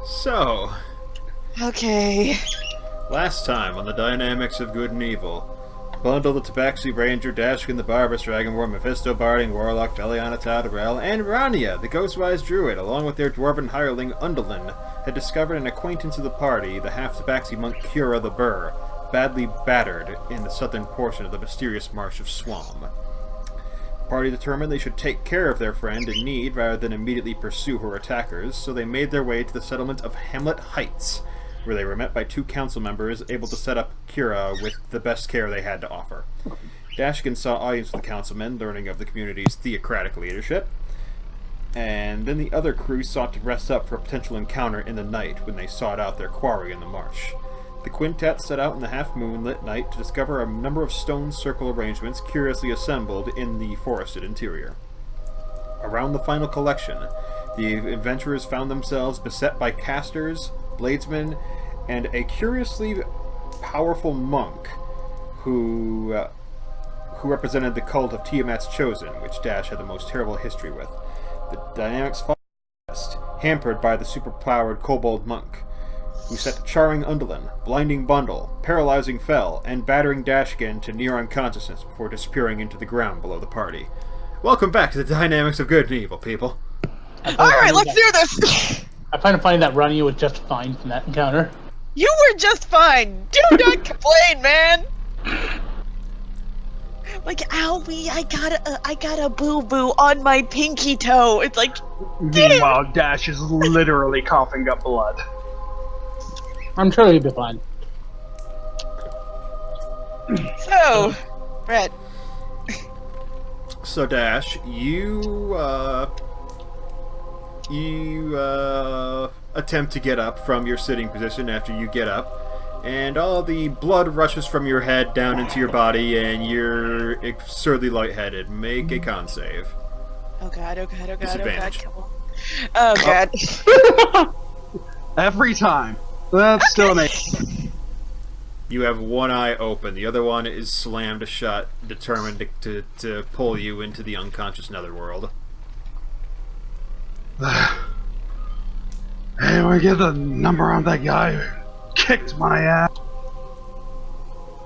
So, Okay. last time on the Dynamics of Good and Evil, Bundle the Tabaxi Ranger, Dashkin the Barbarous Dragonborn, Mephisto Barding Warlock, Feliana Tauderel, and Rania, the Ghostwise Druid, along with their dwarven hireling Undolin, had discovered an acquaintance of the party, the half-Tabaxi monk Cura the Burr, badly battered in the southern portion of the mysterious Marsh of Swam. The party determined they should take care of their friend in need rather than immediately pursue her attackers, so they made their way to the settlement of Hamlet Heights, where they were met by two council members able to set up Kira with the best care they had to offer. Dashkin saw audience with the councilmen, learning of the community's theocratic leadership, and then the other crew sought to rest up for a potential encounter in the night when they sought out their quarry in the marsh. The quintet set out in the half-moonlit night to discover a number of stone circle arrangements curiously assembled in the forested interior. Around the final collection, the adventurers found themselves beset by casters, bladesmen, and a curiously powerful monk who represented the cult of Tiamat's Chosen, which Dash had the most terrible history with. The Dynamix followed, hampered by the superpowered kobold monk, who set charring Undolin, blinding Bundle, paralyzing Fell, and battering Dashkin to near unconsciousness before disappearing into the ground below the party. Welcome back to the Dynamics of Good and Evil, people. Alright, let's do this! I find it funny that Ronnie was just fine from that encounter. You were just fine! Do not complain, man! Like, owie, I got a boo-boo on my pinky toe. It's like, Meanwhile, Dash is literally coughing up blood. I'm sure he'll be fine. so, Brett. So, Dash, you attempt to get up from your sitting position after you get up, and all the blood rushes from your head down into your body, and you're absurdly lightheaded. Make a con save. Oh god, oh god, oh god, Disadvantage. oh god. Oh god. Every time. That's still an 8. You have one eye open, the other one is slammed shut, determined to pull you into the unconscious netherworld. Hey, we get the number on that guy who kicked my ass.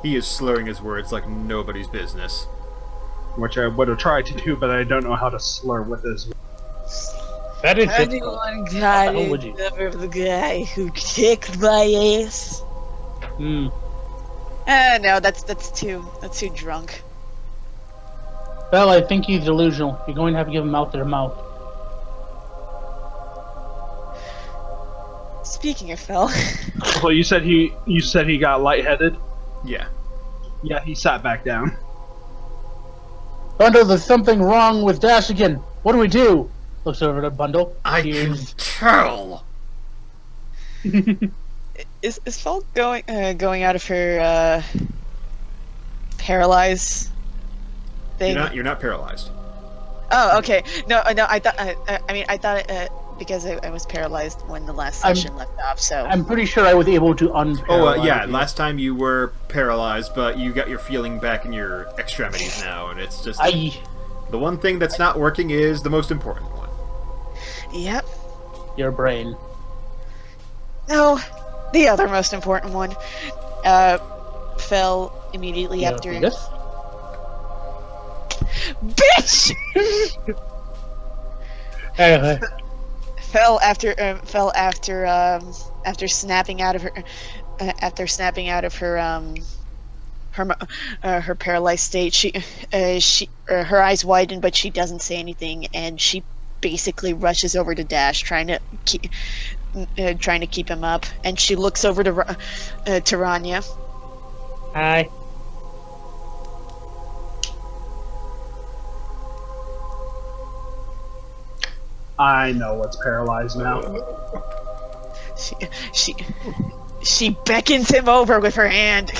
He is slurring his words like nobody's business. Which I would have tried to do, but I don't know how to slur with this. That is just Anyone got How a would you? number of the guy who kicked my ass? No, that's too drunk. Well, I think he's delusional. You're going to have to give him mouth to mouth. Speaking of Phil. Well, you said he got lightheaded? Yeah. Yeah, he sat back down. Bundle, there's something wrong with Dash again. What do we do? Looks over at Bundle. I can tell! Is Phil going out of her paralyze thing? You're not paralyzed. Oh, okay. No, I thought. I thought because I was paralyzed when the last session left off. So I'm pretty sure I was able to unparalyze Yeah, you. last time you were paralyzed, but you got your feeling back in your extremities now, and it's just... The one thing that's not working is the most important one. Yep. Your brain. No, the other most important one. Fell immediately after. This? Bitch! Anyway. Fell after snapping out of her paralyzed state. Her eyes widen, but she doesn't say anything, and she basically rushes over to Dash, trying to keep him up. And she looks over to Rania. Hi. I know what's paralyzed now. She beckons him over with her hand.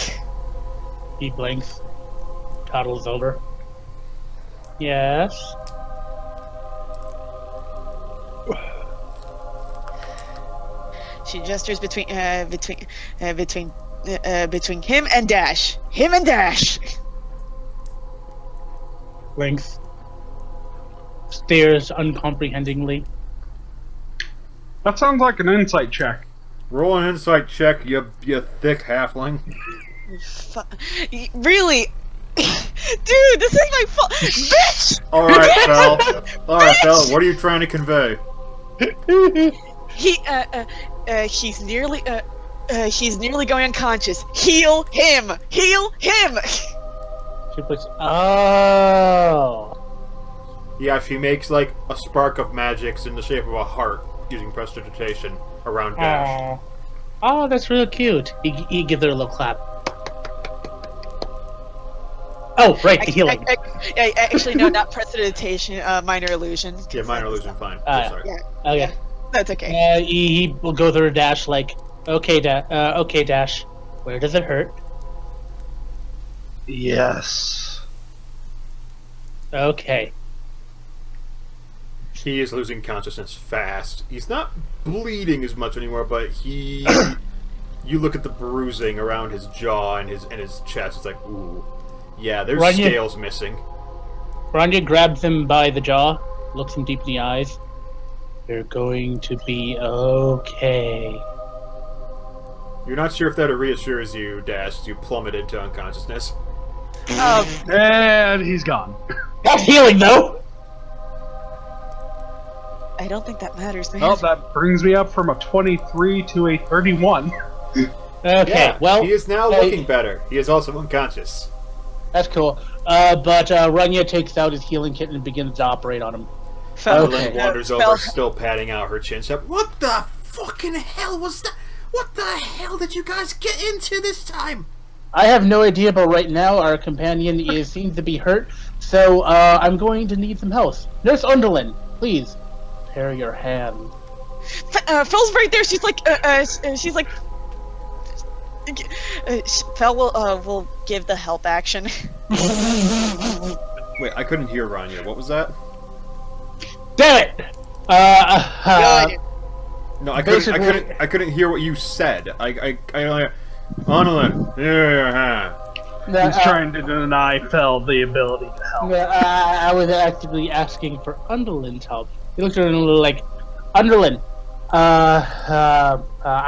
He blinks. Toddles over. Yes. She gestures between him and Dash. Him and Dash. Blinks. Stares uncomprehendingly. That sounds like an insight check. Roll an insight check, you thick halfling. Really? Dude, this is my fault. Bitch! Alright, Fel. Alright, Fel, what are you trying to convey? He's nearly going unconscious. Heal him! Heal him! She puts. Oh. Yeah, she makes like a spark of magics in the shape of a heart using prestidigitation around Dash. Oh, that's real cute. You give her a little clap. Oh, right, the healing. Actually, no, not prestidigitation. Minor illusion. Yeah, minor illusion, fine. Sorry. Yeah. Okay. That's okay. He will go through a Dash like, okay, Dash. Where does it hurt? Yes. Okay. He is losing consciousness fast. He's not bleeding as much anymore, but he... you look at the bruising around his jaw and his chest, it's like, ooh. Yeah, there's scales missing. Rania grabs him by the jaw, looks him deep in the eyes. You're going to be okay. You're not sure if that reassures you, Dash, as you plummeted to unconsciousness. And he's gone. That's healing, though! I don't think that matters, man. Well, that brings me up from a 23 to a 31. Okay, Yeah, well... he is now looking better. He is also unconscious. That's cool. But Rania takes out his healing kit and begins to operate on him. Evelyn wanders over, still patting out her chin. She's like, what the fucking hell was that? What the hell did you guys get into this time? I have no idea, but right now our companion seems to be hurt, so I'm going to need some help. Nurse Underlin, please, prepare your hand. Phil's right there. She's like, Fel will give the help action. Wait, I couldn't hear Rania. What was that? Damn it! Good. No, I couldn't hear what you said. I only... Annalyn, yeah. He's trying to deny Fel the ability to help. I was actively asking for Underlin's help. He looked at her like, Underlin, I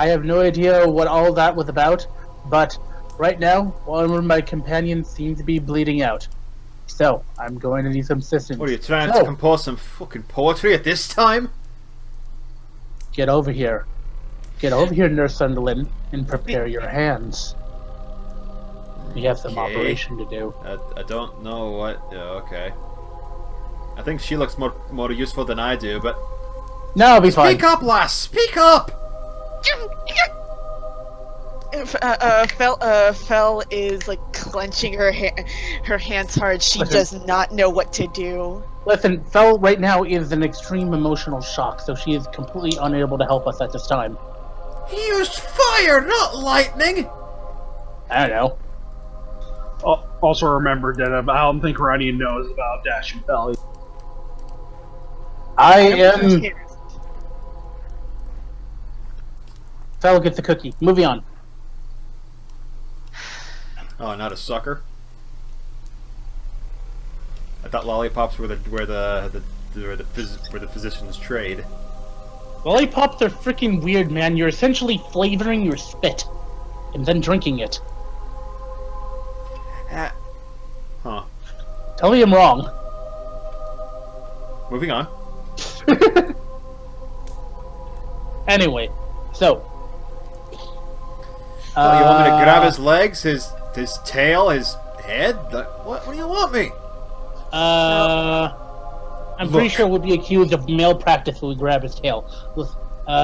have no idea what all that was about, but right now, one of my companions seems to be bleeding out. So, I'm going to need some assistance. What are you trying to compose some fucking poetry at this time? Get over here. Get over here, Nurse Sunderland, and prepare your hands. We have some operation to do. I don't know what... okay. I think she looks more useful than I do, but... No, it'll be fine. Speak up, lass! Speak up! Fel is like clenching her hands hard. She does not know what to do. Listen, Fel right now is in extreme emotional shock, so she is completely unable to help us at this time. He used fire, not lightning! I don't know. Also remember that I don't think Rania knows about Dash and Fel. I am... Fel gets the cookie. Moving on. Oh, not a sucker. I thought lollipops were where the physicians trade. Lollipops are freaking weird, man. You're essentially flavoring your spit and then drinking it. Huh. Tell me I'm wrong. Moving on. Anyway, so. Oh, you want me to grab his legs, his tail, his head? What do you want me? I'm pretty sure we'll be accused of malpractice if we grab his tail.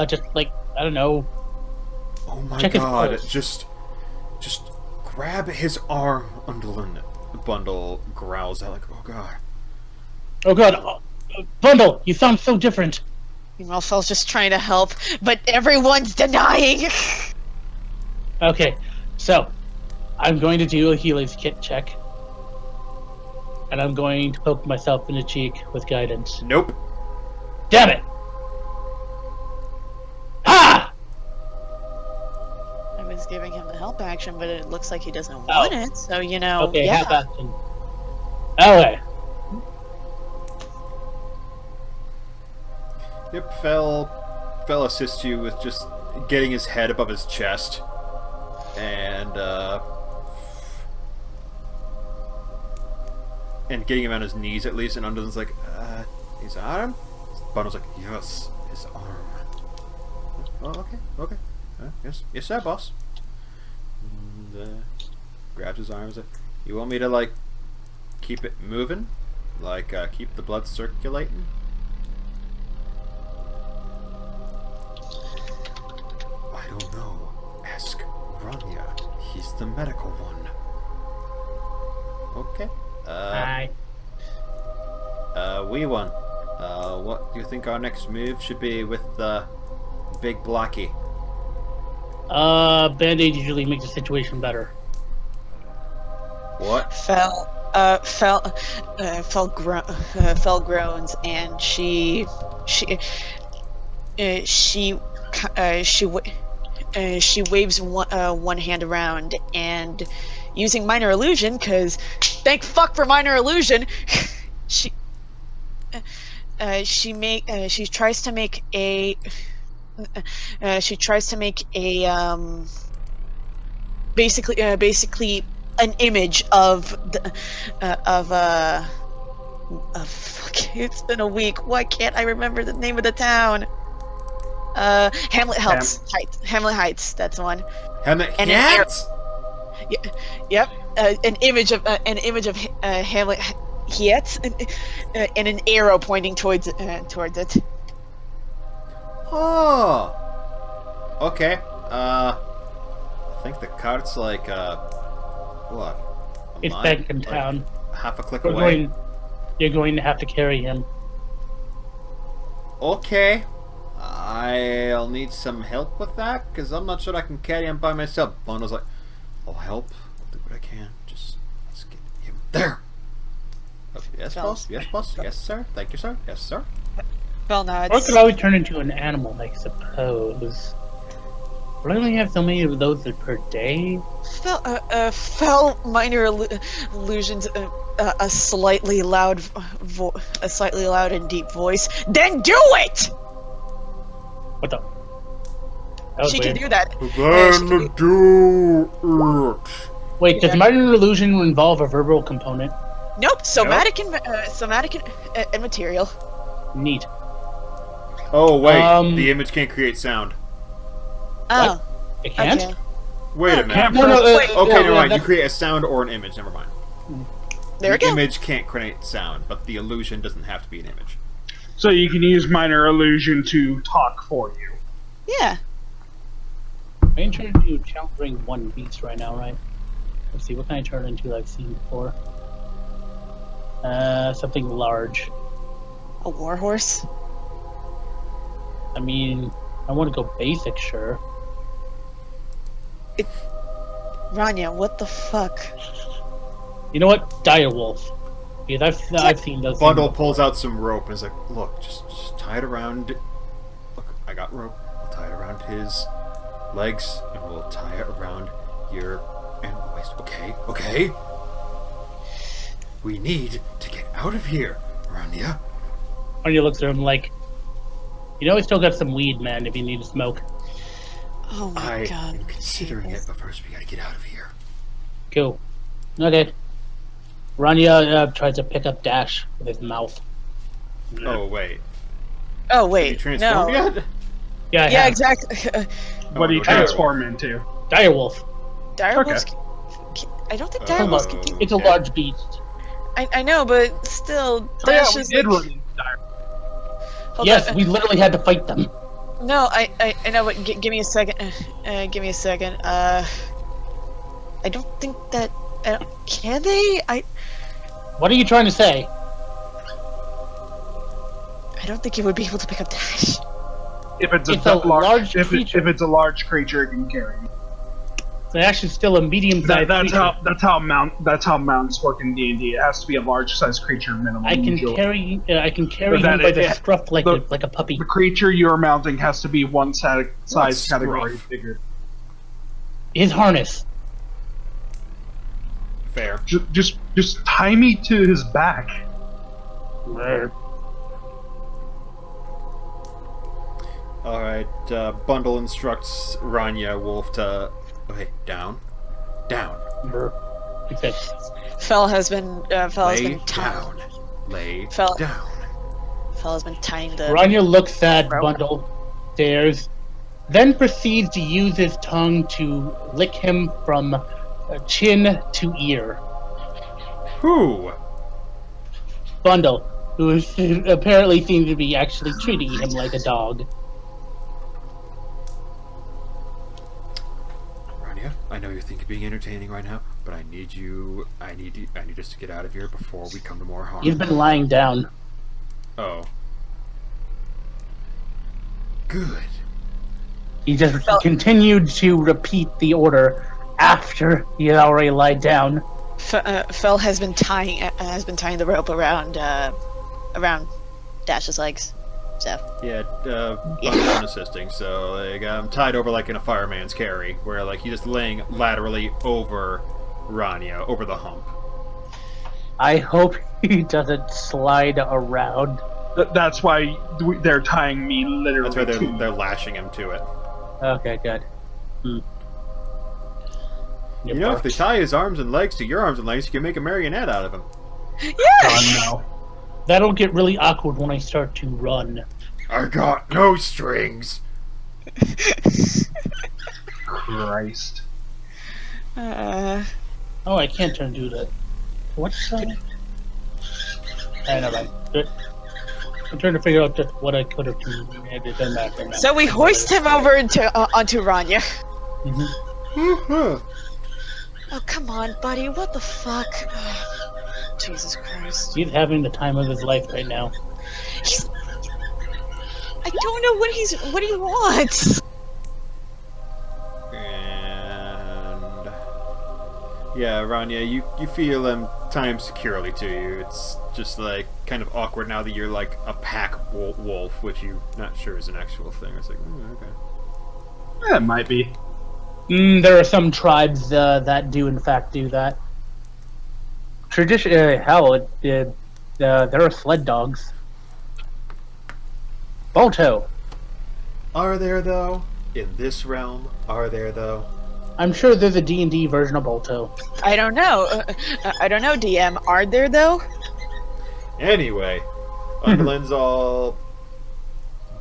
Just like, I don't know. Oh my Check god, his just grab his arm, Underlin. Bundle growls out like, oh god. Oh god, Bundle, you sound so different. Meanwhile, Fel's just trying to help, but everyone's denying. Okay, so I'm going to do a Healy's Kit check. And I'm going to poke myself in the cheek with guidance. Nope. Damn it! Ha! I was giving him the help action, but it looks like he doesn't want it, so, you know, Okay, yeah. help action. Okay. Yep, Fel assist you with just getting his head above his chest, and getting him on his knees at least. And Undone's like, his arm? Bundle's like, yes, his arm. Oh, okay. Yes, sir, boss. And, grabs his arm and says, you want me to, like, keep it moving? Like, keep the blood circulating? I don't know. Ask Rania. He's the medical one. Okay. Hi. Wee one. What do you think our next move should be with Big Blackie? Band-aid usually makes the situation better. What? Fel groans, and she waves one hand around, and using minor illusion, because thank fuck for minor illusion, she tries to make a basically an image of fuck, it's been a week. Why can't I remember the name of the town? Hamlet Heights. Hamlet Heights. That's the one. Hamlet And Heights. Yep. An image of Hamlet Heights, and an arrow pointing towards it. Oh. Okay. I think the cart's like what? A It's mile? back in Like town. half a click away. You're going to have to carry him. Okay. I'll need some help with that, because I'm not sure I can carry him by myself. Bundle's like, I'll help. I'll do what I can. Just let's get him there. Oh, yes, boss. Yes, boss. Yes, sir. Thank you, sir. Yes, sir. Fel Or it nods. could always turn into an animal, I suppose. We only have so many of those per day. Fel minor illusions. A slightly loud and deep voice. Then do it. What the? That was She weird. can do that. Then do it. Wait, does minor illusion involve a verbal component? Nope. Somatic and material. Neat. Oh wait, the image can't create sound. Oh. It can't? Okay. Wait a minute. Can't No, no, Wait, Okay, never mind. You that's- create a sound or an image. Never mind. There we The go. image can't create sound, but the illusion doesn't have to be an image. So you can use minor illusion to talk for you. Yeah. I can turn into Challenge Ring 1 beast right now, right? Let's see, what can I turn into I've seen before? Something large. A warhorse. I mean, I want to go basic, sure. Rania, what the fuck? You know what? Direwolf. Because I've seen those. Bundle things. pulls out some rope and is like, look, just tie it around. Look, I got rope. I'll tie it around his legs, and we'll tie it around your animal waist. Okay? We need to get out of here, Rania. Arya looks at him like, you know, we still got some weed, man, if you need to smoke. Oh my I god. am considering it, but first we gotta get out of here. Cool. Okay. Rania tries to pick up Dash with his mouth. Oh, wait. Oh Have wait. you transformed No. yet? Yeah, I Yeah, have. exactly. What do you no, transform into? Direwolf. Direwolves. I don't think direwolves can do. It's a Okay. large beast. I know, but still, Oh, yeah, Dash we is did like, run into dire. hold Yes, on. we literally had to fight them. No, I know, but give me a second. Give me a second. I don't think that. Can they? What are you trying to say? I don't think you would be able to pick up Dash. If it's It's a, a large, large if creature. it's a large creature, it can carry. They're actually still a medium-sized That's creature. how mounts work in D&D. It has to be a large-sized creature minimum. I can usually. carry him That by the it- scruff like the- a puppy. The creature you're mounting has to be one size What's category scruff? bigger. His harness. Fair. Just tie me to his back. Alright, Bundle instructs Rania Wolf to... Okay, down. Down. Okay. Fell has been Lay tying. down. Lay Fell- down. Fell has been tying the. Rania looks at Rope. Bundle, stares, then proceeds to use his tongue to lick him from chin to ear. Who? Bundle, who apparently seems to be actually treating him like a dog. Rania, I know you think you're being entertaining right now, but I need us to get out of here before we come to more harm. He's been lying down. Oh. Good. He just continued to repeat the order after he had already lied down. Fell has been tying the rope around Dash's legs. So Yeah, Bundle's assisting, so like, I'm tied over like in a fireman's carry, where like he's just laying laterally over Rania, over the hump. I hope he doesn't slide around. That's why they're tying me literally. That's why to they're lashing him to it. Okay, good. You know, if they tie his arms and legs to your arms and legs, you can make a marionette out of him. no. That'll get really awkward when I start to run. I got no strings. Christ. Oh, I can't turn to that. What's that? Never mind. I'm trying to figure out just what I could have done. It doesn't matter now. we hoist him over onto Rania. Mhm. Oh come on, buddy! What the fuck? Jesus Christ! He's having the time of his life right now. I don't know what he wants. And yeah, Rania, you feel them tie him securely to you. It's just like kind of awkward now that you're like a pack wolf, which you're not sure is an actual thing. It's like, okay. Yeah, it might be. There are some tribes that do in fact do that. There are sled dogs. Bolto. Are there though? In this realm, are there though? I'm sure there's a D&D version of Bolto. I don't know. I don't know, DM. Are there though? Anyway, Underland's all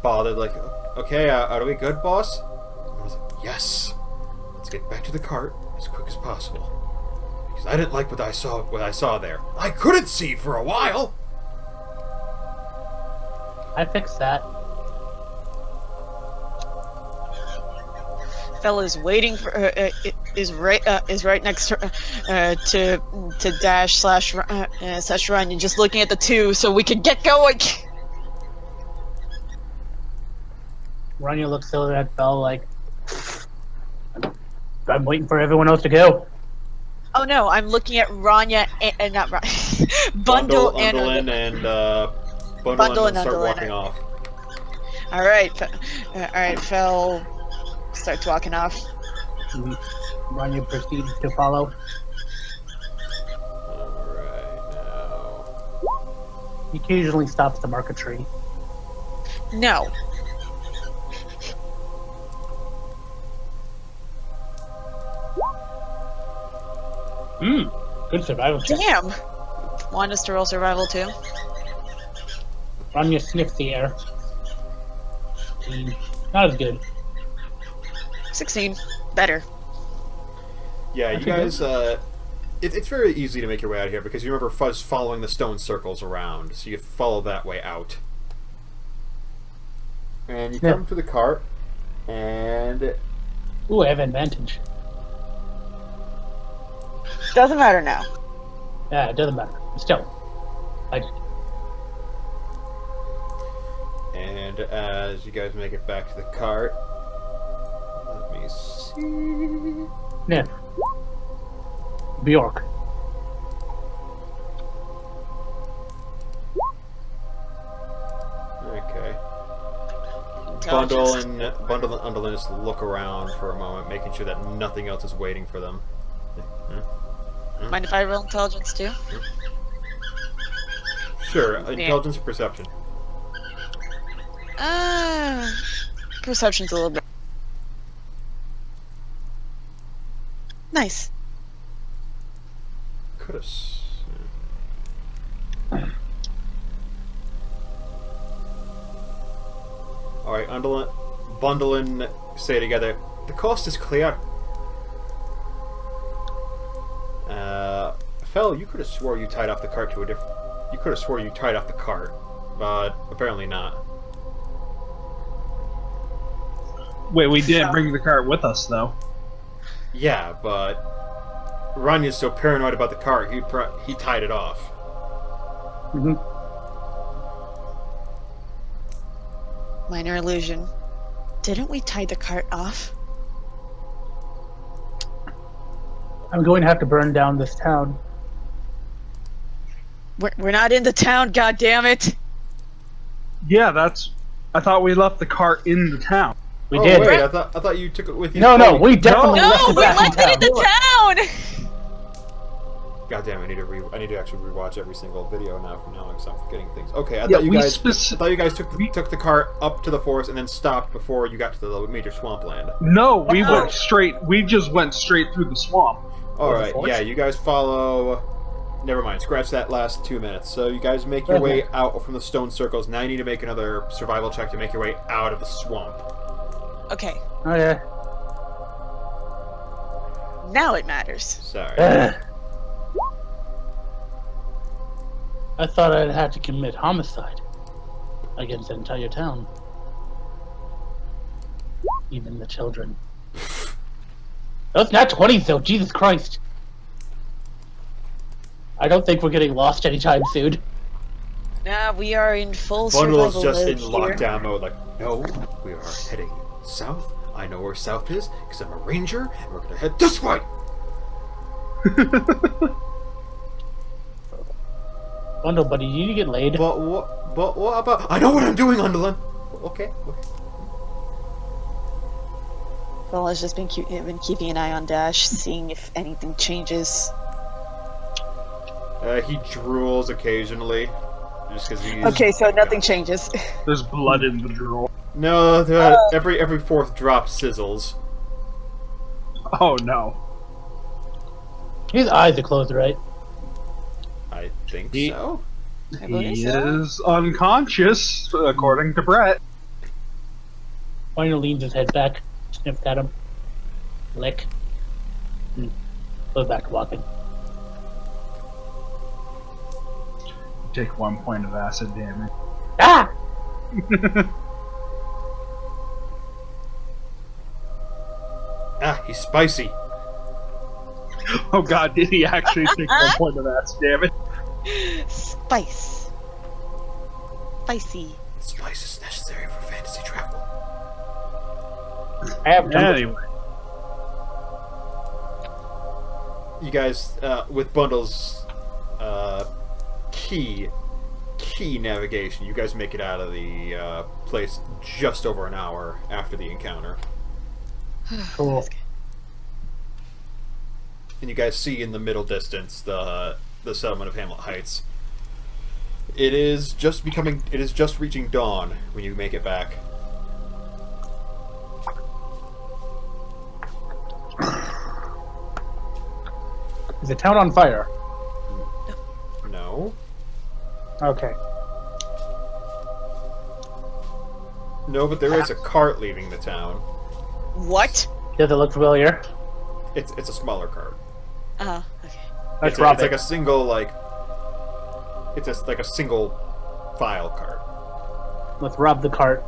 bothered, like, okay, are we good, boss? And I was like, yes. Let's get back to the cart as quick as possible. Because I didn't like what I saw there. I couldn't see for a while. I fixed that. Fella's waiting for is right next to Dash slash Run and just looking at the two so we can get going. Rania looks over at Bell like, I'm waiting for everyone else to go. Oh no, I'm looking at Rania and not Bundle and Underland and Bundle and start walking off. All right, Fel starts walking off. Rania proceeds to follow. Alright, now. He occasionally stops to mark a tree. No. Good survival check. Damn. Want us to roll survival too? Rania sniffs the air. Not as good. 16. Better. Yeah, you Okay, guys, it's very easy to make your way out of here because you remember Fuzz following the stone circles around, so you follow that way out. And you come to the cart, and... Ooh, I have advantage. Doesn't matter now. Yeah, it doesn't matter. Still. And as you guys make it back to the cart, let me see... Yeah. Bjork. Okay. Bundle and Underland just look around for a moment, making sure that nothing else is waiting for them. Mind if I roll intelligence too? Sure, intelligence or perception. perception's a little bit. Nice. Could have. Alright, bundle and say together. The coast is clear. Fel, you could have swore you tied off the cart to a different. You could have swore you tied off the cart, but apparently not. Wait, we didn't bring the cart with us, though. Yeah, but Ranya's so paranoid about the cart, he tied it off. Mm-hmm. Minor illusion. Didn't we tie the cart off? I'm going to have to burn down this town. We're not in the town, goddammit! Yeah, that's. I thought we left the cart in the town. We did. Wait, I thought you took it with you. No, we definitely No, left it we back left in it in the town! God damn, I need to actually rewatch every single video now from now on because I'm forgetting things. Okay, I Yeah, thought you we guys took the cart up to the forest and then stopped before you got to the major swampland. No, we went straight. We just went straight through the swamp. Alright, yeah, you guys follow. Never mind, scratch that last 2 minutes. So you guys make your way out from the stone circles. Now you need to make another survival check to make your way out of the swamp. Okay, Okay. now it matters. Sorry. I thought I'd had to commit homicide against the entire town. Even the children. Those not 20s though, Jesus Christ. I don't think we're getting lost anytime soon. Nah, we are in full Bundle's survival just mode in here. lockdown mode, like, no, we are heading south. I know where south is, because I'm a ranger, and we're gonna head this way! Bundle, buddy, you need to get laid. But what about... I know what I'm doing, Underlin! Okay. Well, I've just been keeping an eye on Dash, seeing if anything changes. He drools occasionally, just because he's... Okay, so nothing changes. There's blood in the drool. No, every fourth drop sizzles. Oh no. His eyes are closed, right? I think He- so. I believe He so. is unconscious, according to Brett. Pointer leans his head back, sniffs at him, lick, and goes back to walking. Take 1 point of acid damage. Ah! Ah, he's spicy. Oh god, did he actually take 1 point of acid damage? Spice. Spicy. Spice is necessary for fantasy travel. I have jumped. Anyway. You guys, with Bundle's key navigation, you guys make it out of the place just over an hour after the encounter. Cool. And you guys see in the middle distance the settlement of Hamlet Heights. It is just reaching dawn when you make it back. Is the town on fire? No. Okay. No, but there is a cart leaving the town. What? Does it look familiar? It's a smaller cart. Oh, okay. Let's It's rob like it. a single it's like a single file cart. Let's rob the cart.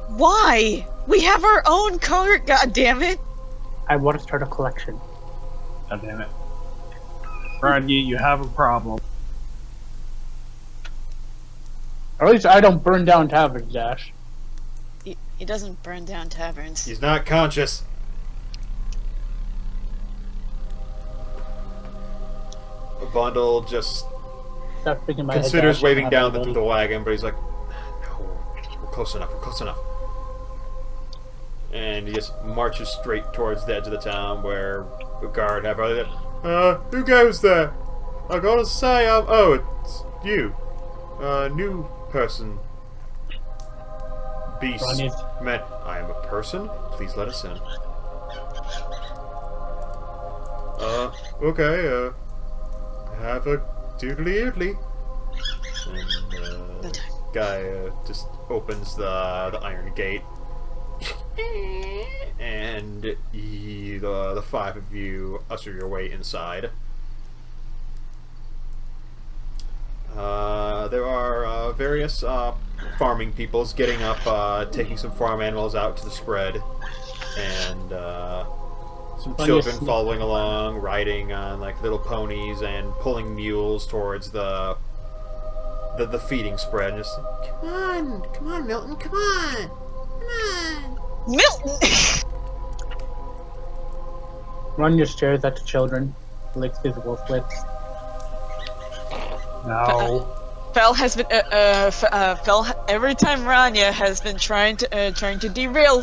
Why? We have our own cart, god damn it! I want to start a collection. God damn it. Rodney, you have a problem. Or at least I don't burn down taverns, Dash. He doesn't burn down taverns. He's not conscious. Bundle just Stop thinking my head, considers Dash. waving I'm down not the wagon, but he's like, no, we're close enough, And he just marches straight towards the edge of the town where the guard have who goes there? I gotta say, oh, it's you. New person. Peace. Ranya's... Man, I am a person. Please let us in. Okay, have a doodly-oodly. And, guy just opens the iron gate. And the five of you usher your way inside. There are various farming peoples getting up, taking some farm animals out to the spread, and some children following along, riding on like little ponies and pulling mules towards the feeding spread. And just come on, Milton, come on. Milton! Ranya stares at the children, licks his wolf lips. No. Fel has been Fel every time Ranya has been trying to derail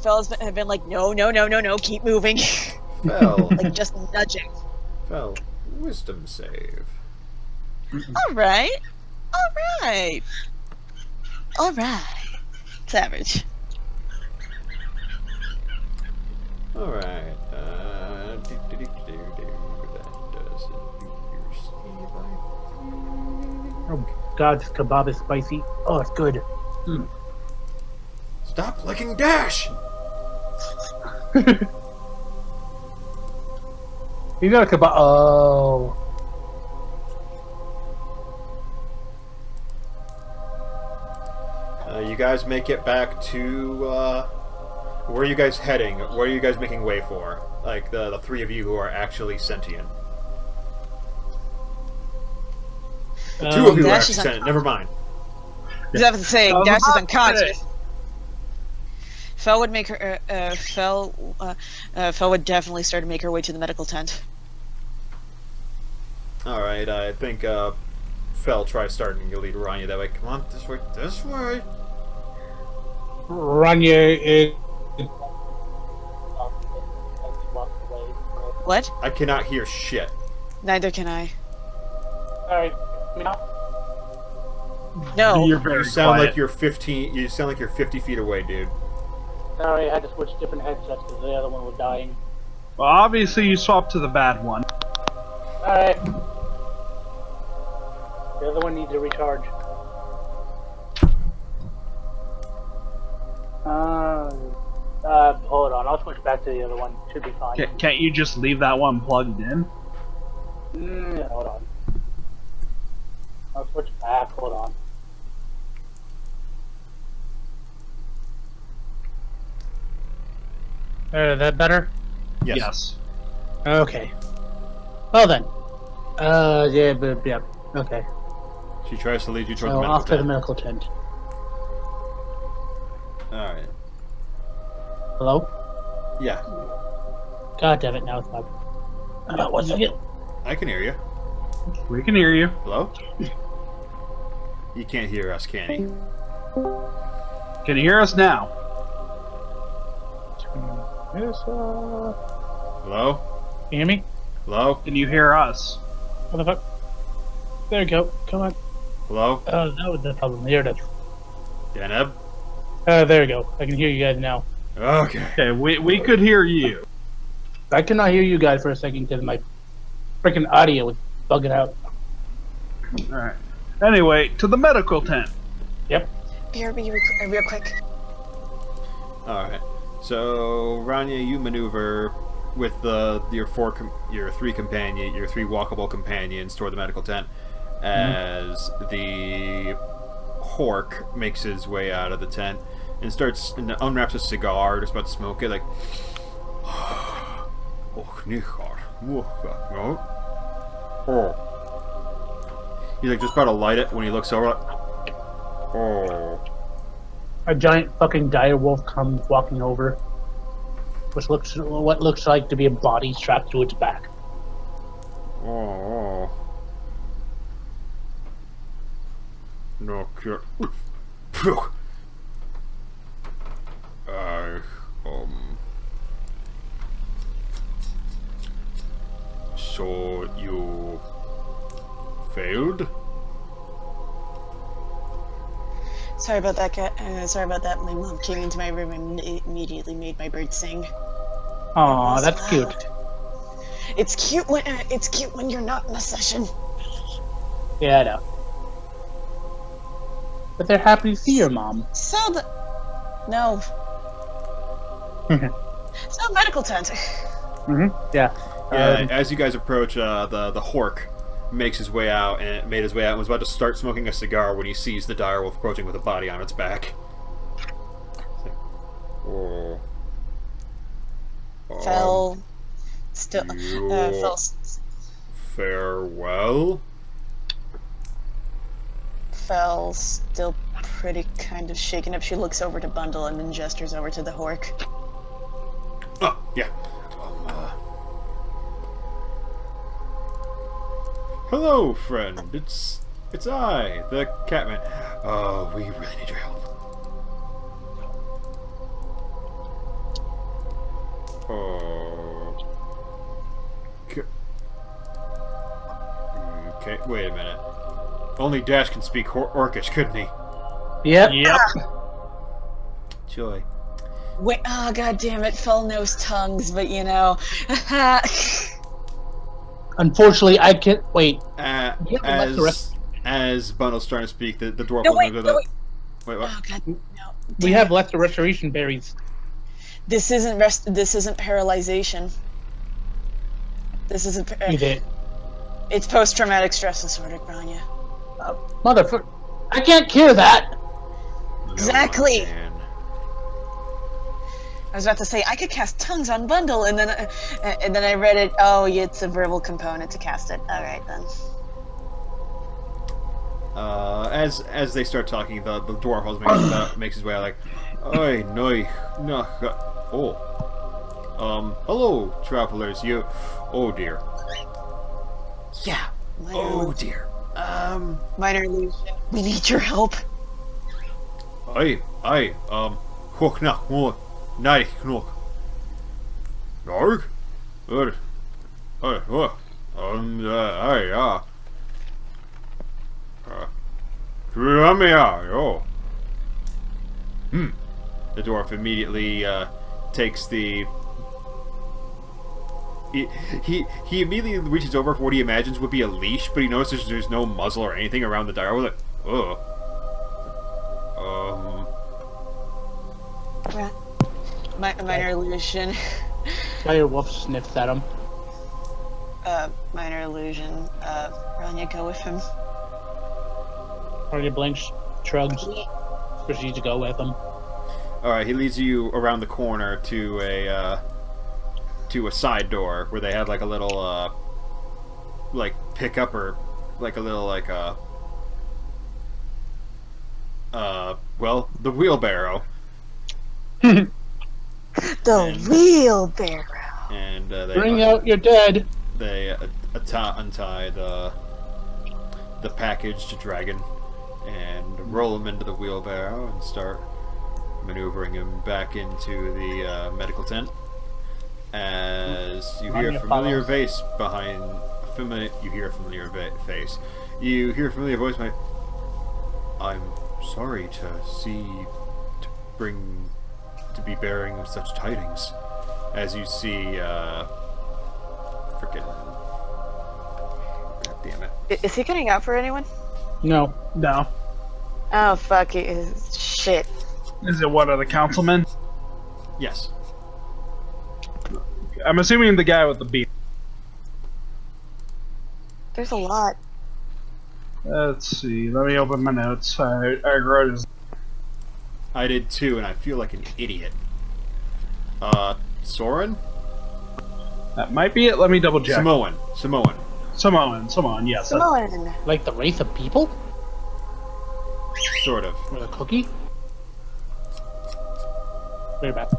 Fel's been like no, keep moving. Fel, Like just nudging. Fel, wisdom save. All right. Savage. Alright, Oh god, this kebab is spicy. Oh, it's good. Mm. Stop licking Dash! You got a kebab. Oh. You guys make it back to, where are you guys heading? Where are you guys making way for? Like, the three of you who are actually sentient. The two of you are Dash actually is sentient, never mind. He's have to say, I was Dash is about to unconscious. say. Fel would make her. Fel would definitely start to make her way to the medical tent. Alright, I think, Fel tries starting to lead Rania that way. Come on, this way, this way! Ranya is... What? I cannot hear shit. Neither can I. Alright. No. You're very You sound quiet. like you're 15. You sound like you're 50 feet away, dude. Sorry, I had to switch different headsets because the other one was dying. Well, obviously you swapped to the bad one. Alright. The other one needs a recharge. Hold on, I'll switch back to the other one. Should be fine. Can't you just leave that one plugged in? Hold on. I'll switch back, hold on. That better? Yes. Okay. Well then. Yeah, okay. She tries to lead you toward So the medical off to the tent. medical tent. Alright. Hello? Yeah. God damn it, now it's not. One second. I can hear you. We can hear you. Hello? You can't hear us, can he? Can you hear us now? Yes, Hello? you hear me? Hello? Can you hear us? What the fuck? There you go. Come on. Hello? Oh, that was the problem. Here it is. Deneb? There we go. I can hear you guys now. Okay. Okay, we could hear you. I could not hear you guys for a second because my freaking audio was bugging out. Alright. Anyway, to the medical tent. Yep. BRB real quick. Alright. So, Rania, you maneuver with your three walkable companions toward the medical tent as the Hork makes his way out of the tent and unwraps a cigar, just about to smoke it, like he's like just about to light it when he looks over like, A giant fucking dire wolf comes walking over, which looks what looks like to be a body strapped to its back. No cure. So you failed? Sorry about that, cat. Sorry about that. My mom came into my room and immediately made my bird sing. Aw, It was that's cute. loud. It's cute when you're not in a session. Yeah, I know. But they're happy to see your mom. No. So medical tent. Yeah. Yeah, as you guys approach, the Hork makes his way out and was about to start smoking a cigar when he sees the direwolf approaching with a body on its back. It's like, oh. Fell. Still. Fell. Farewell. Fell. Still pretty kind of shaken up. She looks over to Bundle and then gestures over to the Hork. Oh, yeah. Hello, friend. It's I, the Catman. Oh, we really need your help. Oh. Okay, wait a minute. Only Dash can speak Orcish, couldn't he? Yep. Joy. Wait, oh, god damn it. Fell knows tongues, but you know. Unfortunately, I can't wait. Yeah, like the rest- As Bundle's trying to speak, the dwarf No, was wait, under no, the. wait. Wait, what? Oh god, no. We Damn have it. left the restoration berries. This isn't This isn't paralyzation. This isn't. You did. It's post-traumatic stress disorder, Grania. Motherfucker. I can't cure that! Exactly. No, man. I was about to say I could cast tongues on Bundle, and then I read it. Oh, yeah, it's a verbal component to cast it. All right then. As they start talking, the dwarf also makes his way out like, "Oi, noi, no, oh, hello, travelers. Oh dear. Yeah. Oh dear. Minor illusion. We need your help. Hook knock more. Nej, knock. Norg? Ja. Come here, yo. The dwarf immediately takes the. He immediately reaches over for what he imagines would be a leash, but he notices there's no muzzle or anything around the dire. Like, ugh. Minor illusion. Dire Wolf sniffs at him. Minor illusion. Rania, go with him. Party blanks, shrugs, proceeds to go with him. Alright, he leads you around the corner to a side door where they have like a little like pickup or like a little like well, the wheelbarrow. The wheelbarrow. And they Bring out your dead. They untie the package to Dragon and roll him into the wheelbarrow and start maneuvering him back into the medical tent. As you hear a familiar face behind you hear a familiar face. You hear a familiar voice. I'm sorry to be bearing such tidings. As you see, frickin'. God damn it. Is he getting out for anyone? No. No. Oh fuck it! Shit. Is it one of the councilmen? Yes. I'm assuming the guy with the beard. There's a lot. Let's see. Let me open my notes. I wrote his. I did too, and I feel like an idiot. Soren? That might be it. Let me double check. Samoan, yes. Samoan. Like the wraith of people? Sort of. Or the cookie? Very bad.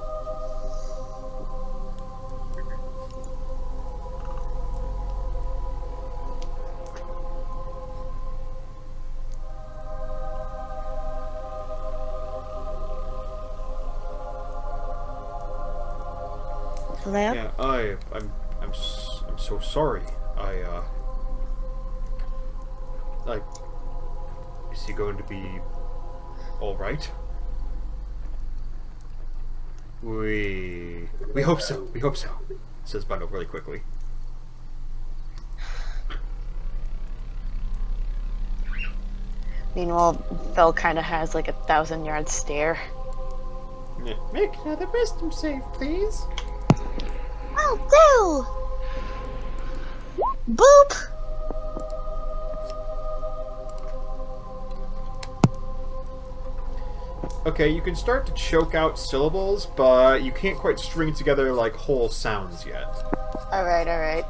Hello? Yeah, I'm so sorry. Is he going to be all right? We hope so. We hope so. Says Bundle really quickly. Meanwhile, Fell kind of has like a 1,000-yard stare. Yeah. Make another wisdom save, please. Will do! Boop! Okay, you can start to choke out syllables, but you can't quite string together, like, whole sounds yet. Alright.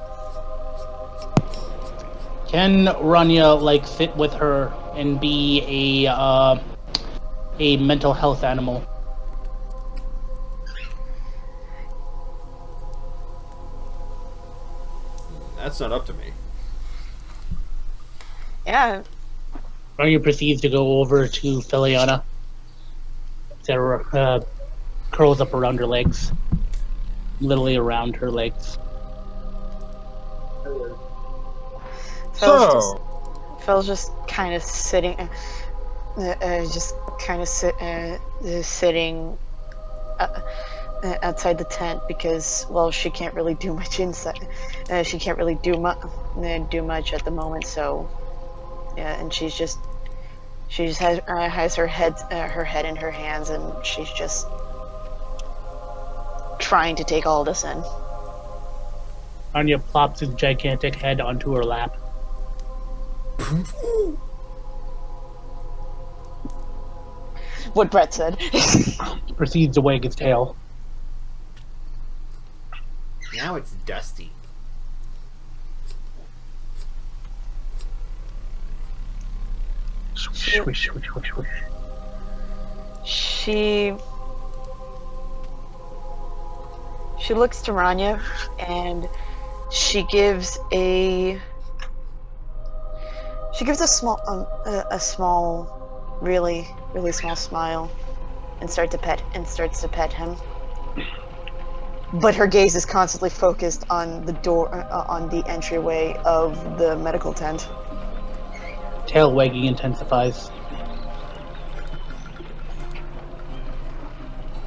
Can Rania like sit with her and be a mental health animal? That's not up to me. Yeah. Rania proceeds to go over to Filiana. That curls up around her legs, literally around her legs. Phil's just kind of sitting, sitting outside the tent because, well, she can't really do much inside. She can't really do much at the moment. So, yeah, and she just has her head in her hands, and she's just trying to take all this in. Anya plops his gigantic head onto her lap. What Brett said. Proceeds to wag his tail. Now it's dusty. Swish, swish, swish, swish, swish. She looks to Rania, and she gives a small, really small smile, and starts to pet him. But her gaze is constantly focused on the door, on the entryway of the medical tent. Tail wagging intensifies.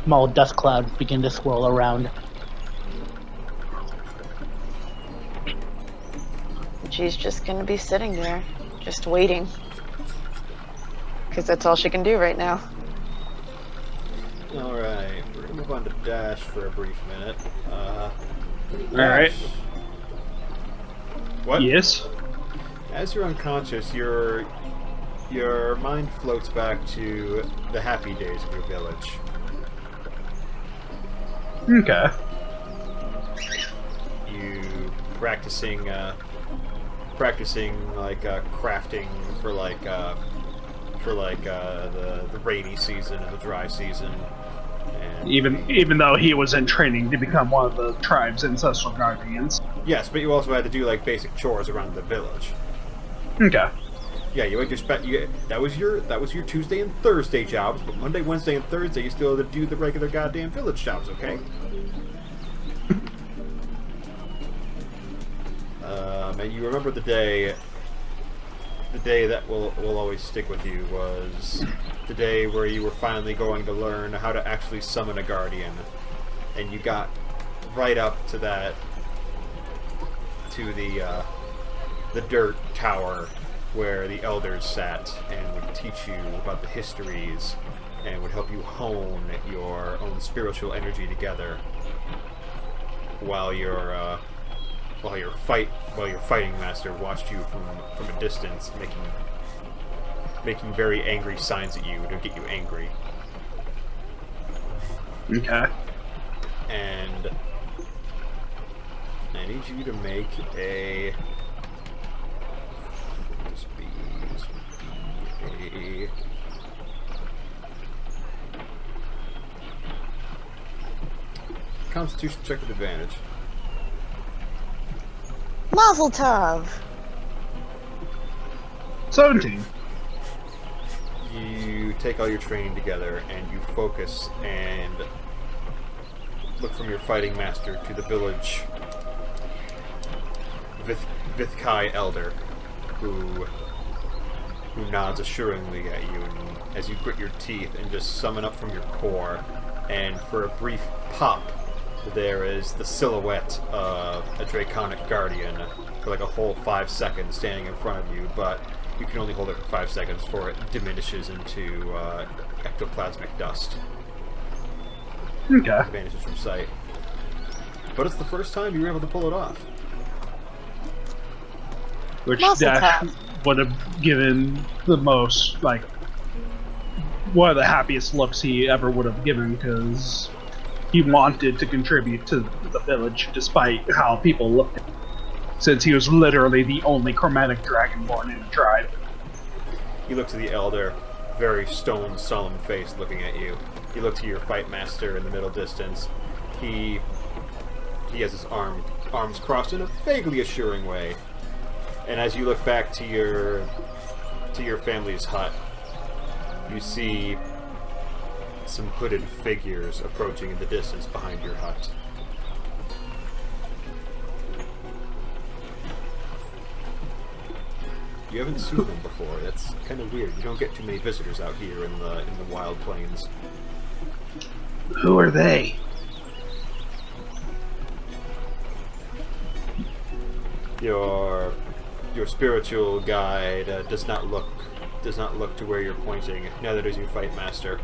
Small dust clouds begin to swirl around. She's just gonna be sitting there, just waiting. Because that's all she can do right now. Alright, we're gonna move on to Dash for a brief minute. Alright. What? Yes. As you're unconscious, your mind floats back to the happy days of your village. Okay. You practicing like crafting for the rainy season and the dry season. And Even though he was in training to become one of the tribe's ancestral guardians. yes, but you also had to do like basic chores around the village. Okay. Yeah, you had that was your Tuesday and Thursday jobs, but Monday, Wednesday, and Thursday you still had to do the regular goddamn village jobs, okay? And you remember the day that will always stick with you was the day where you were finally going to learn how to actually summon a guardian, and you got right up to the dirt tower where the elders sat and would teach you about the histories and would help you hone your own spiritual energy together while your fighting master watched you from a distance, making very angry signs at you to get you angry. Okay. And I need you to make a Constitution check with advantage. Mazel tov! 17. You take all your training together and you focus and look from your fighting master to the village Vithkai elder, who who nods assuringly at you, and as you grit your teeth and just summon up from your core, and for a brief pop, there is the silhouette of a Draconic Guardian for like a whole 5 seconds standing in front of you, but you can only hold it for 5 seconds before it diminishes into ectoplasmic dust. Okay. It vanishes from sight. But it's the first time you were able to pull it off. Which Muscle Dash top. would have given the most, like, one of the happiest looks he ever would have given, because he wanted to contribute to the village despite how people looked at him, since he was literally the only chromatic dragonborn in the tribe. You look to the Elder, very stone, solemn face looking at you. You look to your fight master in the middle distance. He has his arms crossed in a vaguely assuring way. And as you look back to your family's hut, you see some hooded figures approaching in the distance behind your hut. You haven't seen them before. That's kind of weird. You don't get too many visitors out here in the wild plains. Who are they? Your spiritual guide does not look to where you're pointing. Neither does your fight master.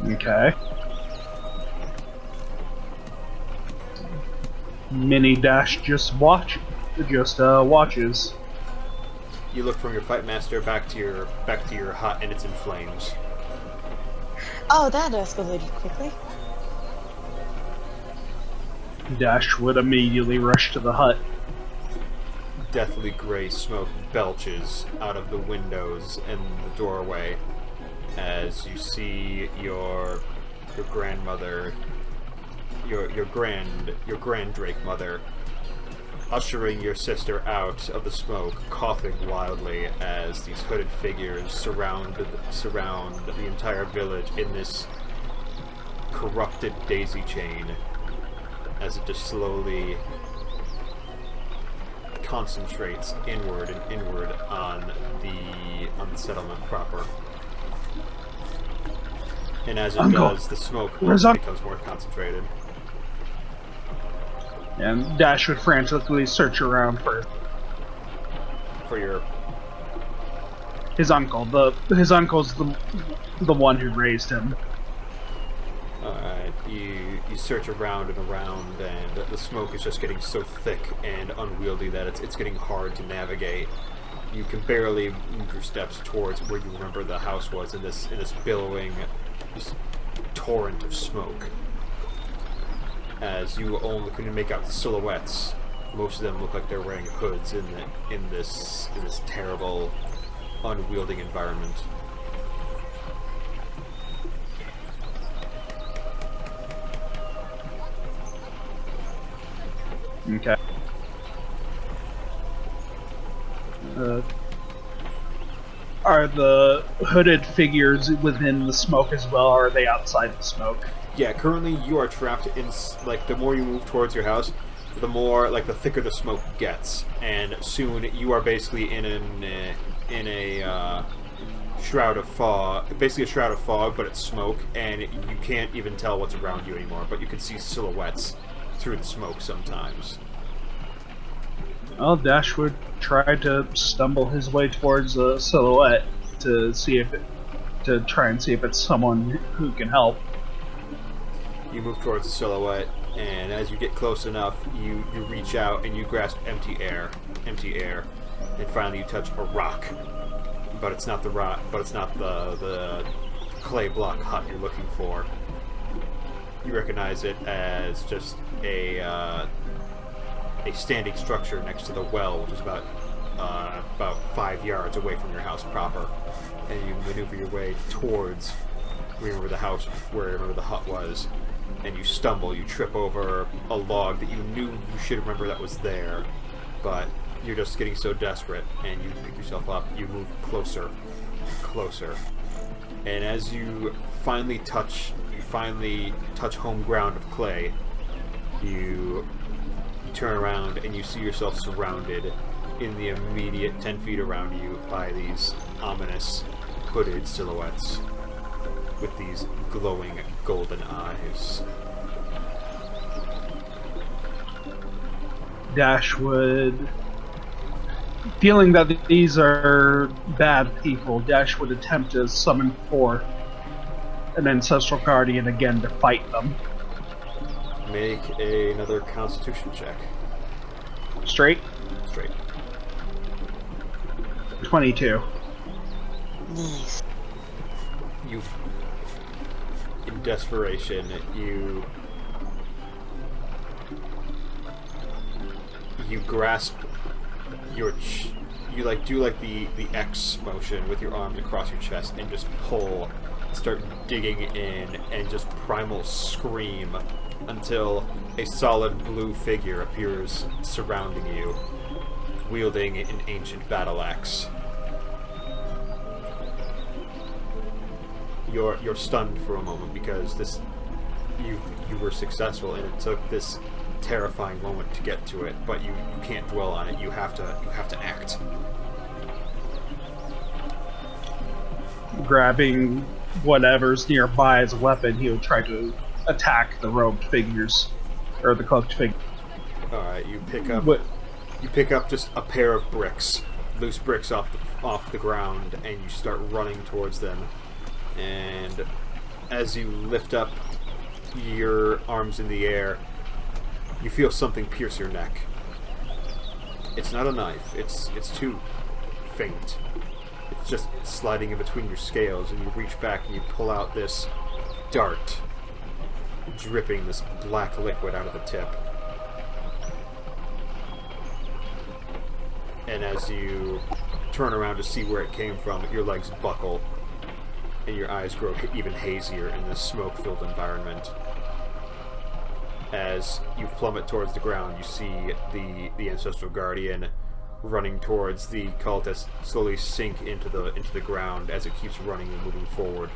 Okay. Mini Dash just watches. You look from your fight master back to your hut, and it's in flames. Oh, that escalated quickly. Dash would immediately rush to the hut. Deathly gray smoke belches out of the windows and the doorway as you see your grandmother, your grand Drake mother, ushering your sister out of the smoke, coughing wildly as these hooded figures surround the entire village in this corrupted daisy chain as it just slowly concentrates inward and inward on the settlement proper. And as it Uncle, does, the smoke where's becomes more concentrated. And Dash would frantically search around for For his uncle. His uncle's the one who raised him. you search around and around, and the smoke is just getting so thick and unwieldy that it's getting hard to navigate. You can barely move your steps towards where you remember the house was in this billowing just torrent of smoke. As you only can make out silhouettes, most of them look like they're wearing hoods in this terrible, unwielding environment. Okay. Are the hooded figures within the smoke as well, or are they outside the smoke? Yeah, currently you are trapped in, like, the more you move towards your house, the more, like, the thicker the smoke gets, and soon you are basically in a shroud of fog, basically a shroud of fog, but it's smoke, and you can't even tell what's around you anymore, but you can see silhouettes through the smoke sometimes. Well, Dash would try to stumble his way towards a silhouette to try and see if it's someone who can help. You move towards the silhouette, and as you get close enough, you reach out and you grasp empty air, and finally you touch a rock. But it's not the rock, but it's not the clay block hut you're looking for. You recognize it as just a standing structure next to the well, which is about 5 yards away from your house proper. And you maneuver your way towards where the hut was, and you stumble, you trip over a log that you knew you should remember that was there, but you're just getting so desperate, and you pick yourself up, you move closer, and as you finally touch home ground of clay, you you turn around and you see yourself surrounded in the immediate 10 feet around you by these ominous hooded silhouettes with these glowing golden eyes. Dash would, feeling that these are bad people, Dash would attempt to summon forth an ancestral guardian again to fight them. Make another Constitution check. Straight? Straight. 22. Nice. You, in desperation, you grasp your you like do like the X motion with your arms across your chest and just pull, start digging in, and just primal scream until a solid blue figure appears surrounding you, wielding an ancient battle axe. You're stunned for a moment because you were successful, and it took this terrifying moment to get to it, but you can't dwell on it. You have to act. Grabbing whatever's nearby as a weapon, he would try to attack the robed figures, or the cloaked figure. All right, you pick up What? you pick up just a pair of bricks, loose bricks off the ground, and you start running towards them. And as you lift up your arms in the air, you feel something pierce your neck. It's not a knife. It's too faint. It's just sliding in between your scales, and you reach back and you pull out this dart, dripping this black liquid out of the tip. And as you turn around to see where it came from, your legs buckle, and your eyes grow even hazier in this smoke-filled environment. As you plummet towards the ground, you see the Ancestral Guardian running towards the cultist slowly sink into the ground as it keeps running and moving forward,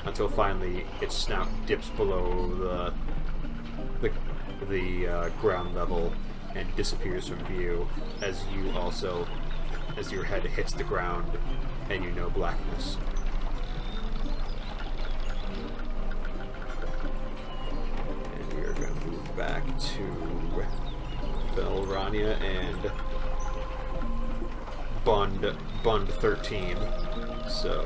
until finally its snout dips below the ground level and disappears from view as your head hits the ground and you know blackness. And we are going to move back to Felrania and Bund 13. So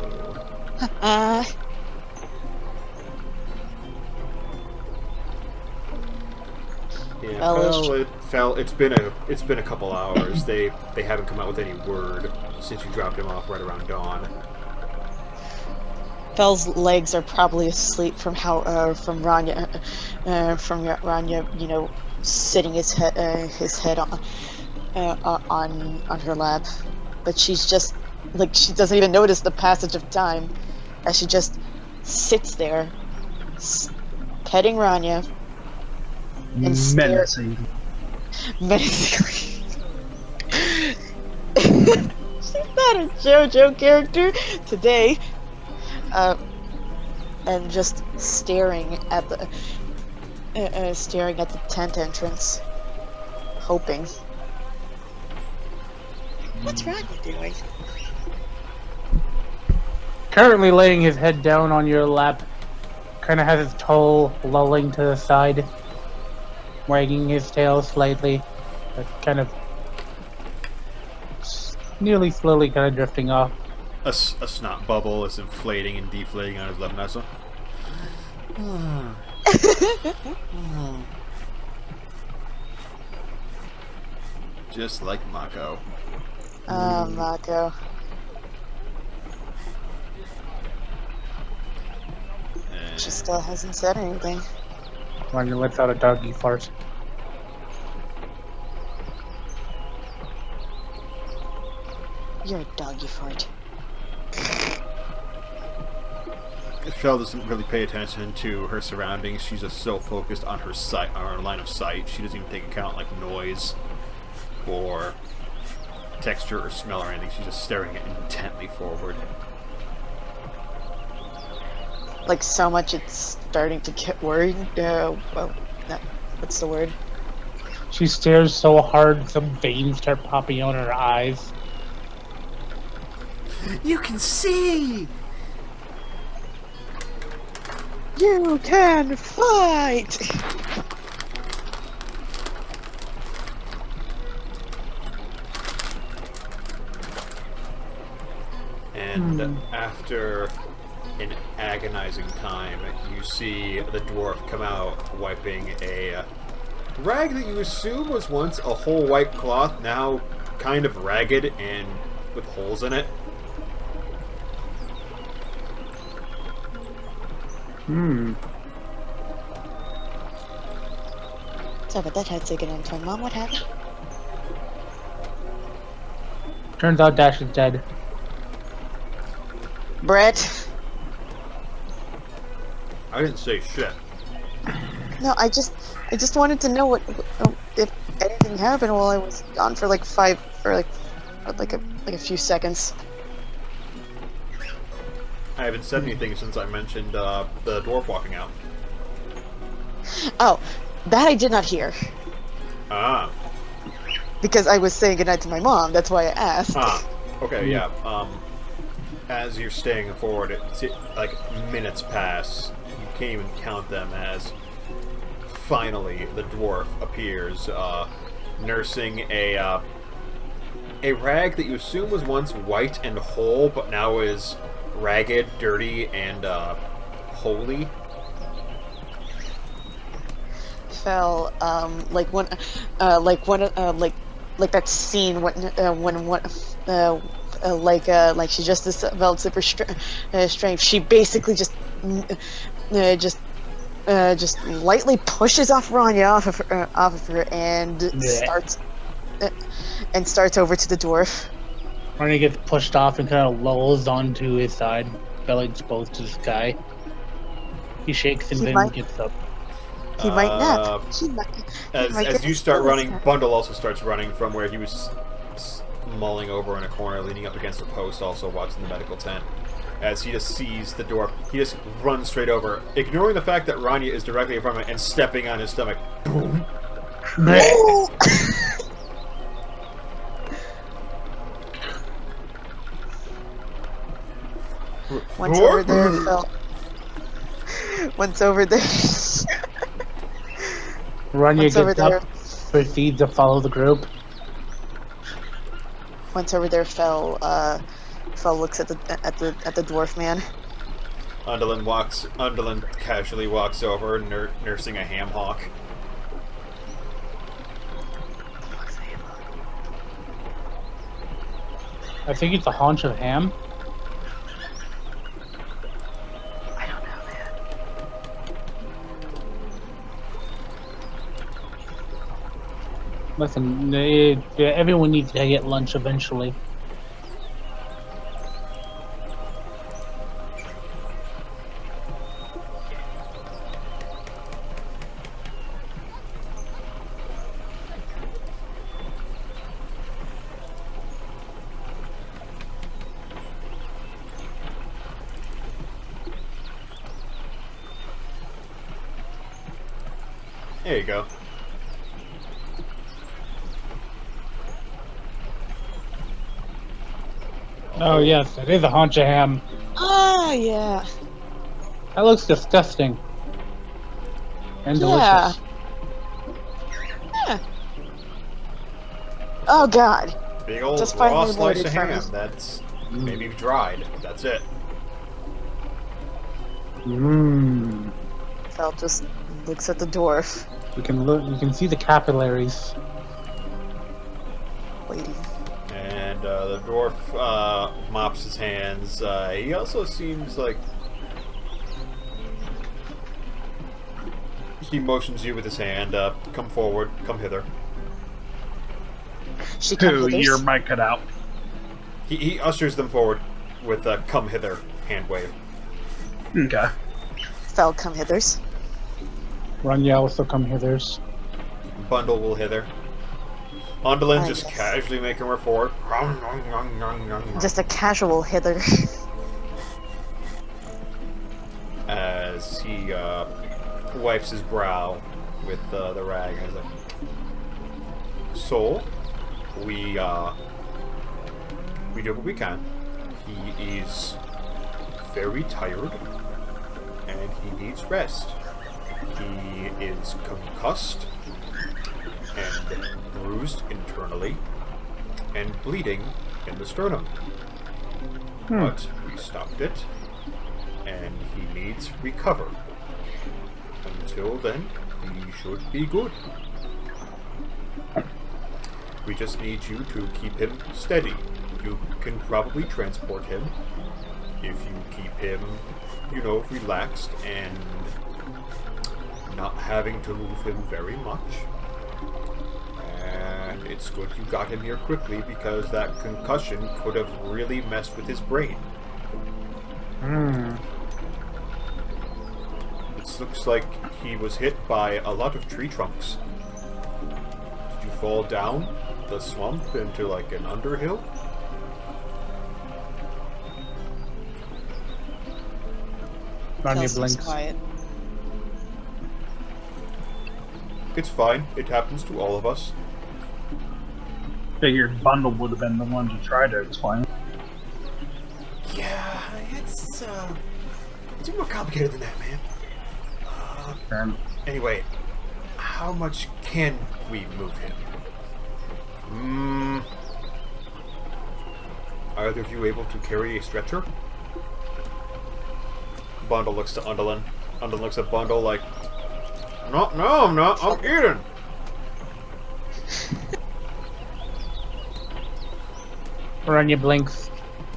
yeah, Fel, it's been a couple hours. They haven't come out with any word since you dropped him off right around dawn. Fel's legs are probably asleep from Rania, sitting his head on her lap, but she's just like, she doesn't even notice the passage of time as she just sits there, petting Rania and menacing. Menacingly. She's not a JoJo character today. And just staring at the tent entrance, hoping. What's Rania doing? Currently laying his head down on your lap, kind of has his toe lolling to the side, wagging his tail slightly, kind of nearly slowly kind of drifting off. A snot bubble is inflating and deflating on his left nostril. Just like Mako. Mako. She still hasn't said anything. Rania lets out a doggy fart. You're a doggy fart. Fel doesn't really pay attention to her surroundings. She's just so focused on her line of sight. She doesn't even take account like noise or texture or smell or anything. She's just staring intently forward. Like, so much it's starting to get worried. What's the word? She stares so hard, some veins start popping out in her eyes. You can see! You can fight! And after an agonizing time, you see the dwarf come out wiping a rag that you assume was once a whole white cloth, now kind of ragged and with holes in it. Sorry about that, I had to get on turn. Mom, what happened? Turns out Dash is dead. Brett? I didn't say shit. No, I just wanted to know what if anything happened while I was gone for like a few seconds. I haven't said anything since I mentioned the dwarf walking out. Oh, that I did not hear. Ah. Because I was saying goodnight to my mom, that's why I asked. Ah. Okay, yeah. As you're staying forward, like minutes pass. You can't even count them as finally the dwarf appears, nursing a rag that you assume was once white and whole, but now is ragged, dirty, and holy. Fell like that scene when she just developed super strength. She basically just lightly pushes off Rania off of her and starts over to the dwarf. Rania gets pushed off and kind of lolls onto his side, belly exposed to the sky. He shakes and then gets up. He might nap. As you start running, Bundle also starts running from where he was mulling over in a corner, leaning up against a post, also watching the medical tent. As he just sees the dwarf, he just runs straight over, ignoring the fact that Rania is directly in front of him and stepping on his stomach. Boom! Once over there, Phil. Once over there. Rania gets up, proceeds to follow the group. Once over there, Fel looks at the dwarf man. Undolin casually walks over, nursing a ham hock. I think it's a haunch of ham. I don't know that. Listen, everyone needs to get lunch eventually. There you go. Oh yes, it is a haunch of ham. Ah, yeah. That looks disgusting. And Yeah. delicious. Yeah. Oh God. Big old Just raw finally slice loaded of for me. ham. That's maybe dried. That's it. Mmm. Fel just looks at the dwarf, You can look. You can see the capillaries. waiting. And the dwarf mops his hands. He also seems like he motions you with his hand. Come forward. Come hither. She Who, comes your mic cut out. He ushers them forward with a come hither hand wave. Okay. Fel come hithers. Rania also come hithers. Bundle will hither. Ondolin Ah, just yes. casually making her forward. Just a casual hither. As he wipes his brow with the rag. He's like, So, we do what we can. He is very tired, and he needs rest. He is concussed and bruised internally and bleeding in the sternum. But we stopped it, and he needs recover. Until then, he should be good. We just need you to keep him steady. You can probably transport him if you keep him, relaxed and not having to move him very much. And it's good you got him here quickly because that concussion could have really messed with his brain. It looks like he was hit by a lot of tree trunks. Did you fall down the swamp into like an underhill? Rania Kelsey's blinks. quiet. It's fine. It happens to all of us. Figured Bundle would have been the one to try to explain. Yeah, it's more complicated than that, man. Anyway, how much can we move him? Are either of you able to carry a stretcher? Bundle looks to Undulin. Undulin looks at Bundle like, no, I'm not. I'm eating. Rania blinks.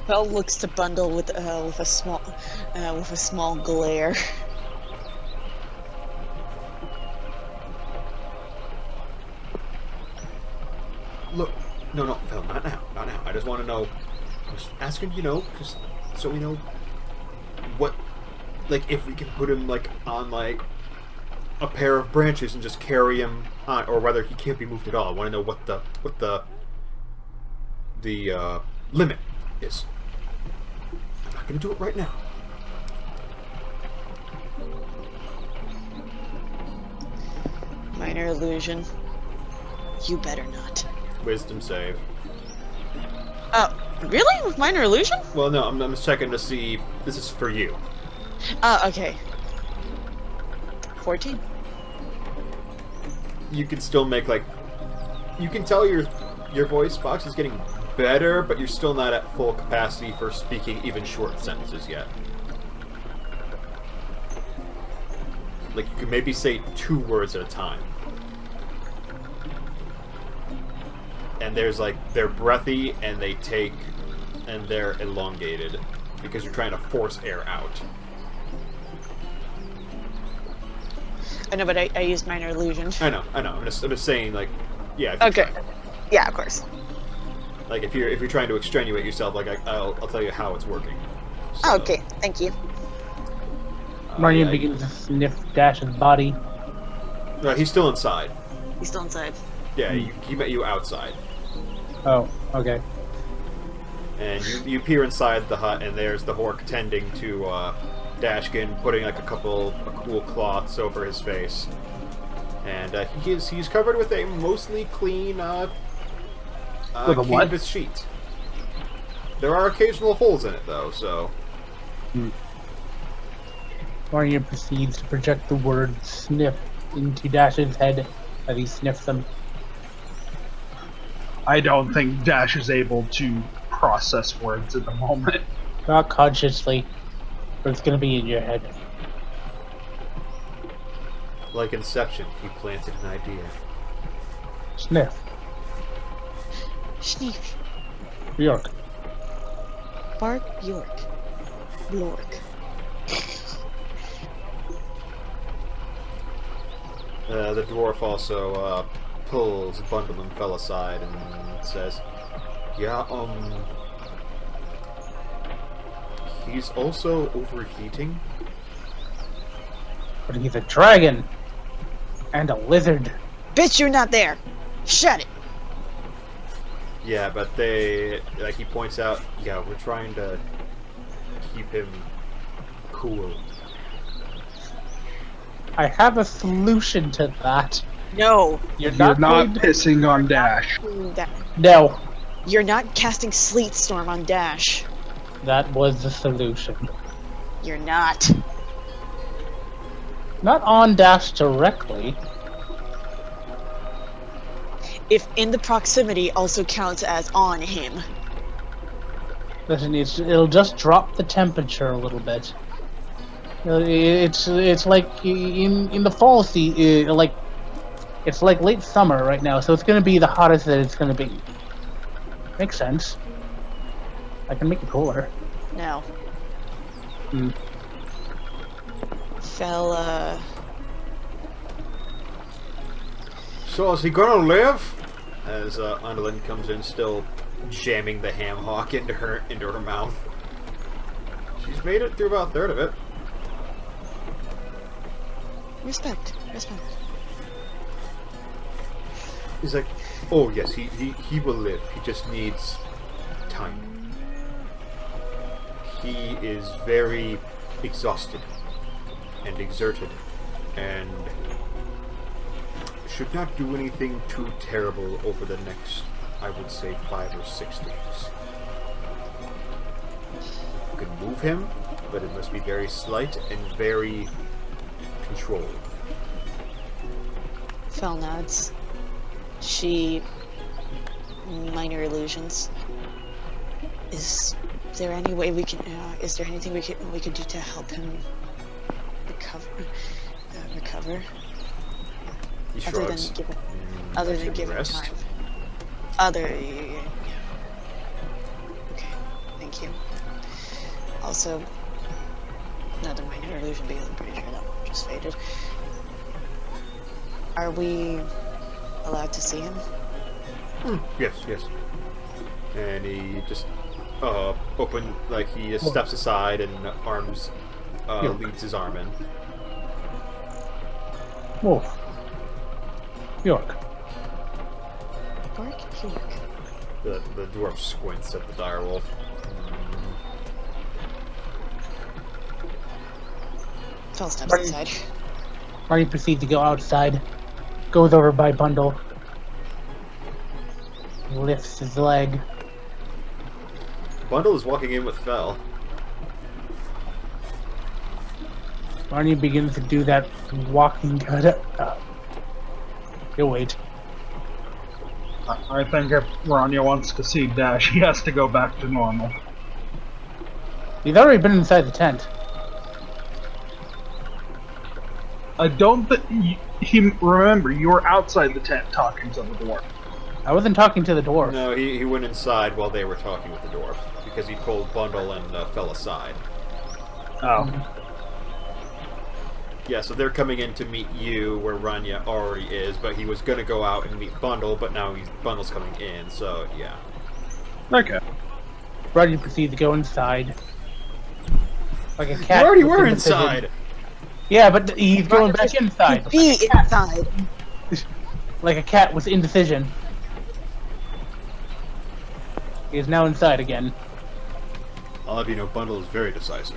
Belle looks to Bundle with a small glare. Look, no, Phil, not now. I just want to know. I'm just asking, just so we know what, like, if we can put him like on like a pair of branches and just carry him on, or whether he can't be moved at all. I want to know what the limit is. I'm not going to do it right now. Minor illusion. You better not. Wisdom save. Really? With minor illusion? Well, no, I'm just checking to see. This is for you. Okay. 14. You can still make like. You can tell your voice box is getting better, but you're still not at full capacity for speaking even short sentences yet. Like, you can maybe say 2 words at a time. And there's like, they're breathy and they take, and they're elongated because you're trying to force air out. I know, but I used minor illusion. I know. I'm just saying, like, yeah. If Okay. try. Yeah, of course. Like, if you're trying to extenuate yourself, like, I'll tell you how it's working. So, Okay, thank you. Rania yeah, begins to sniff Dash's body. No, he's still inside. He's still inside. Yeah, he met you outside. Oh, okay. And you peer inside the hut, and there's the Hork tending to Dashkin, putting like a couple of cool cloths over his face. And he's covered with a mostly clean With a what? canvas sheet. There are occasional holes in it, though, so... Rania proceeds to project the word sniff into Dash's head as he sniffs them. I don't think Dash is able to process words at the moment. Not consciously, but it's gonna be in your head. Like Inception, he planted an idea. Sniff. Sneef. York. Bark, York. Blork. The dwarf also pulls Bundle and fell aside and says, yeah, he's also overheating. But he's a dragon! And a lizard. Bitch, you're not there! Shut it! Yeah, but he points out, yeah, we're trying to keep him cool. I have a solution to that. No. You're You're not, not going to- pissing on Dash. That, No, you're not casting Sleet Storm on Dash. that was the solution. You're not. Not on Dash directly. If in the proximity also counts as on him. Listen, it'll just drop the temperature a little bit. It's like in the fall like it's like late summer right now, so it's gonna be the hottest that it's gonna be. Makes sense. I can make it cooler. No. Hmm. Fella. So is he gonna live? As Undolin comes in, still jamming the ham hock into her mouth. She's made it through about a third of it. Respect. Respect. He's like, oh yes, he will live. He just needs time. He is very exhausted and exerted and should not do anything too terrible over the next, I would say, 5 or 6 days. You can move him, but it must be very slight and very controlled. Fell nods. She. Minor illusions. Is there any way we can? Is there anything we could do to help him recover? Recover. He Other than shrugs. other than Give him give him rest. time. Okay, thank you. Also, another minor illusion because I'm pretty sure that one just faded. Are we allowed to see him? Yes, yes. And he just he just steps aside and leads his arm in. Wolf. York. York? York. The dwarf squints at the direwolf. Fell steps Right. inside. Marty proceeds to go outside. Goes over by Bundle. Lifts his leg. Bundle is walking in with Fell. Marnie begins to do that walking cut. You'll wait. I think if Rania wants to see Dash, he has to go back to normal. He's already been inside the tent. I don't think remember, you were outside the tent talking to the dwarf. I wasn't talking to the dwarf. No, he went inside while they were talking with the dwarf because he pulled Bundle and Fell aside. Oh. Yeah, so they're coming in to meet you where Rania already is, but he was gonna go out and meet Bundle, but now Bundle's coming in, so yeah. Okay. Marty proceeds to go inside. Like a cat. You already with were indecision. inside! Yeah, but he's going back inside. Be inside. Like a cat with indecision. He is now inside again. I'll have you know Bundle is very decisive.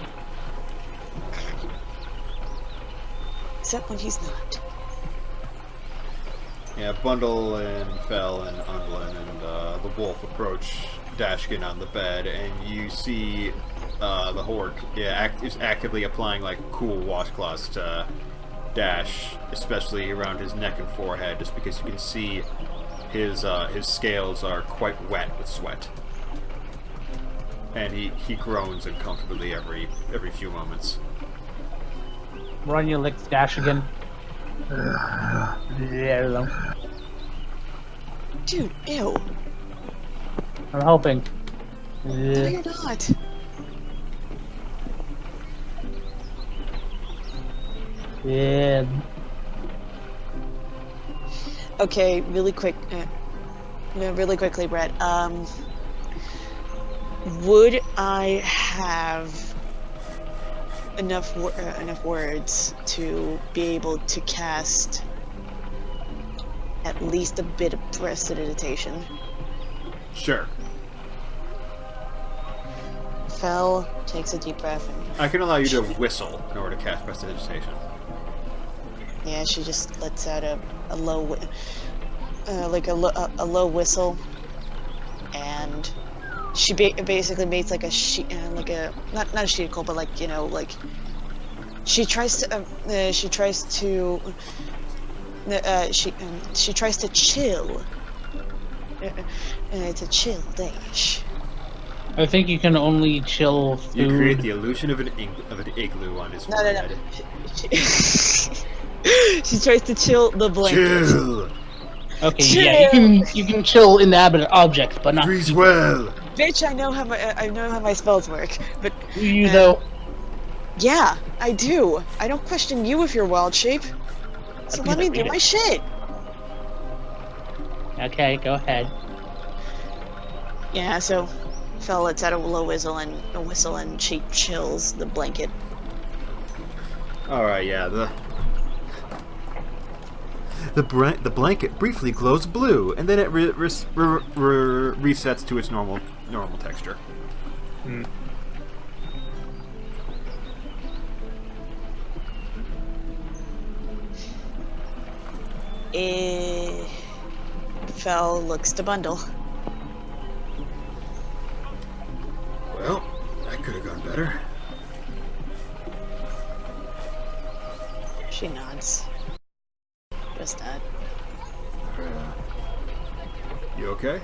Except when he's not. Yeah, Bundle and Fell and Undlin and the wolf approach Dashkin on the bed, and you see the Hork is actively applying like cool washcloths to Dash, especially around his neck and forehead, just because you can see his scales are quite wet with sweat, and he groans uncomfortably every few moments. Rania licks Dash again. Yeah, Dude, ew. I'm helping. No, you're not. Yeah. Okay, really quickly, Brett. Would I have enough words to be able to cast at least a bit of prestidigitation? Sure. Fell takes a deep breath and I can allow you to whistle in order to cast prestidigitation. Yeah, she just lets out a low, like a low whistle, and she basically makes like a sheet, like a not a sheet of coal, but like, you know, like she tries to she tries to chill. It's a chill dash. I think you can only chill You create food. the illusion of an igloo on his No. forehead. She tries to chill the blanket. Chill! Okay, Chill! yeah, you can chill inanimate objects, but not Freeze people. well! Bitch, I know how my spells work, but Do you though? yeah, I do. I don't question you if you're wild shape. So let me do my shit. Okay, go ahead. Yeah, so Fel lets out a low whistle and she chills the blanket. Alright, yeah, the blanket briefly glows blue, and then it resets to its normal texture. Fel looks to Bundle. Well, that could have gone better. She nods. Just that. You okay?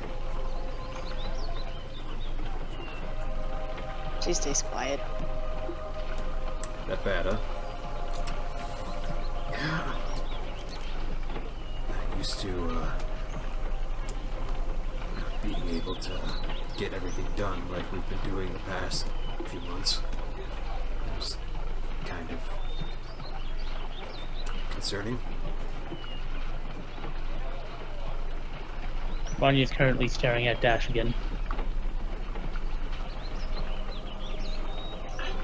She stays quiet. That bad, huh? Yeah. I used to, not being able to get everything done like we've been doing the past few months. It was kind of concerning. Vanya is currently staring at Dash again.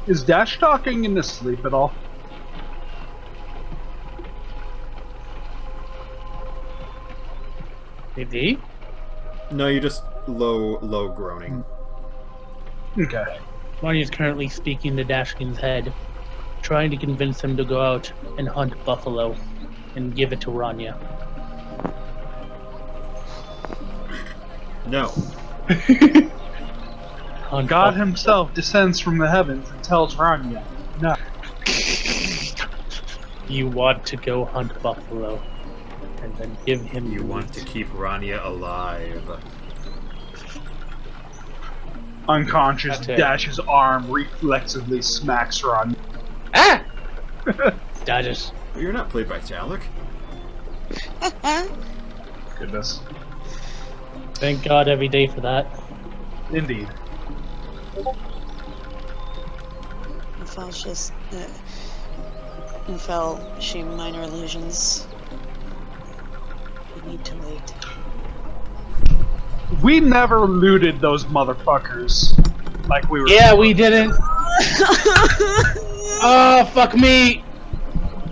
Is Dash talking in his sleep at all? Maybe? No, you're just low groaning. Okay. Vanya is currently speaking to Dashkin's head, trying to convince him to go out and hunt buffalo and give it to Rania. No. Hunt God buffalo. himself descends from the heavens and tells Rania, no. You want to go hunt buffalo and then give him You the want to meat. keep Rania alive. Unconscious, That's it. Dash's arm reflexively smacks Rania. Ah! Dodges. But you're not played by Talik. Goodness. Thank God every day for that. Indeed. Fel's just Fel, she minor illusions. We need to wait. We never looted those motherfuckers like we were. Yeah, we didn't. Oh, fuck me!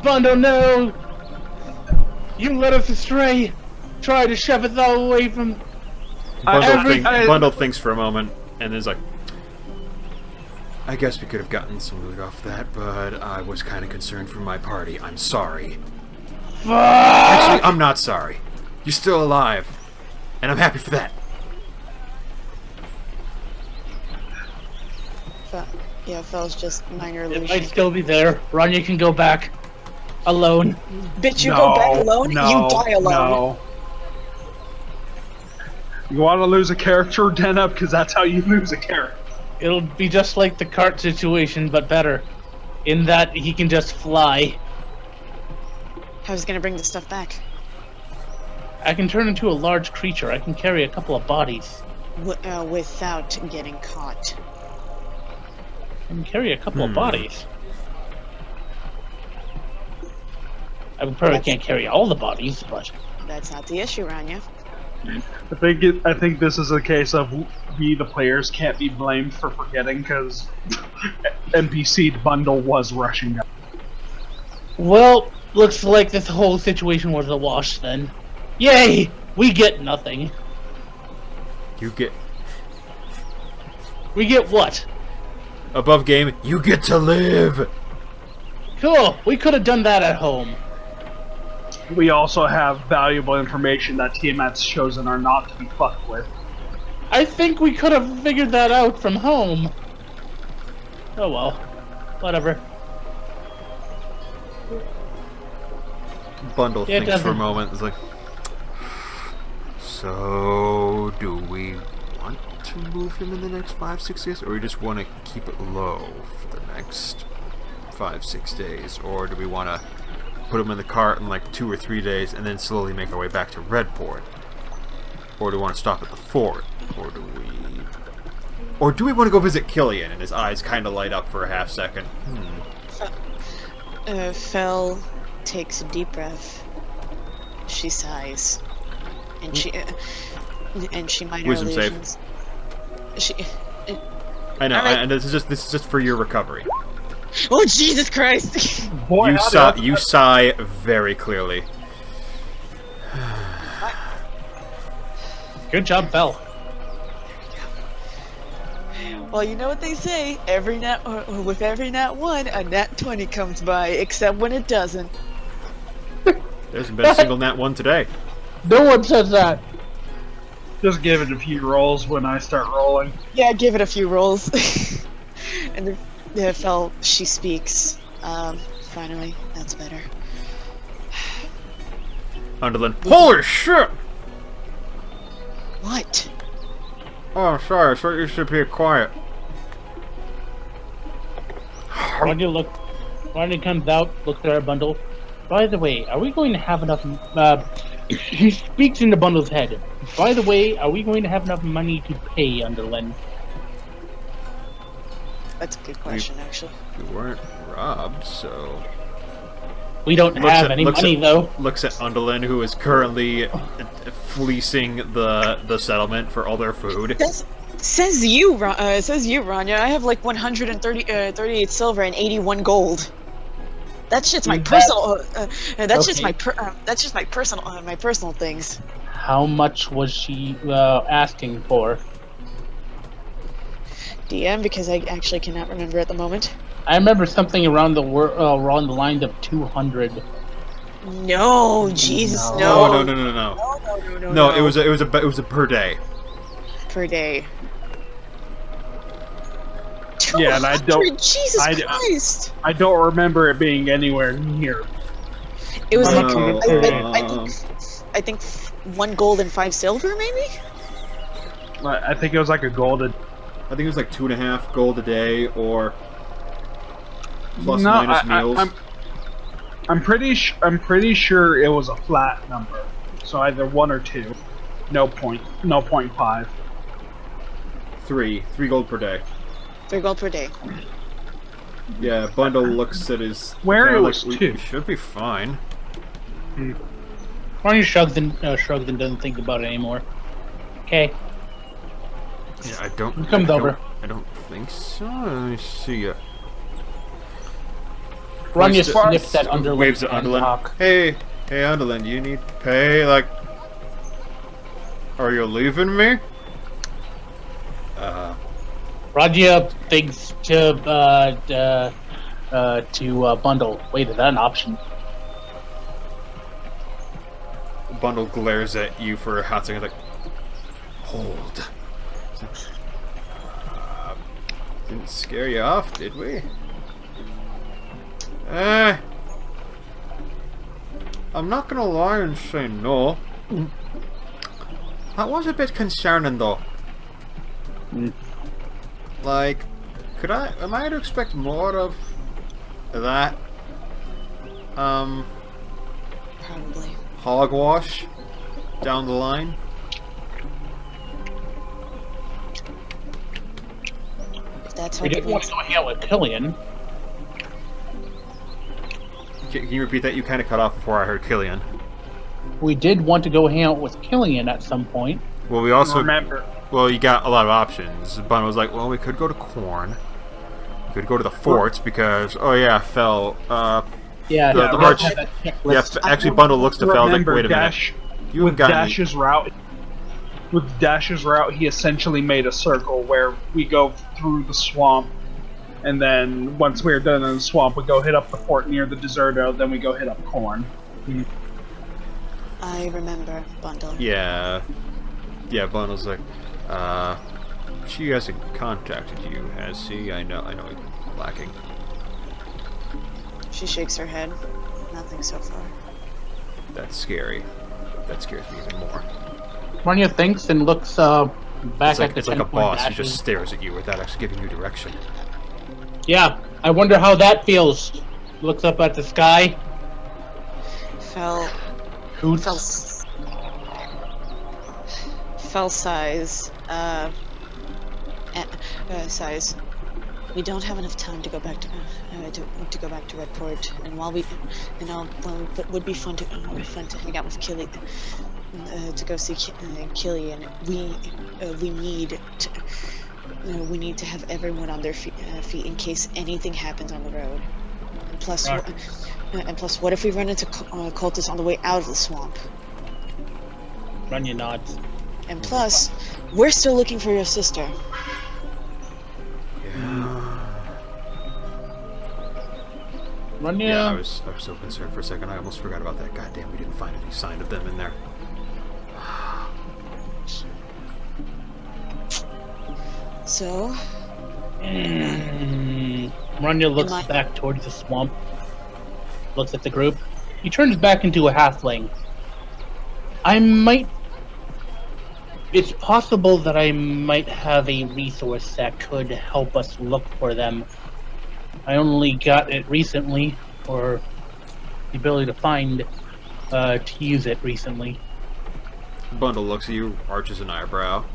Bundle, no! You led us astray! Try to shove it all away from... Bundle thinks for a moment, and is like, I guess we could have gotten some loot off that, but I was kind of concerned for my party. I'm sorry. Fuck! Actually, I'm not sorry. You're still alive, and I'm happy for that. Yeah, Fel's just minor It illusion. might still be there. Rania can go back. Alone. Bitch, you go back alone, you die alone. No. You want to lose a character, Denna? Because that's how you lose a character. It'll be just like the cart situation, but better. In that he can just fly. How's he gonna bring the stuff back? I can turn into a large creature. I can carry a couple of bodies. Without getting caught. I can carry a couple of bodies. I probably can't carry all the bodies, but... That's not the issue, Rania. I think this is a case of we, the players, can't be blamed for forgetting because NPC Bundle was rushing down. Well, looks like this whole situation was a wash then. Yay! We get nothing. You get We get what? above game. You get to live. Cool! We could have done that at home. We also have valuable information that Tiamat's chosen are not to be fucked with. I think we could have figured that out from home. Oh well. Whatever. Bundle Yeah, it thinks for a doesn't- moment. It's like, so do we want to move him in the next 5-6 days, or we just want to keep it low for the next 5-6 days, or do we want to put him in the cart in like 2 or 3 days and then slowly make our way back to Redport, or do we want to stop at the fort, or do we want to go visit Killian? And his eyes kind of light up for a half second. Fel takes a deep breath. She sighs, and she minor Wisdom save. illusions. She. I know, Alright. and this is just for your recovery. Oh Jesus Christ! Boy, You sigh very clearly. Good job, Bell. Well, you know what they say. With every nat 1, a nat 20 comes by, except when it doesn't. There hasn't been a single nat 1 today. No one says that. Just give it a few rolls when I start rolling. Yeah, give it a few rolls. And the Fel, she speaks. Finally, that's better. Underland. Holy shit! What? Oh, sorry. I thought you should be quiet. Ronnie comes out, looks at our bundle. By the way, are we going to have enough? He speaks in the bundle's head. By the way, are we going to have enough money to pay Underland? That's a good question, actually. We weren't robbed, so... We don't have any money, though. Looks at Underland, who is currently fleecing the settlement for all their food. Says you, Rania. I have like 138 silver and 81 gold. That's just my personal. That's just my personal things. How much was she asking for? DM, because I actually cannot remember at the moment. I remember something around the line of 200. No, Jesus, No, no. No, it was a per day. Per day. Yeah, and I don't. 200, Jesus Christ! I don't remember it being anywhere near. It was like No. I think 1 gold and 5 silver, maybe. I think it was like a golden. I think it was like 2.5 gold a day, or plus minus meals. I'm pretty sure it was a flat number, so either 1 or 2. No 0.5. 3 gold per day. 3 gold per day. Yeah, Bundle looks at his. Where kinda it was like, 2. We should be fine. Ronnie shrugs and doesn't think about it anymore. Okay. Yeah, I don't. He comes over. I don't think so. Let me see. Ronnie Points to- sniffs at Underland. Waves at and Underland. talk. Hey, Underland, you need to pay. Like, are you leaving me? Raja thinks to bundle. Wait, is that an option? Bundle glares at you for a hot second, like, hold. Didn't scare you off, did we? I'm not gonna lie and say no. That was a bit concerning, though. Like, am I to expect more of that? Probably. Hogwash down the line? If that's We what it didn't want to is. go hang out with Killian. Can you repeat that? You kind of cut off before I heard Killian. We did want to go hang out with Killian at some point. Well, we also... Remember, Well, you got a lot of options. Bun was like, well, we could go to Corn. We could go to the forts because... Oh, yeah, Fel. Yeah, The we Arch- have that Yeah, checklist. actually, Bundle looks to Fel like, remember wait a minute. Dash. You With haven't gotten... Dash's route, he essentially made a circle where we go through the swamp, and then once we're done in the swamp, we go hit up the fort near the Deserto, then we go hit up Corn. I remember, Bundle. Yeah. Yeah, Bundle's like, she hasn't contacted you, has she? I know he's lacking. She shakes her head. Nothing so far. That's scary. That scares me even more. Rania thinks and looks back at the It's like a 10-point boss who dashes. just stares at you without actually giving you direction. Yeah, I wonder how that feels. Looks up at the sky. Fell size. Size. We don't have enough time to go back to go back to Redport, and while it would be fun to hang out with Killy, to go see Killy, and we need to have everyone on their feet in case anything happens on the road. And plus, what if we run into cultists on the way out of the swamp? Rania nods. And plus, we're still looking for your sister. Rania. Yeah, I was so concerned for a second. I almost forgot about that. Goddamn, we didn't find any sign of them in there. So, Rania looks back towards the swamp. Looks at the group. He turns back into a halfling. It's possible that I might have a resource that could help us look for them. I only got it recently, or the ability to find, to use it recently. Bundle looks at you, arches an eyebrow.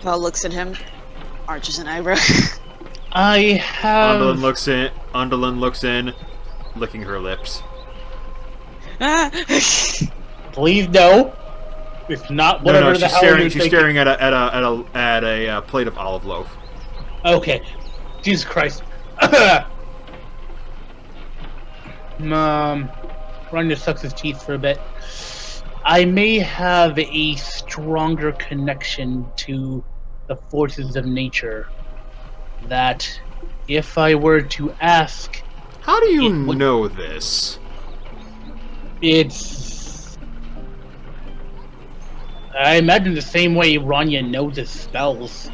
Val looks at him, arches an eyebrow. I have... Undolin looks in, licking her lips. Please no. It's not whatever the hell you're she's thinking. staring at a plate of olive loaf. Okay. Jesus Christ. Rania sucks his teeth for a bit. I may have a stronger connection to the forces of nature that if I were to ask... How do you know this? It's... I imagine the same way Rania knows his spells.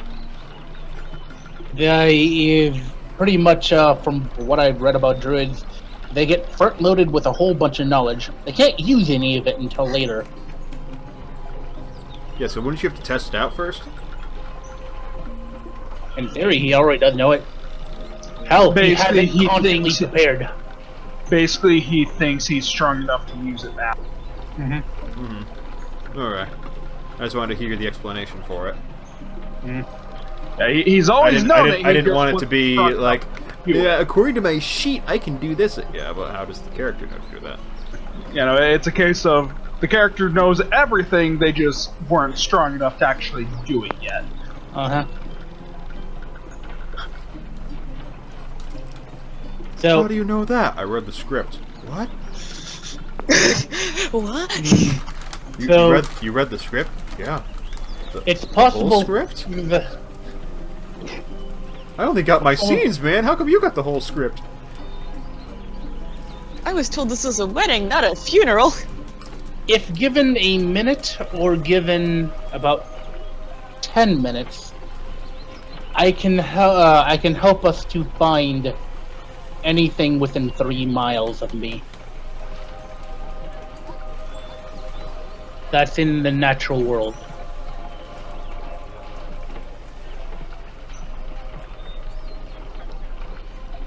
Pretty much from what I've read about druids, they get front-loaded with a whole bunch of knowledge. They can't use any of it until later. Yeah, so wouldn't you have to test it out first? In theory, he already does know it. Hell, he had it constantly prepared. Basically, he thinks he's strong enough to use it now. Alright. I just wanted to hear the explanation for it. Yeah, he's always known that I didn't want it to be like, yeah, according to my sheet, I can do this. Yeah, but how does the character know to do that? You know, it's a case of the character knows everything, they just weren't strong enough to actually do it yet. So, How do you know that? I read the script. What? What? You read the script? Yeah. it's possible... Whole script? I only got my scenes, man. How come you got the whole script? I was told this was a wedding, not a funeral. If given a minute, or given about 10 minutes, I can help us to find anything within 3 miles of me. That's in the natural world.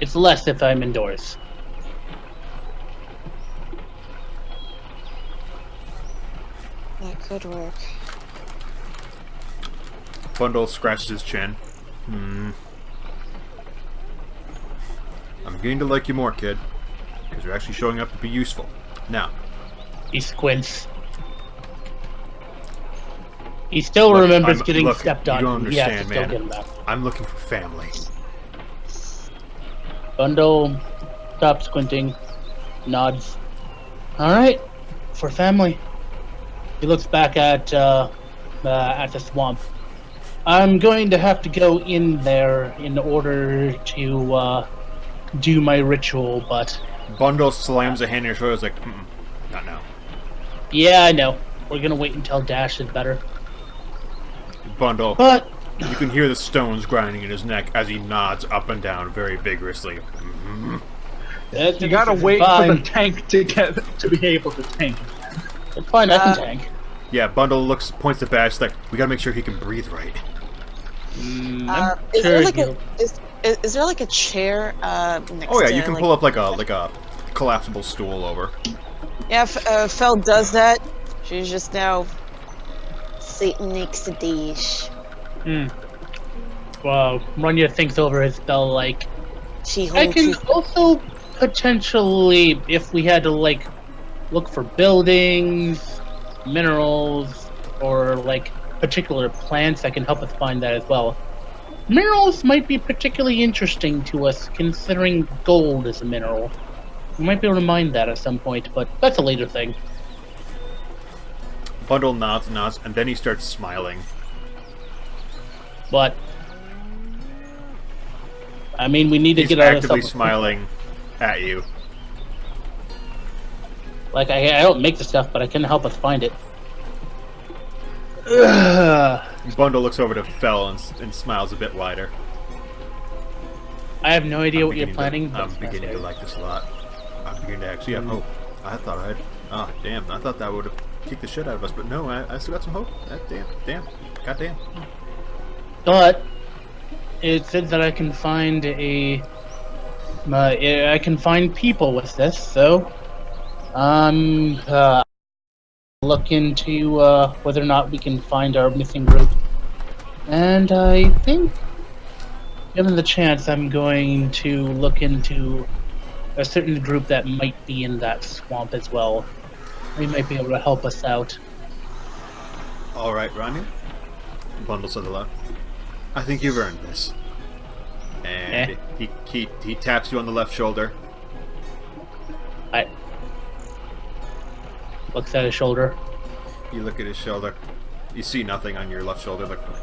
It's less if I'm indoors. That could work. Bundle scratches his chin. I'm beginning to like you more, kid. Because you're actually showing up to be useful. Now. He squints. He still Look, remembers getting stepped on. You don't He has understand, to still man. get him back. I'm looking for family. Bundle stops squinting, nods. Alright, for family. He looks back at the swamp. I'm going to have to go in there in order to do my ritual, but... Bundle slams a hand in your shoulder. Is like, not now. Yeah, I know. We're gonna wait until Dash is better. Bundle. But You can hear the stones grinding in his neck as he nods up and down very vigorously. Mhm. You gotta wait for the tank to be able to tank. It's fine, I can tank. Yeah, Bundle points to Bash like, we gotta make sure he can breathe right. I'm Is sure there like he'll- is there like a chair next Oh yeah, to, you can like... pull up like a collapsible stool over. Yeah, Fel does that. She's just now sitting next to Dash. Well, Runya thinks over his spell like, She I holds can his... also potentially, if we had to like look for buildings, minerals, or like particular plants that can help us find that as well. Minerals might be particularly interesting to us, considering gold is a mineral. We might be able to mine that at some point, but that's a later thing. Bundle nods, and then he starts smiling. But I mean, we need to He's get out of actively something. smiling at you. Like I don't make the stuff, but I can help us find it. Ugh. Bundle looks over to Fel and smiles a bit wider. I have no idea I'm what you're beginning planning. I'm beginning to like this a lot. I'm beginning to actually have hope. I thought I'd... Oh, damn. I thought that would have kicked the shit out of us, but no, I still got some hope. Damn. Goddamn. But it said that I can find I can find people with this, so look into whether or not we can find our missing group. And I think, given the chance, I'm going to look into a certain group that might be in that swamp as well. They might be able to help us out. Alright, Rania. Bundle said aloud. I think you've earned this. And he taps you on the left shoulder. I looks at his shoulder. You look at his shoulder. You see nothing on your left shoulder. Like, what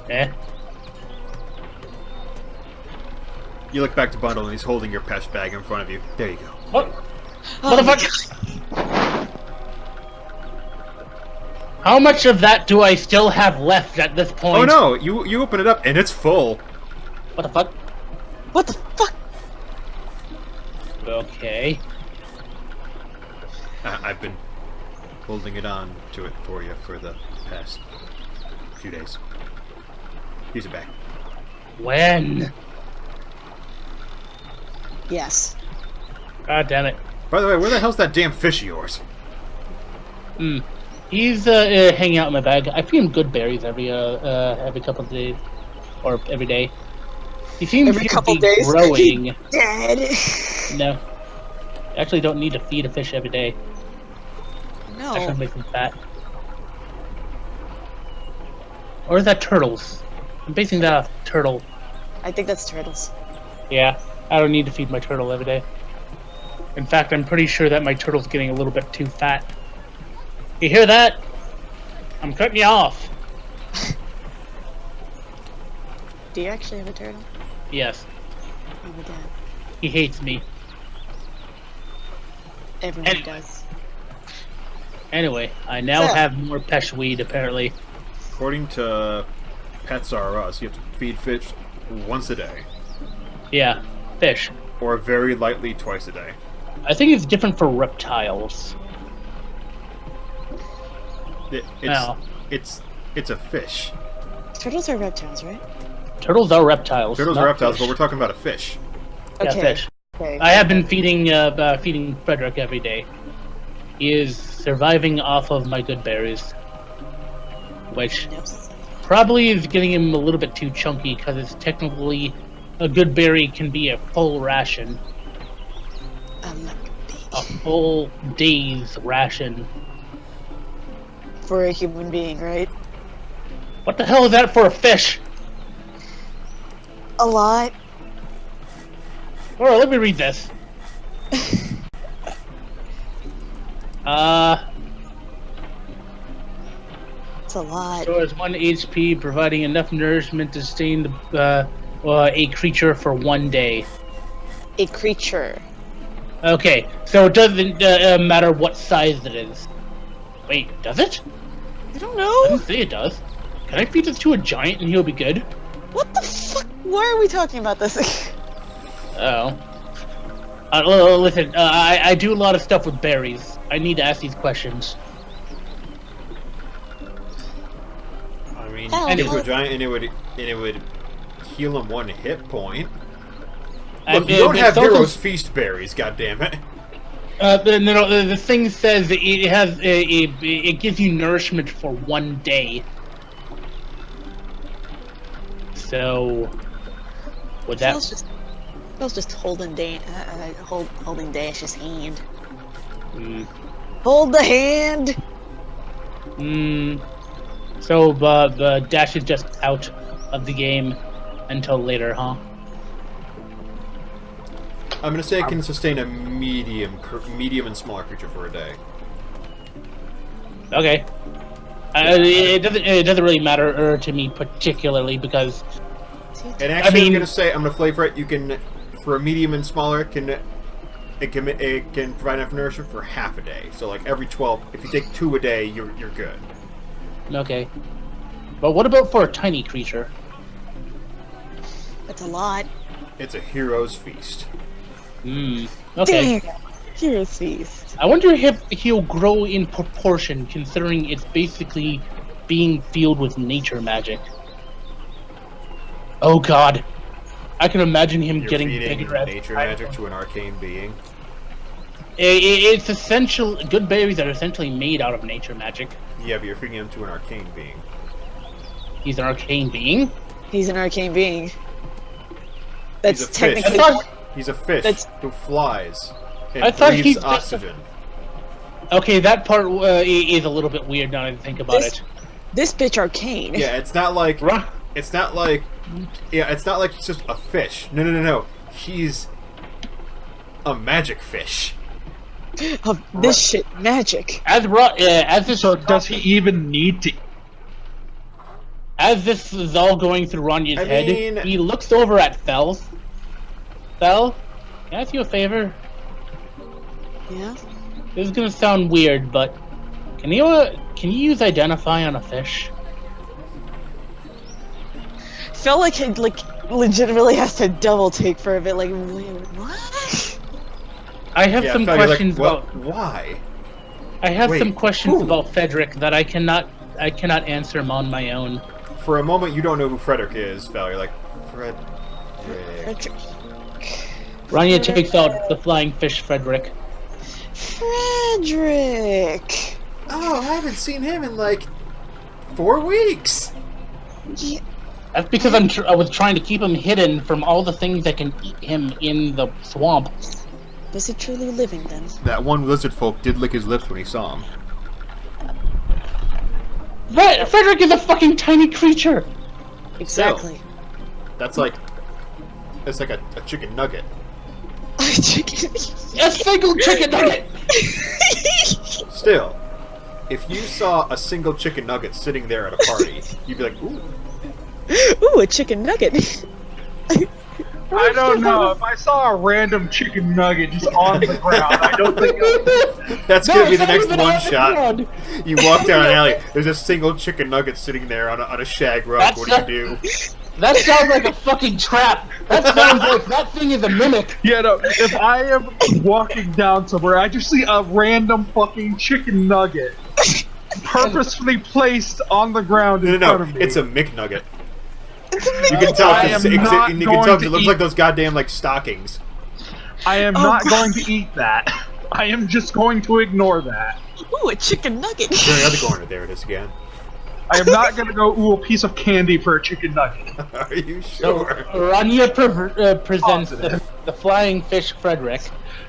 the... You look back to Bundle and he's holding your pesh bag in front of you. There you go. What? Motherfucker! How much of that do I still have left at this point? Oh no! You open it up and it's full. What the fuck? What the fuck? Okay. I've been holding it on to it for you for the past few days. Use it back. When? Yes. God damn it. By the way, where the hell's that damn fish of yours? He's hanging out in my bag. I feed him good berries every couple of days, or every day. He seems Every to couple be days? growing. Dead. No, I actually don't need to feed a fish every day. Actually, No. make them fat. Or is that turtles? I'm basing that off turtle. I think that's turtles. Yeah, I don't need to feed my turtle every day. In fact, I'm pretty sure that my turtle's getting a little bit too fat. You hear that? I'm cutting you off. Do you actually have a turtle? Yes, Oh my god. he hates me. Everyone Anyway. does. Anyway, I now So- have more pesh weed, apparently. According to Pets R Us, you have to feed fish once a day. Yeah, fish. Or very lightly twice a day. I think it's different for reptiles. Now. It's a fish. Turtles are reptiles, right? Turtles are reptiles. Turtles not are reptiles, fish. but we're talking about a fish. Yeah, Okay. fish. Okay. I have been feeding Frederick every day. He is surviving off of my good berries, which Nope. probably is getting him a little bit too chunky because it's technically a good berry can be a full ration, a full day's ration. For a human being, right? What the hell is that for a fish? A lot. Alright, let me read this. It's a lot. Stores 1 HP, providing enough nourishment to sustain a creature for 1 day. A creature. Okay, so it doesn't matter what size it is. Wait, does it? I don't I know. didn't say it does. Can I feed this to a giant and he'll be good? What the fuck? Why are we talking about this? Oh. Listen, I do a lot of stuff with berries. I need to ask these questions. I mean, Oh, you give it to well- a giant and it would heal him 1 hit point. And, Look, you don't have it's also- Heroes Feast berries, goddammit. The thing says that it has it gives you nourishment for 1 day. So, would that? Phil's just holding holding Dash's hand. Mm, Hold the hand. so, the Dash is just out of the game until later, huh? I'm gonna say it can sustain a medium and smaller creature for a day. Okay. It doesn't really matter to me particularly because And actually, mean- I'm gonna say I'm gonna flavor it. You can, for a medium and smaller, it can provide enough nourishment for half a day. So like every 12, if you take 2 a day, you're good. okay. But what about for a tiny creature? That's a lot. It's a Hero's Feast. Okay. Damn. Here's feast. I wonder if he'll grow in proportion, considering it's basically being filled with nature magic. Oh god. I can imagine him You're getting feeding bigger as nature time magic goes. to an arcane being. It's essential. Good berries are essentially made out of nature magic. Yeah, but you're feeding him to an arcane being. He's an arcane being. He's an arcane being. That's He's a fish. technically. I thought- He's a fish That's- who flies and I thought breathes he's- oxygen. Okay, that part is a little bit weird now that I think about This- it. This bitch arcane. Yeah, it's not like Right. it's not like he's just a fish. No. He's a magic fish. Of this shit magic. As this So does he even need to? As this is all going through Ranya's I head, mean- he looks over at Fel. Fel, can I ask you a favor? Yeah. This is gonna sound weird, but can you use identify on a fish? Felt like he legitimately has to double take for a bit. Like, wait, what? I have Yeah, some Fel, you're like, questions "What? about. Why? I have wait, some questions who? about Frederick that I cannot answer them on my own. For a moment, you don't know who Frederick is, Val. You're like, Frederick. Rania takes out the flying fish, Frederick. Frederick. Oh, I haven't seen him in like 4 weeks. Yeah. That's because I was trying to keep him hidden from all the things that can eat him in the swamp. Was it truly living then? That one lizard folk did lick his lips when he saw him. Frederick is a fucking tiny creature. Exactly. That's like, it's like a chicken nugget. Chicken. A single chicken nugget. Still, if you saw a single chicken nugget sitting there at a party, you'd be like, ooh. Ooh, a chicken nugget. I don't know. If I saw a random chicken nugget just on the ground, I don't think. That's gonna be the next one shot. God. You walk down an alley, there's a single chicken nugget sitting there on a shag rug. That's What do you do? That sounds like a fucking trap. That sounds like that thing is a mimic. Yeah, no. If I am walking down somewhere, I just see a random fucking chicken nugget purposefully placed on the ground in front of me. It's a McNugget. You can tell I because am you not can going tell to it looks eat- like those goddamn like stockings. I am Oh, not God. going to eat that. I am just going to ignore that. Ooh, a chicken nugget. Turn the other corner. There it is again. I am not going to go, ooh, a piece of candy for a chicken nugget. Are you So sure? Rania presents Positive. the flying fish Frederick.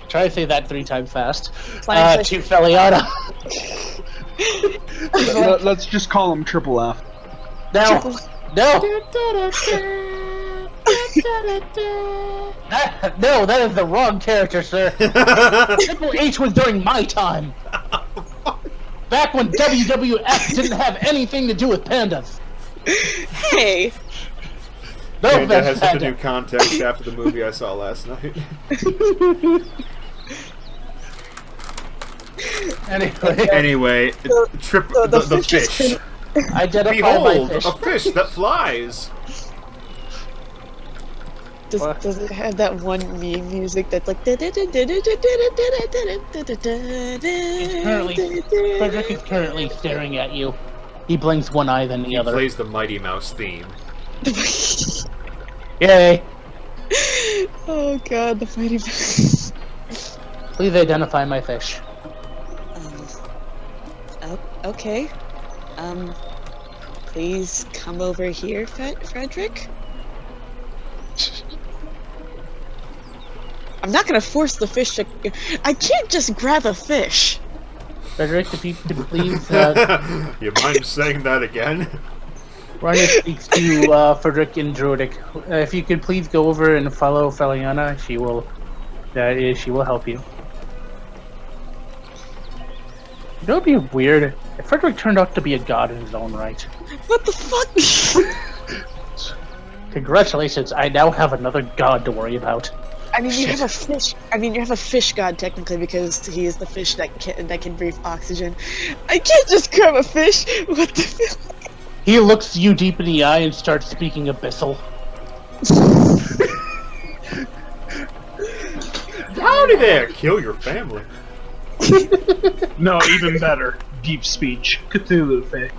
Try to say that 3 times fast. Flying fish. To Feliana. Let's just call him Triple F. No, Triple- no, no, that is the wrong character, sir. Triple H was during my time. Back when WWF didn't have anything to do with pandas. Hey. No That has offense, such a panda. new context after the movie I saw last night. Anyway, Anyway, the fish. identify my Behold, fish. a fish that flies. Does it have that one meme music that's like? Frederick is currently staring at you. He blinks one eye than the He other. plays the Mighty Mouse theme. Yay! Oh god, the fighting. Please identify my fish. Okay. Please come over here, Frederick. I'm not gonna force the fish to. I can't just grab a fish. Frederick, if you could please. You mind saying that again? Rania speaks to Frederick in Druidic. If you could please go over and follow Feliana, she will help you. You know, it'd be weird if Frederick turned out to be a god in his own right. What the fuck? Congratulations, I now have another god to worry about. I mean, you have a fish. I mean, you have a fish god technically because he is the fish that can breathe oxygen. I can't just grab a fish. What the fuck? He looks you deep in the eye and starts speaking abyssal. Howdy there! Kill your family. No, even better. Deep speech. Cthulhu thing.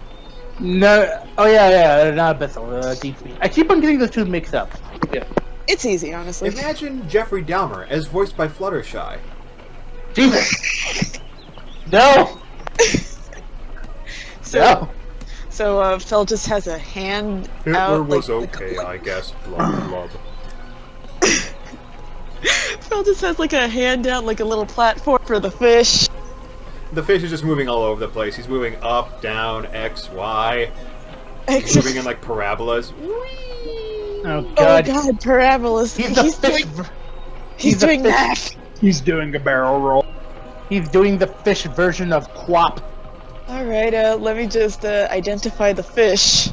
No, oh yeah, not abyssal, deep speech. I keep on getting those two mixed up. Yeah. It's easy, honestly. Imagine Jeffrey Dahmer as voiced by Fluttershy. Jesus! No! No! So, Fel just has a hand Hitler out. was like, okay, I guess. Blah, blah, blah. Fel just has like a hand out, like a little platform for the fish. The fish is just moving all over the place. He's moving up, down, X, Y. He's moving in like parabolas. Oh god. Oh god, parabolas. He's fish. He's doing that. He's doing a barrel roll. He's doing the fish version of Quap. Alright, let me just identify the fish.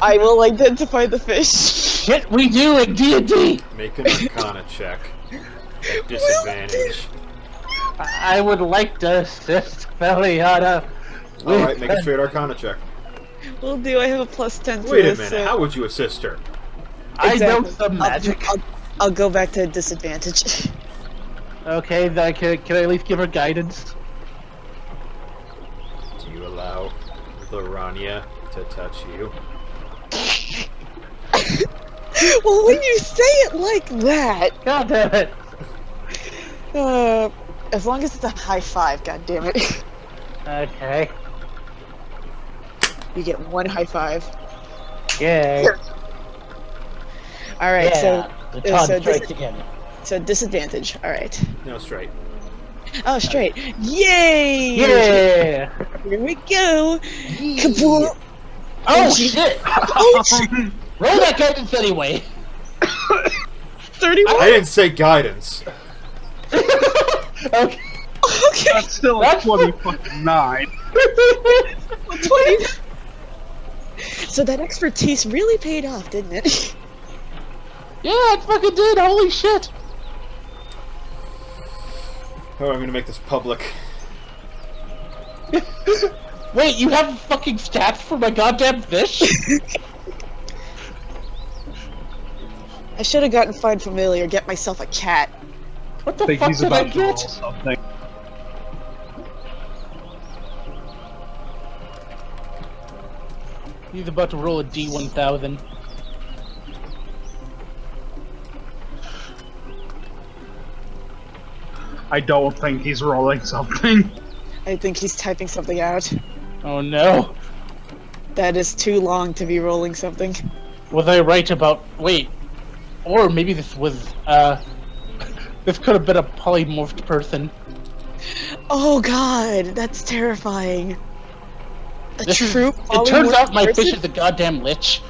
I will identify the fish. Shit, we do in D&D! Make an Arcana check. At disadvantage. I would like to assist Feliana. Alright, make a straight Arcana check. Will do, I have a +10 to Wait a this, minute, how would you assist her? I know Exactly. some magic. I'll go back to disadvantage. Okay, then can I at least give her guidance? Do you allow the Rania to touch you? Well, when you say it like that, God damn it. as long as it's a high five, god damn it. Okay. You get one high five. Yay. Alright, Yeah, the Todd so strikes again. so disadvantage, alright. No, straight. Oh, straight. Yay! Yeah! Here we go! Kaboom! Oh shit! Oh, shit. Roll that guidance anyway! 31? I didn't say guidance. Okay. Okay, That's still a 20-9. 20. So that expertise really paid off, didn't it? Yeah, it fucking did, holy shit! Oh, I'm gonna make this public. Wait, you have fucking stats for my goddamn fish? I should have gotten Find Familiar, get myself a cat. What I the think fuck he's did I about to roll get? something. He's about to roll a D1000. I don't think he's rolling something. I think he's typing something out. Oh no. That is too long to be rolling something. Was I right about... Wait. Or maybe this was, this could have been a polymorphed person. Oh god, that's terrifying. A true It turns out my person? fish is a goddamn lich.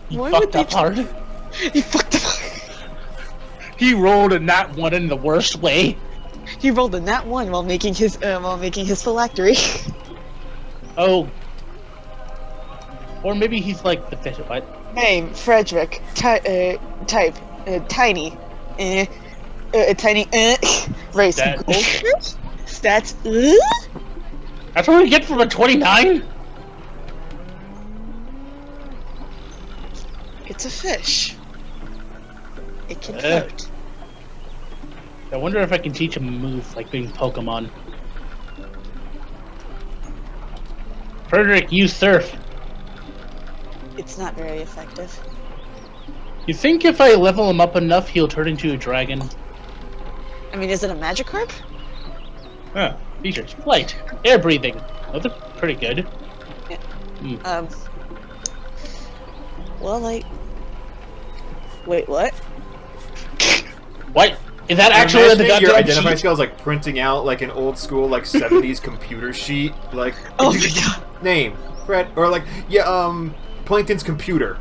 He Why would fucked they up hard. He fucked up. He rolled a nat one in the worst way. He rolled a nat 1 while making his phylactery. Oh. Or maybe he's like the fish, what? Name, Frederick. Type, tiny. a tiny race That- goldfish. That's That's what we get from a 29? it's a fish. It can Eh. float. I wonder if I can teach him a move like being Pokemon. Frederick, you surf. It's not very effective. You think if I level him up enough, he'll turn into a dragon? I mean, is it a Magikarp? Huh. Features. Flight. Air breathing. Those are pretty good. Um. Well, like. Wait, what? What? Is that I'm actually the imagining your goddamn identify sheet? skills like printing out like an old school like 70s computer sheet, like Oh my god. name, Fred, or like Plankton's computer.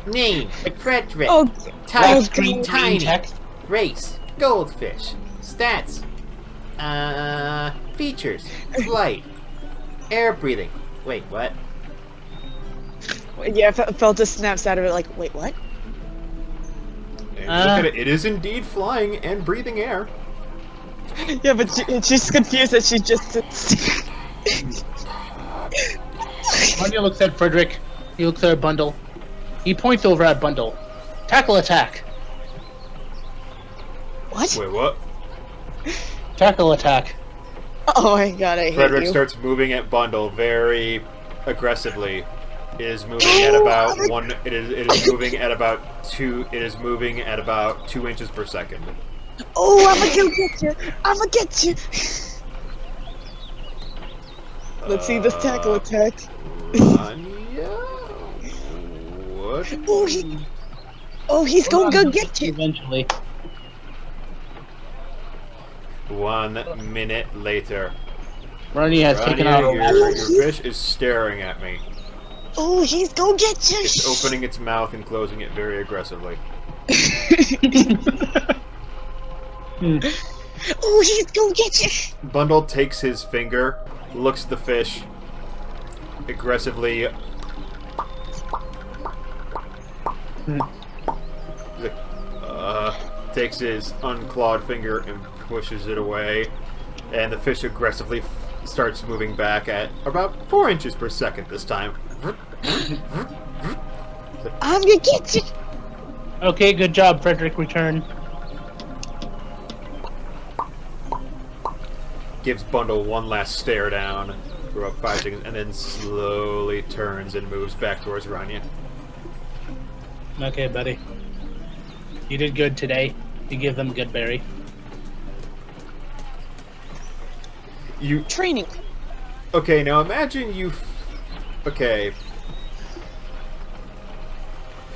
Name, Frederick. Oh, Black oh, screen, God. green text. Race, goldfish, stats, features, flight, air breathing. Wait, what? Yeah, Feltus snaps out of it like, wait, what? And look at it. It is indeed flying and breathing air. Yeah, but she's confused that she just. Anya looks at Frederick. He looks at Bundle. He points over at Bundle. Tackle attack. What? Wait, what? Tackle attack. Oh my god, I hate Frederick you. starts moving at Bundle very aggressively. It is moving at about one. It is moving at about two. It is moving at about 2 inches per second. Oh, I'm gonna get you. I'm gonna get you. Let's see this tackle attack. Anya? What? Oh, he's gonna go get you. Eventually. 1 minute later. Ronnie has taken Anya, out your fish is staring at me. Oh, he's gonna get you. It's opening its mouth and closing it very aggressively. Oh, he's gonna get you. Bundle takes his finger, looks at the fish, aggressively. Takes his unclawed finger and pushes it away, and the fish aggressively starts moving back at about 4 inches per second this time. I'm gonna get you. Okay, good job, Frederick. Return. Gives Bundle one last stare down for about 5 seconds, and then slowly turns and moves back towards Rania. Okay, buddy. You did good today. You give them good berry. You Training. okay? Now imagine you. Okay.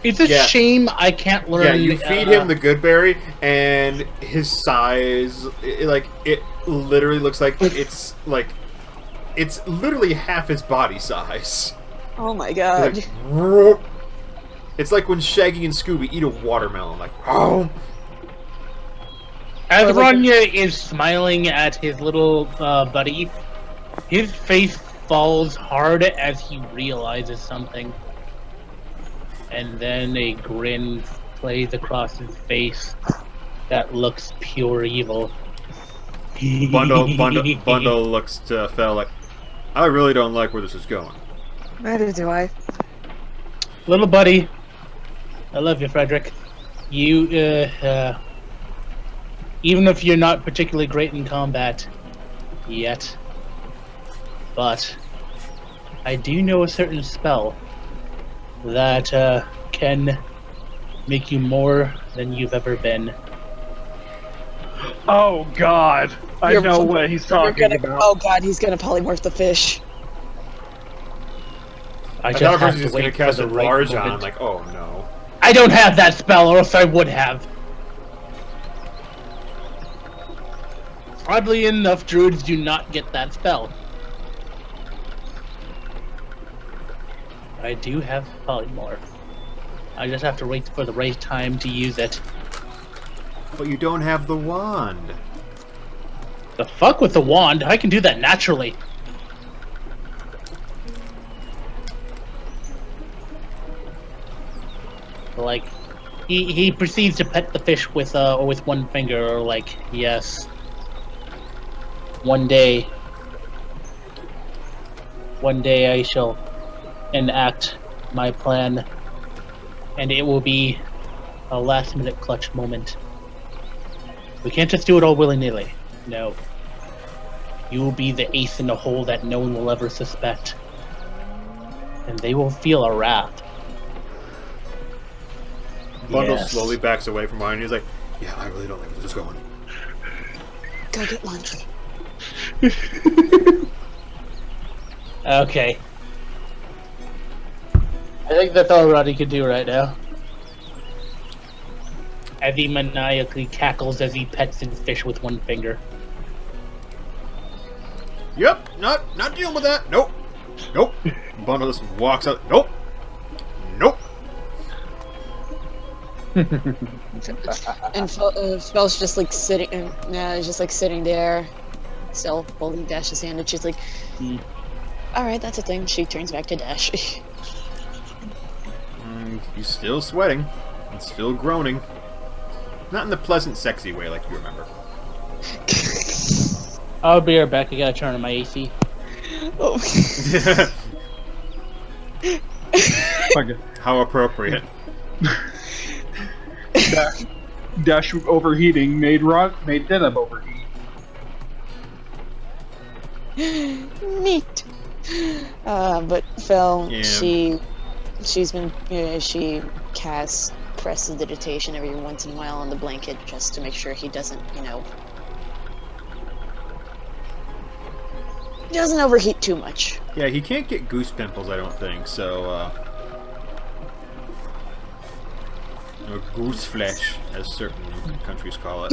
It's a Yeah. shame I can't learn. Yeah, you feed him the good berry, and his size, it literally looks like it's literally half his body size. Oh my god. Like, whoop. It's like when Shaggy and Scooby eat a watermelon, like, oh. As Or like Ranya is smiling at his little buddy, his face falls hard as he realizes something. And then a grin plays across his face that looks pure evil. Bundle looks to Fel like, I really don't like where this is going. Neither do I. Little buddy, I love you, Frederick. You, even if you're not particularly great in combat yet, but I do know a certain spell that can make you more than you've ever been. Oh God, I You're- know what he's You're talking gonna, about. oh god, he's gonna polymorph the fish. I I just thought have first he to was going wait to for cast the a right large moment. on, like, oh no. I don't have that spell, or else I would have. Oddly enough, druids do not get that spell. I do have polymorph. I just have to wait for the right time to use it. But you don't have the wand. The fuck with the wand? I can do that naturally. Like, He proceeds to pet the fish with one finger, like, yes. One day I shall enact my plan, and it will be a last-minute clutch moment. We can't just do it all willy-nilly. No. You will be the ace in the hole that no one will ever suspect. And they will feel our wrath. Bundle Yes. slowly backs away from Ryan. He's like, yeah, I really don't like where this is going. Go get lunch. Okay. I think that's all Roddy can do right now. As he maniacally cackles as he pets his fish with one finger. Yep, not dealing with that. Nope. Nope. Bundle just walks out. Nope. Nope. And Spell's just like sitting, just like sitting there, still holding Dash's hand, and she's like, "All right, that's a thing." She turns back to Dash. He's still sweating and still groaning. Not in the pleasant, sexy way like you remember. I'll be right back. I gotta turn on my AC. Oh. Okay. How appropriate. Dash overheating made Denim overheat. Neat. But Phil, Yeah. she casts prestidigitation every once in a while on the blanket just to make sure he doesn't, doesn't overheat too much. Yeah, he can't get goose pimples, I don't think, so, or goose flesh, as certain countries call it.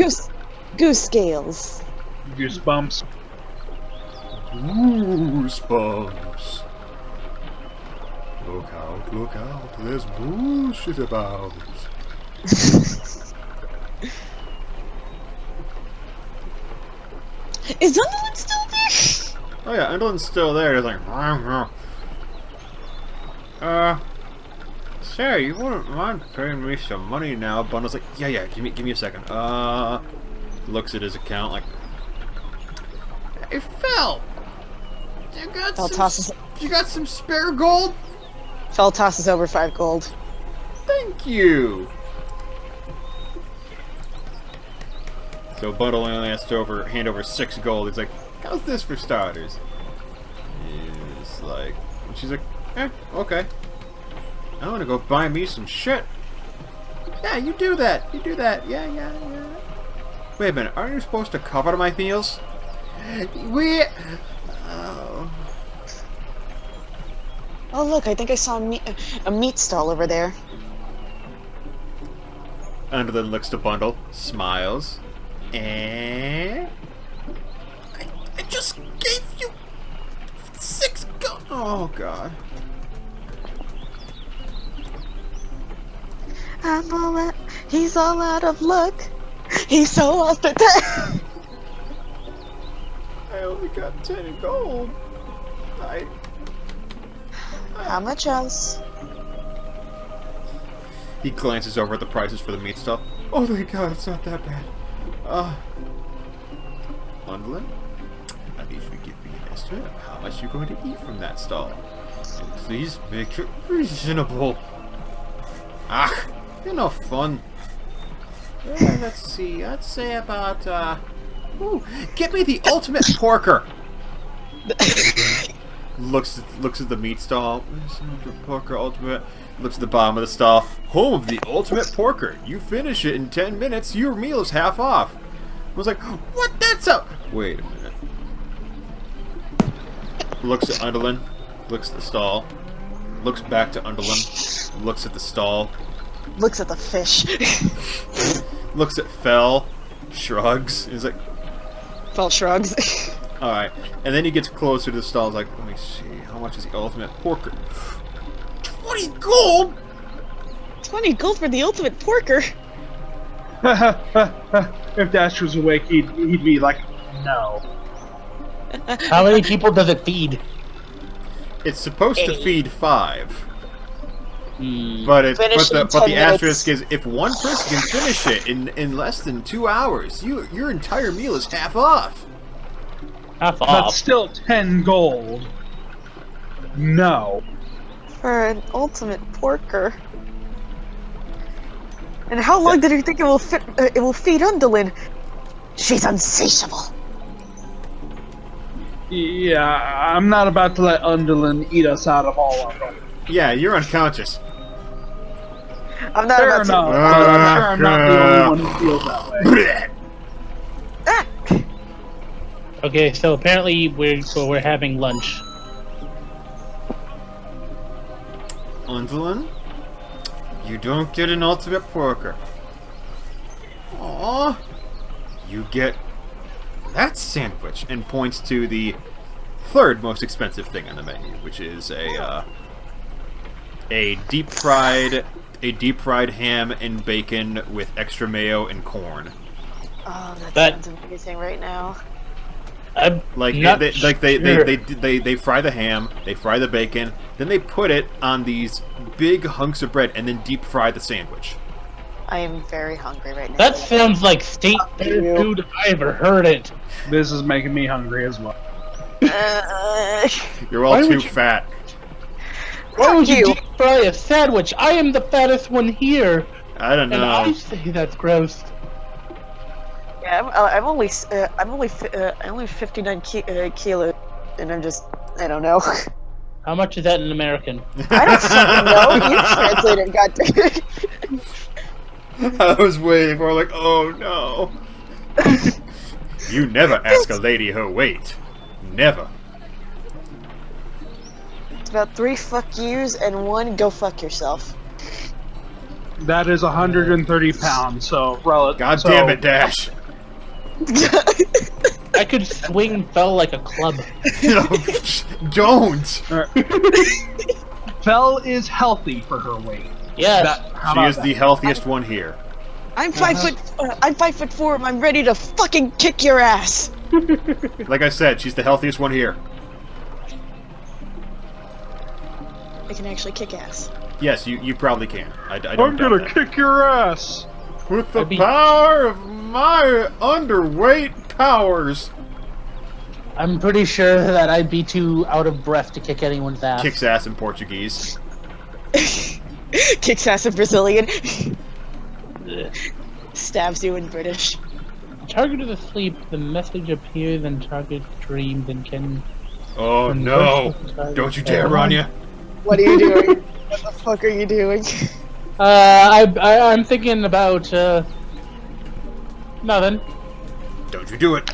Goose scales. Goosebumps. Goosebumps. Look out, there's bullshit about. Is Sunderland still there? Oh yeah, Underland's still there, he's like, Sarah, you wouldn't mind paying me some money now? Bundle's like, yeah, give me a second. Looks at his account like, hey, Phil! You got some spare gold? Phil tosses over 5 gold. Thank you! So Bundle only has to hand over 6 gold. He's like, how's this for starters? He's like, and she's like, okay. I'm gonna go buy me some shit. Yeah, you do that. Yeah. Wait a minute, aren't you supposed to cover my meals? Oh look, I think I saw a meat stall over there. And then looks to Bundle, smiles, and I just gave you 6 gold. Oh god. He's all out of luck. He's so off the tap. I only got 10 gold. How much else? He glances over at the prices for the meat stall. Oh thank god, it's not that bad. Bundlin, I need you to give me an estimate of how much you're going to eat from that stall. And please make it reasonable. You're no fun. Let's see, I'd say about, get me the ultimate porker! looks at the meat stall. Porker ultimate. Looks at the bottom of the stall. Home of the ultimate porker. You finish it in 10 minutes, your meal is half off. I was like, what? That's up. Wait a minute. Looks at Underland. Looks at the stall. Looks back to Underland. Looks at the stall. Looks at the fish. Looks at Fell. Shrugs. He's like, Phil shrugs. alright. And then he gets closer to the stall. He's like, let me see. How much is the ultimate porker? 20 gold? 20 gold for the ultimate porker. If Dash was awake, he'd be like, no. How many people does it feed? It's supposed to feed 5. Finish in but 10 the minutes. asterisk is if one person can finish it in less than 2 hours, your entire meal is half off. Half That's off. still 10 gold. No. For an ultimate porker. And how long did you think it will fit? It will feed Undolin? She's insatiable. Yeah, I'm not about to let Undolin eat us out of all our money. Yeah, you're unconscious. I'm not Fair about enough, to. but I'm sure I'm not the only one who feels that way. Ah! Okay, so apparently we're having lunch. Undolin, you don't get an ultimate porker. Aww. You get that sandwich, and points to the third most expensive thing on the menu, which is a deep fried ham and bacon with extra mayo and corn. Oh, that That- sounds amazing right now. I'm Like not they sure. fry the ham, they fry the bacon, then they put it on these big hunks of bread, and then deep fry the sandwich. I am very hungry right now. That sounds like state you. food if I ever heard it. This is making me hungry as well. You're all Why too would you- fat. Why would you you. deep fry a sandwich? I am the fattest one here, I don't and I know. say that's gross. Yeah, I'm only 59 kilos, and I don't know. How much is that in American? I don't fucking know. You translated, goddamn. I was waiting for like, oh no. You never ask a lady her weight. Never. It's about 3 fuck yous and 1 go fuck yourself. That is 130 pounds, so God damn it, Dash. I could swing fell like a club. No, don't. Fell is healthy for her weight. Yes. How She about is that? the healthiest one here. I'm 5'4", and I'm ready to fucking kick your ass. Like I said, she's the healthiest one here. I can actually kick ass. Yes, you probably can. I don't I'm doubt gonna that. kick your ass. With the I'd be- power of my underweight powers. I'm pretty sure that I'd be too out of breath to kick anyone's ass. Kicks ass in Portuguese. Kicks ass in Brazilian. Stabs you in British. Target is asleep. The message appears and target dreams and can. Oh no! Don't you dare, Rania! What are you doing? What the fuck are you doing? I'm thinking about nothing. Don't you do it!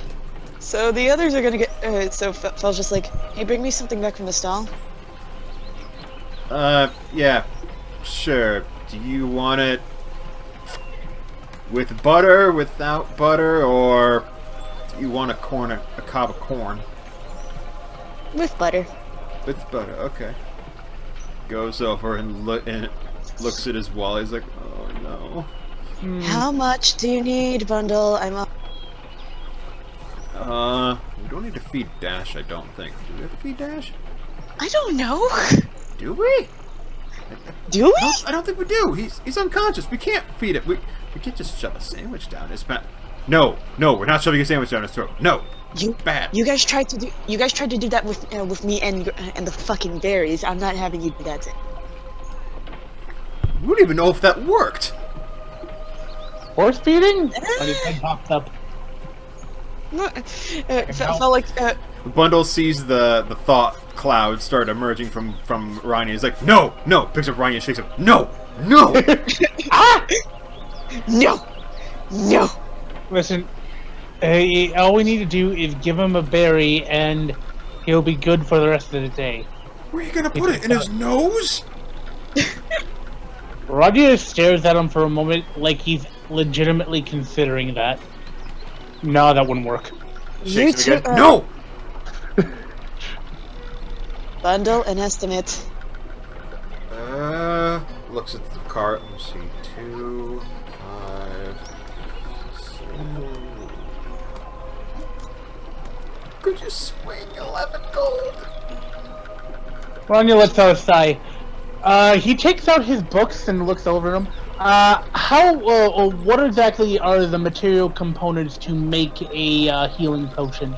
So the others are gonna get. So Fell's just like, hey, bring me something back from the stall. Yeah, sure. Do you want it with butter, without butter, or do you want a cob of corn? With butter. With butter, okay. Goes over and looks at his wallet. He's like, oh no. How much do you need, bundle? We don't need to feed Dash, I don't think. Do we have to feed Dash? I don't know. Do we? Do we? I don't think we do. He's unconscious. We can't feed it. We can't just shove a sandwich down his back. No, we're not shoving a sandwich down his throat. No. Bad. You guys tried to do that with me and the fucking berries. I'm not having you do that. We don't even know if that worked. Horse feeding? But his head pops up. Felt like Bundle sees the thought cloud start emerging from Rania. He's like, no. Picks up Rania and shakes him. No. no. Listen, all we need to do is give him a berry and he'll be good for the rest of the day. Where are you gonna put it? In his nose? Roger stares at him for a moment like he's legitimately considering that. No, that wouldn't work. Shakes You him two, again. No. Bundle an estimate. Looks at the cart. Let's see. 2, 5, 7. Could you swing 11 gold? Roger lets out a sigh. He takes out his books and looks over them. What exactly are the material components to make a healing potion?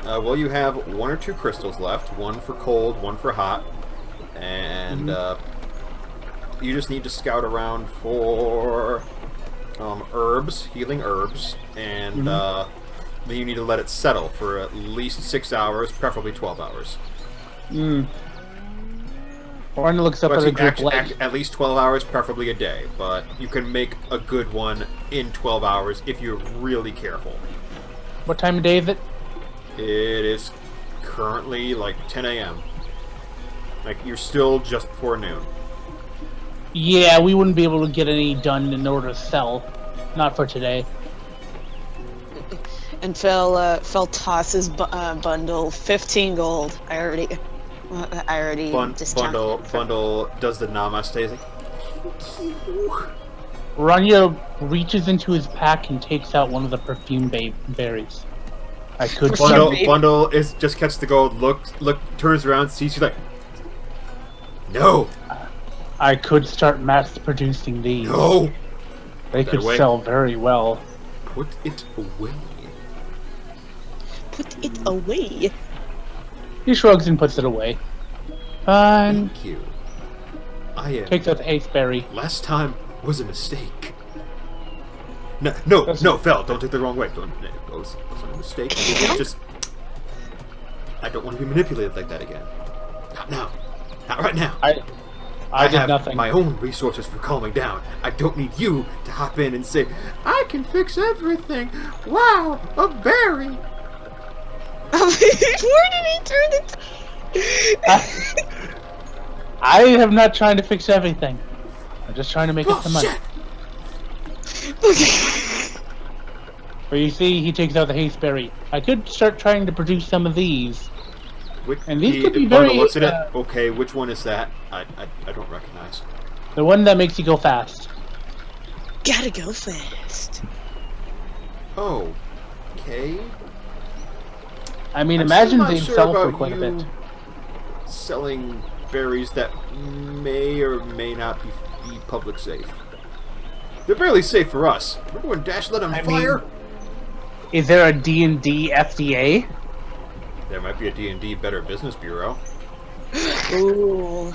Well, you have 1 or 2 crystals left. 1 for cold, 1 for hot. And you just need to scout around for herbs, healing herbs. And then you need to let it settle for at least 6 hours, preferably 12 hours. Warren looks up at a group at least 12 hours, preferably a day. But you can make a good one in 12 hours if you're really careful. What time of day is it? It is currently like 10 a.m. Like, you're still just before noon. Yeah, we wouldn't be able to get any done in order to sell. Not for today. And Phil tosses bundle 15 gold. I already discounted. Bundle does the namaste. Like, Rania reaches into his pack and takes out one of the perfume berries. I could Bundle is just catches the gold, turns around, sees you like, no. I could start mass producing these. No. They could sell very well. Put it away. Put it away. He shrugs and puts it away. Fine. Thank you. Takes out the ace berry. Last time was a mistake. No, Fel, don't take the wrong way. It was a mistake. It was just, I don't want to be manipulated like that again. Not now. Not right now. I did have nothing. My own resources for calming down. I don't need you to hop in and say, I can fix everything. Wow, a berry. Where did he turn it? I am not trying to fix everything. I'm just trying to make it some money. But you see, he takes out the hasteberry. I could start trying to produce some of these. And these could be very... looks at it. Okay, which one is that? I don't recognize. The one that makes you go fast. Gotta go fast. Oh, okay. I mean, imagine they sell for quite a bit. Selling berries that may or may not be public safe. They're barely safe for us. Remember when Dash lit on fire? Is there a D&D FDA? There might be a D&D Better Business Bureau. Ooh.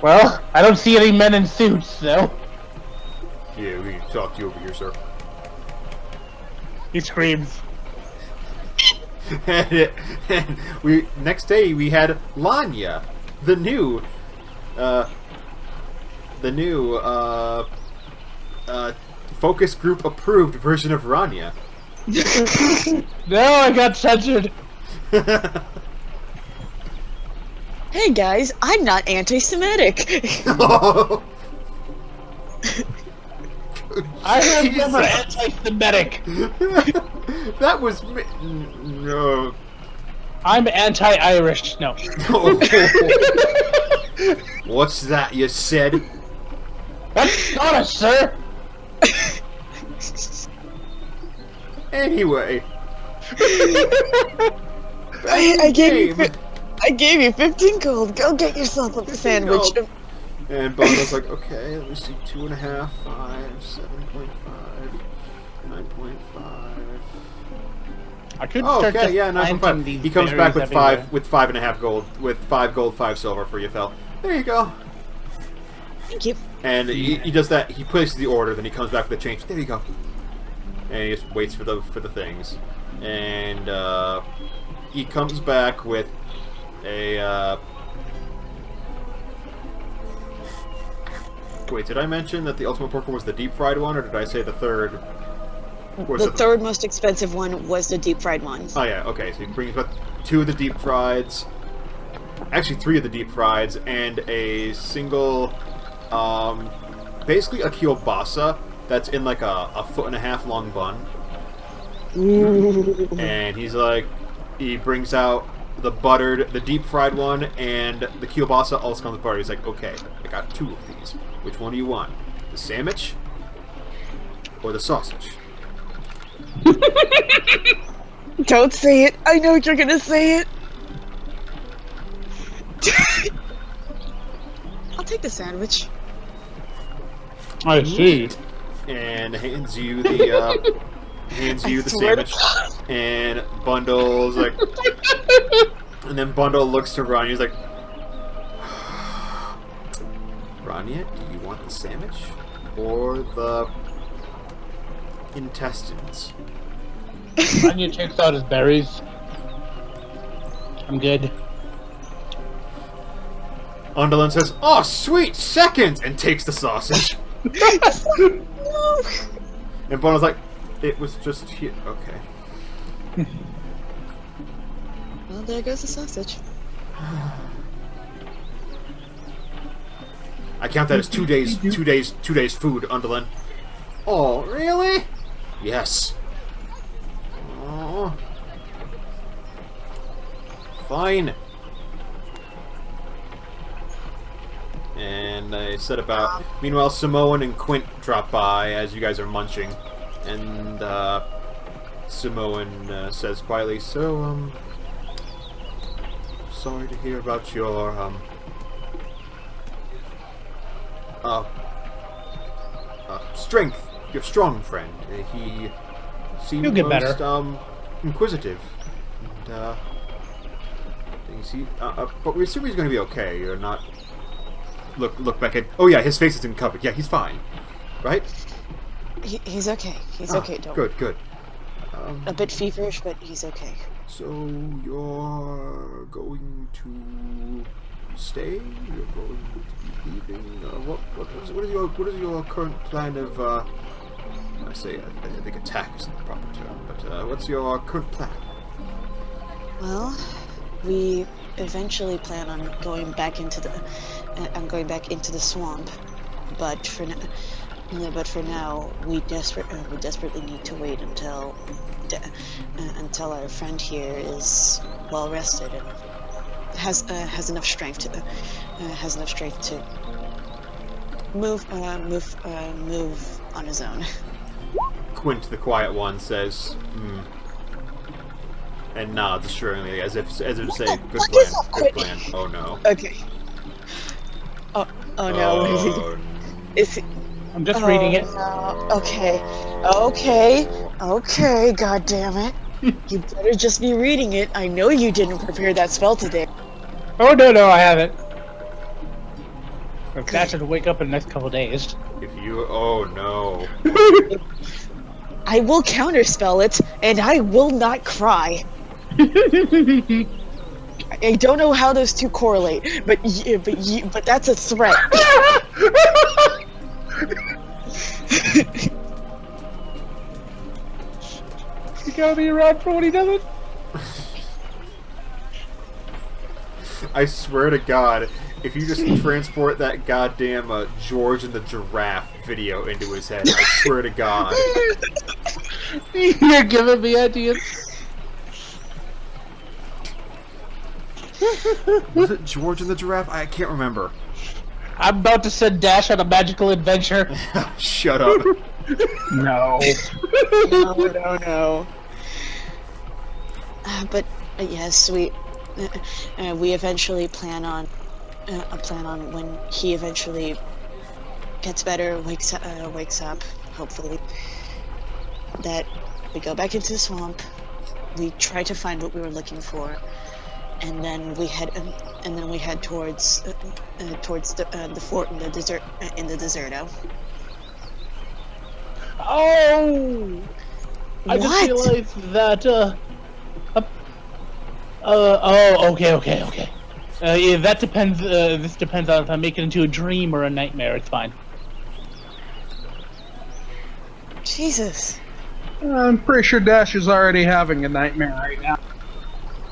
Well, I don't see any men in suits, though. Yeah, we can talk to you over here, sir. He screams. and next day we had Lanya, the new focus group approved version of Rania. No, I got censored. Hey guys, I'm not anti-Semitic. I am never anti-Semitic. That was no. I'm anti-Irish. No. What's that you said? That's Scottish, sir. Anyway, I gave you 15 gold. Go get yourself a sandwich. Gold. And Bundle's like, okay, let me see, 2.5, 5, 7.5, 9.5. I could start okay, yeah, 9.5. He comes back with everywhere. 5.5 gold, with 5 gold, 5 silver for you, Fel. There you go. Thank you. And he does that. He places the order, then he comes back with the change. There you go. And he just waits for the things, and he comes back with a. Wait, did I mention that the ultimate porker was the deep fried one, or did I say the third? The third most expensive one was the deep fried one. Oh yeah, okay. So he brings back 2 of the deep frieds, actually 3 of the deep frieds, and a single, basically a kielbasa that's in like a 1.5-foot long bun. Ooh. And he's like, he brings out the deep fried one, and the kielbasa also comes with butter. He's like, okay, I got 2 of these. Which one do you want? The sandwich or the sausage? Don't say it. I know you're gonna say it. take the sandwich. I see. And hands you the sandwich. And Bundle's like, and then Bundle looks to Rania. He's like, Rania, do you want the sandwich or the intestines? Anya takes out his berries. I'm good. Undulin says, "Oh, sweet, seconds!" and takes the sausage. No. And Bundle's like, "It was just here." Okay. Well, there goes the sausage. I count that as 2 days. 2 days. 2 days food, Undulin. Oh, really? Yes. Oh. Fine. And I set about. Meanwhile, Samoan and Quint drop by as you guys are munching, and Samoan says quietly, "So, sorry to hear about your strength. Your strong friend. He seemed You'll get most better. inquisitive. And, you see, but we assume he's going to be okay. You're not. Look back at. Oh yeah, his face isn't covered. Yeah, he's fine, right? He's okay. He's okay. Don't. Good. A bit feverish, but he's okay. So you're going to stay? You're going to be leaving? What is your current plan of? I think attack isn't the proper term, but what's your current plan? Well, we eventually plan on going back into the. I'm going back into the swamp, but for now, we desperately need to wait until our friend here is well rested and has enough strength to move on his own. Quint, the quiet one, says, "Hmm," and nods assuringly, as if to say, "Good plan, good plan." Oh no. Okay. Oh no. Oh, Is he? I'm just reading it. No. Okay. God damn it! You better just be reading it. I know you didn't prepare that spell today. Oh no, I haven't. That should wake up in the next couple days. If you, oh no. I will counterspell it, and I will not cry. I don't know how those two correlate, but that's a threat. You gotta be around for when he does it. I swear to God, if you just transport that goddamn George and the Giraffe video into his head, I swear to God. You're giving me ideas. Was it George and the Giraffe? I can't remember. I'm about to send Dash on a magical adventure. Shut up. No. No. But yes, we eventually plan on when he eventually gets better, wakes up, hopefully, that we go back into the swamp. We try to find what we were looking for, and then we head towards the fort in the desert in the deserto. Oh! I just What? realized that, okay. Yeah, that depends, this depends on if I make it into a dream or a nightmare, it's fine. Jesus. I'm pretty sure Dash is already having a nightmare right now.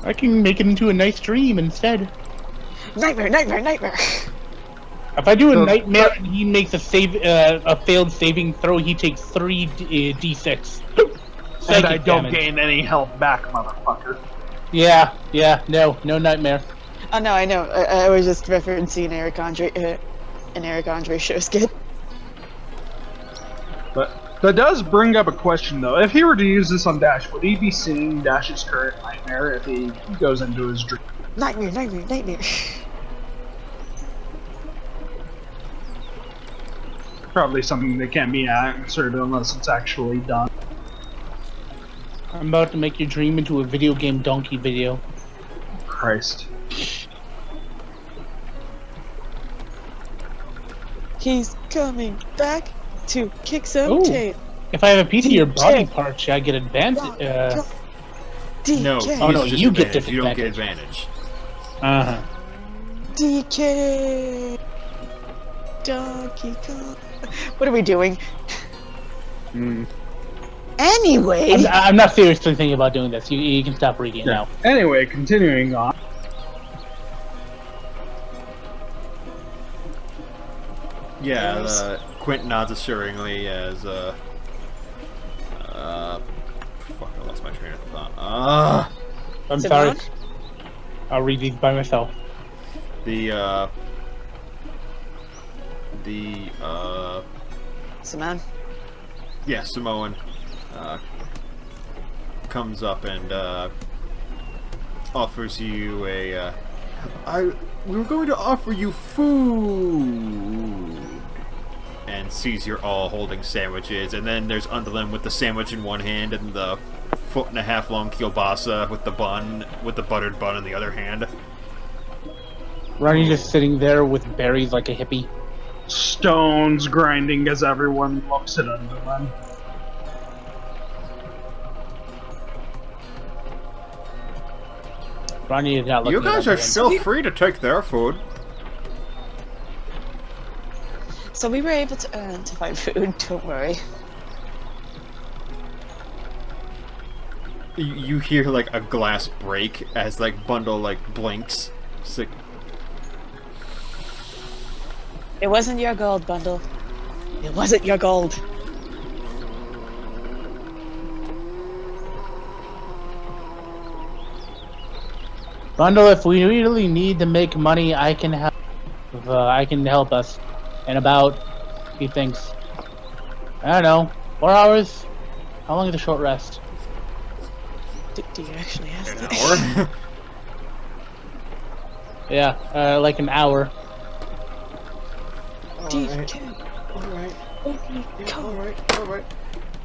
I can make it into a nice dream instead. Nightmare. If I do a nightmare and he makes a failed saving throw, he takes 3 d6. And I don't damage. gain any health back, motherfucker. Yeah, no nightmare. Oh no, I know. I was just referencing an Eric Andre show skit. But that does bring up a question, though. If he were to use this on Dash, would he be seeing Dash's current nightmare if he goes into his dream? Nightmare. Probably something that can't be answered unless it's actually done. I'm about to make your dream into a video game donkey video. Christ. He's coming back to kick some Ooh. tail. If I have a piece of your body DJ. parts, I get advantage. DK. No, Oh, no, he's you get disadvantaged. You don't get disadvantage. advantage. DK. Donkey Kong. What are we doing? Anyway. I'm not seriously thinking about doing this. You can stop reading it now. Anyway, continuing on. Yeah, Yes. Quint nods assuringly as, fuck, I lost my train of thought. I'm Simone? sorry. I'll read these by myself. Simone. Yeah, Samoan, comes up and, offers you a, we were going to offer you food! And sees you're all holding sandwiches, and then there's Underlin with the sandwich in one hand and the 1.5 foot long kielbasa with the bun, with the buttered bun in the other hand. Ronnie just sitting there with berries like a hippie. Stones grinding as everyone looks at Underland. Ronnie is not looking You guys at are still free to take their food. So we were able to find food, don't worry. You hear like a glass break as like Bundle like blinks. It's like, It wasn't your gold, Bundle. It wasn't your gold. Bundle, if we really need to make money, I can help. I can help us. In about, he thinks, I don't know, 4 hours. How long is a short rest? Do you actually ask an that? hour? Yeah, like an hour. DK. Alright. Come. Alright.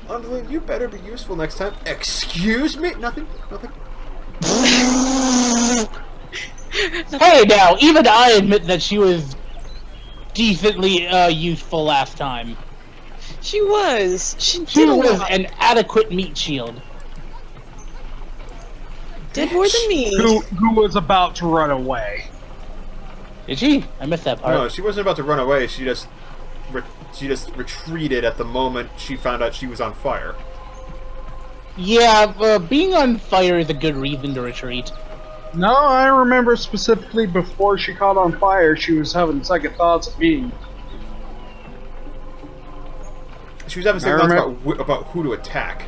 Underling, you better be useful next time. Excuse me? Nothing. Hey now, even I admit that she was decently useful last time. She was. She She did a was lot. an adequate meat shield. Did more than me. Who was about to run away. Did she? I missed that part. No, she wasn't about to run away. She just retreated at the moment she found out she was on fire. Yeah, being on fire is a good reason to retreat. No, I remember specifically before she caught on fire, she was having second thoughts of me. She was having second thoughts about who to attack.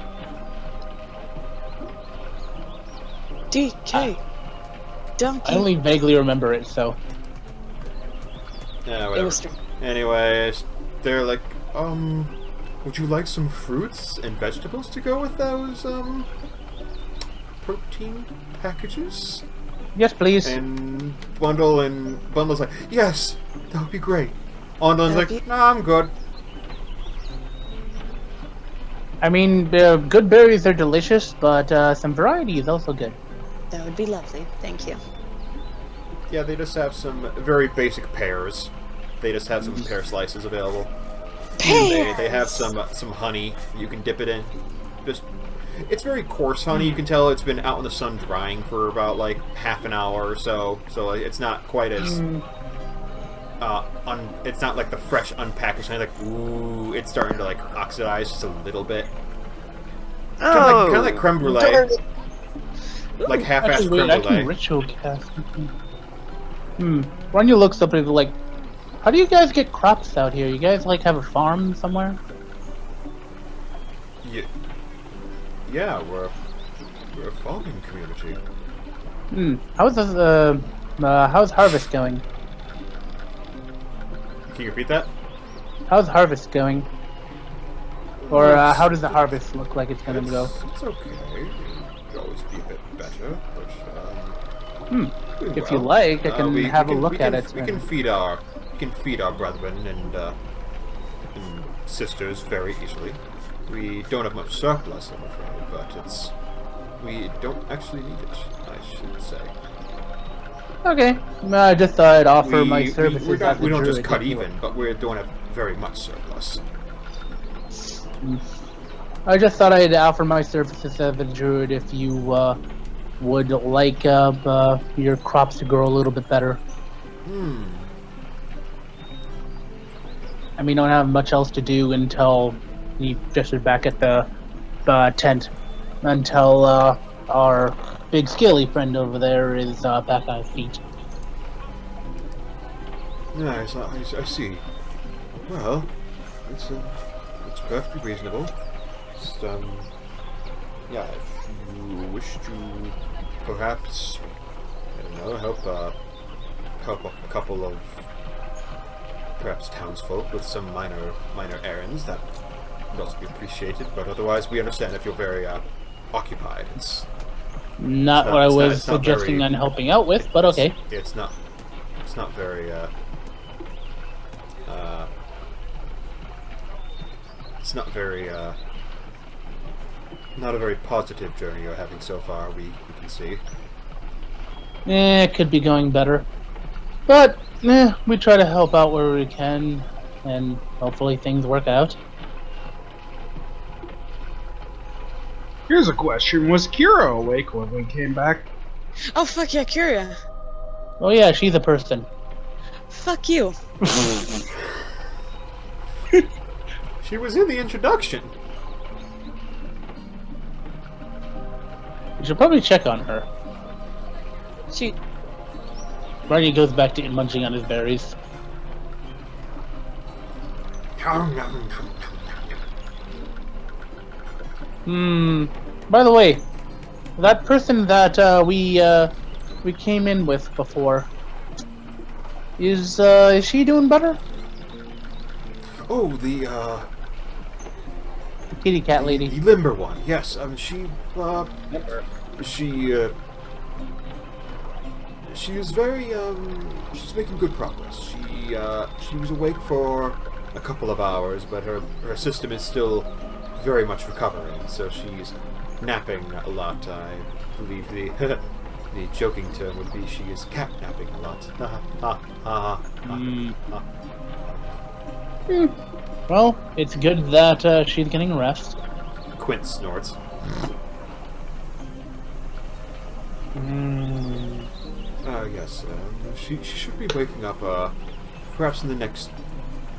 DK. Donkey. I only vaguely remember it, so. Yeah, It whatever. was true. Anyways, they're like, would you like some fruits and vegetables to go with those, protein packages? Yes, please. And Bundle's like, yes, that would be great. Underlin's That'd like, be- nah, I'm good. I mean, good berries are delicious, but some variety is also good. That would be lovely. Thank you. Yeah, they just have some very basic pears. They just have some pear slices available. They have some honey you can dip it in. Just, it's very coarse honey. You can tell it's been out in the sun drying for about like half an hour or so. So like, it's not quite as it's not like the fresh unpackaged honey. Like ooh, it's starting to like oxidize just a little bit. Kind of like creme brulee, like half-assed Actually, creme wait, I can brulee. ritual cast. Rania looks up and is like, how do you guys get crops out here? You guys like have a farm somewhere? Yeah, we're a farming community. How's harvest going? Can you repeat that? How's harvest going? Or how does the harvest look like it's gonna go? It's okay. It could always be a bit better, but doing If you well. like, I can have a look at it. We can feed our brethren and sisters very easily. We don't have much surplus, I'm afraid, but we don't actually need it, I should say. Okay. I just thought I'd offer my services. We as a don't just druid cut if you- even, but we don't have very much surplus. I just thought I'd offer my services as a druid if you would like your crops to grow a little bit better. And we don't have much else to do until he gestured back at the tent until our big scaly friend over there is back on his feet. Nice, I see. Well, it's perfectly reasonable. Just, yeah, if you wish to perhaps, I don't know, help a couple of perhaps townsfolk with some minor errands, that would also be appreciated, but otherwise we understand if you're very occupied. It's Not what I was suggesting on helping out with, but okay. It's not very it's not very not a very positive journey you're having so far, we can see. It could be going better. But we try to help out where we can, and hopefully things work out. Here's a question. Was Kira awake when we came back? Oh, fuck yeah, Kyria. Oh yeah, she's a person. Fuck you. She was in the introduction. We should probably check on her. She... Barney goes back to munching on his berries. By the way, that person that we came in with before, is she doing better? Oh, the kitty cat lady. The limber one. Yes, she is very she's making good progress. She was awake for a couple of hours, but her system is still very much recovering, so she's napping a lot. I believe the the joking term would be she is cat napping a lot. Well, it's good that she's getting rest. Quint snorts. Yes, she should be waking up perhaps in the next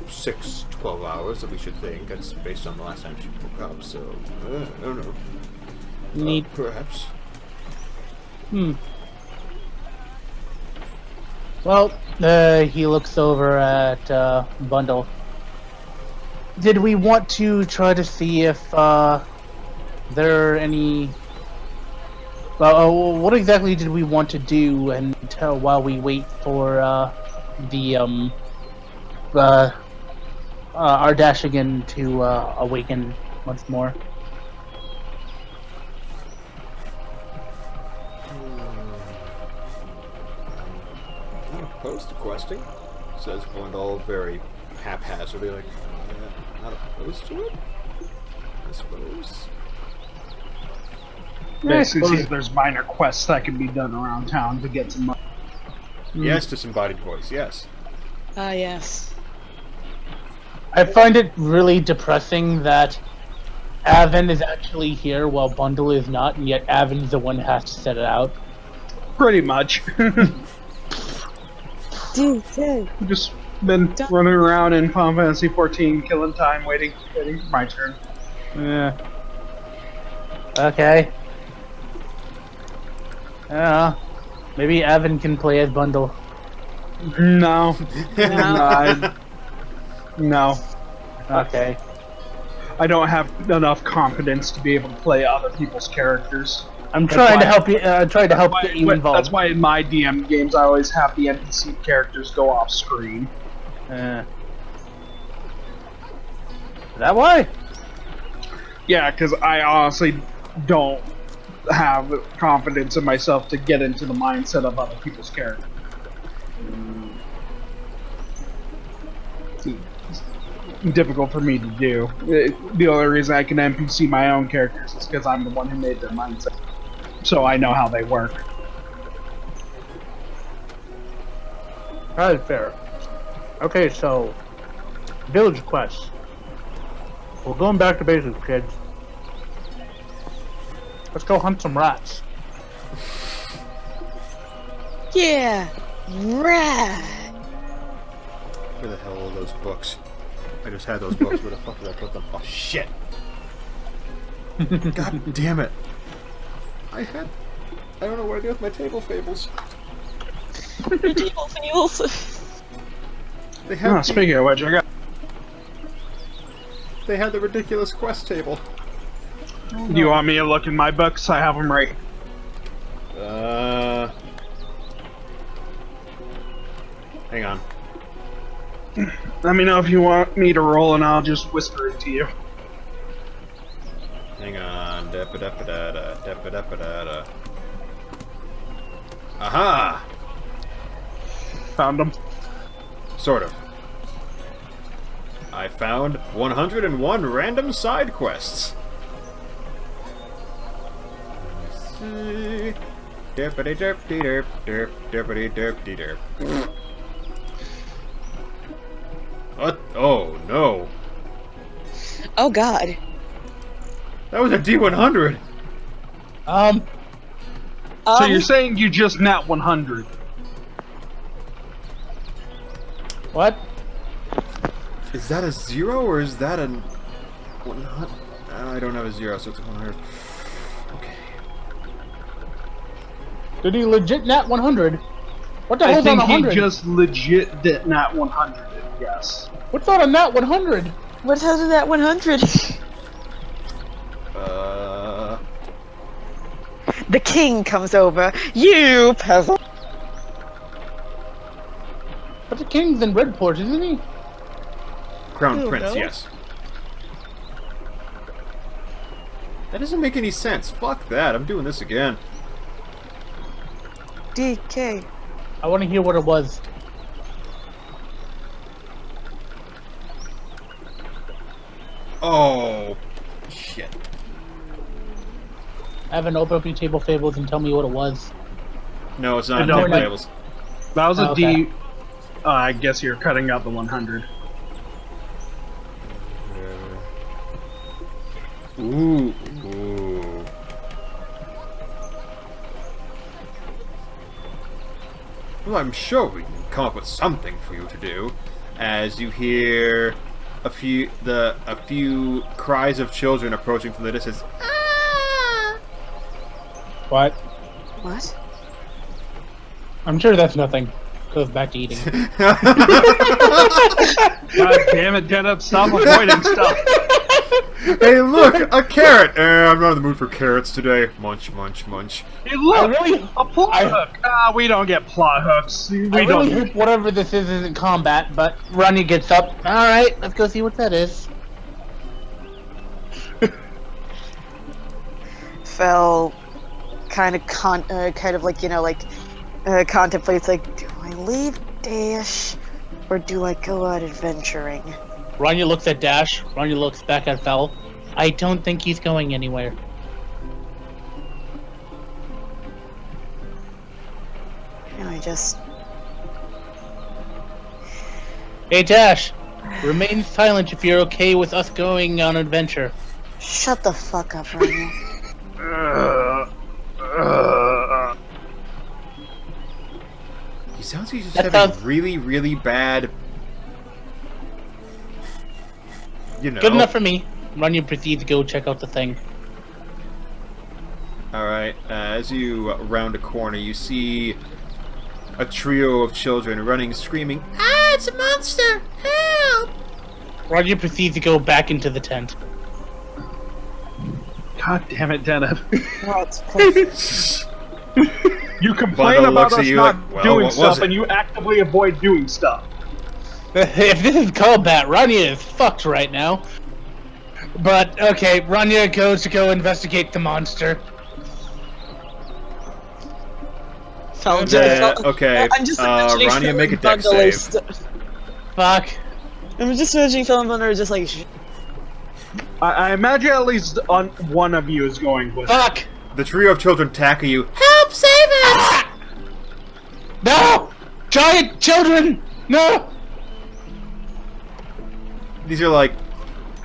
6-12 hours, that we should think. That's based on the last time she woke up, so I don't know. Neat. Perhaps. Well, he looks over at Bundle. Did we want to try to see if there are any... what exactly did we want to do until while we wait for the Ardashigan to awaken once more? Not opposed to questing, says Blundell very haphazardly, like, not opposed to it, I suppose. Basically, seems there's minor quests that can be done around town to get some money. Yes, disembodied voice, yes. Ah, yes. I find it really depressing that Avon is actually here while Bundle is not, and yet Avon's the one who has to set it out. Pretty much. Dude. Just been running around in Final Fantasy 14, killing time, waiting for my turn. Yeah. Okay. Maybe Avon can play as Bundle. No. No. Okay. I don't have enough confidence to be able to play other people's characters. I'm trying to help you. Trying to help get you involved. That's why in my DM games I always have the NPC characters go off screen. Is that why? Yeah, because I honestly don't have confidence in myself to get into the mindset of other people's characters. difficult for me to do. The only reason I can NPC my own characters is because I'm the one who made their mindset. So I know how they work. That is fair. Okay, so village quest. We're going back to basics, kids. Let's go hunt some rats. Yeah, right. Where the hell are those books? I just had those books. Where the fuck did I put them? Oh shit! God damn it! I don't know what I did with my table fables. Your table fails. They had Speaking of which, they had the ridiculous quest table. do you want me to look in my books? I have them right. Hang on. Let me know if you want me to roll, and I'll just whisper it to you. Hang on. Da-ba-da-ba-da-da, da-ba-da-ba-da-da. Aha! Found them. Sort of. I found 101 random side quests. Let's see. Derp-a-dee-derp-dee-derp, derp, derp-a-dee-derp-dee-derp. What? Oh, no. Oh God. That was a D100! So you're saying you just nat 100? What? Is that a 0 or is that a 100? I don't have a 0, so it's a 100. Okay. Did he legit nat 100? What the I hell's on think he 100? just legit did nat 100. Yes. What's on a nat 100? What happened to that 100? The king comes over. You peasant. But the king's in Redport, isn't he? Crown Oh, Prince, no. yes. That doesn't make any sense. Fuck that. I'm doing this again. DK. I want to hear what it was. Oh, shit. Evan, open up your table fables and tell me what it was. No, it's I not don't table like- tables. That was a Okay. D. I guess you're cutting out the 100. Ooh. Ooh. Well, I'm sure we can come up with something for you to do, as you hear a few cries of children approaching from the distance. What? What? I'm sure that's nothing. Goes back to eating. God damn it, get up, stop avoiding stuff. Hey, look, a carrot. I'm not in the mood for carrots today. Munch, munch, munch. Hey, look, I really- a plot hook. We don't get plot hooks. We I really don't. hope whatever this is isn't combat, but Ronnie gets up. Alright, let's go see what that is. Fell kind of contemplates like, do I leave Dash or do I go out adventuring? Rania looks at Dash. Rania looks back at Fel. I don't think he's going anywhere. No, I just Hey Dash, remain silent if you're okay with us going on an adventure. shut the fuck up right now. He sounds like he's just That having sounds- really, really bad. You know. Good enough for me. Rania proceeds to go check out the thing. Alright, as you round a corner, you see a trio of children running, screaming, "Ah, it's a monster! Help!" Rania proceeds to go back into the tent. God damn it, Dennis. What? You complain Bundle about looks at us you not like, well, doing what was stuff, it? and you actively avoid doing stuff. If this is combat, Rania is fucked right now. But, okay, Rania goes to go investigate the monster. Fell Yeah, okay, I'm just imagining Rania, make a dex bundle of save. Fuck. I'm just imagining Phil and Bundle are just like, I imagine at least one of you is going with. Fuck! The trio of children tackle you. Help! Save us! No! Giant children! No! These are like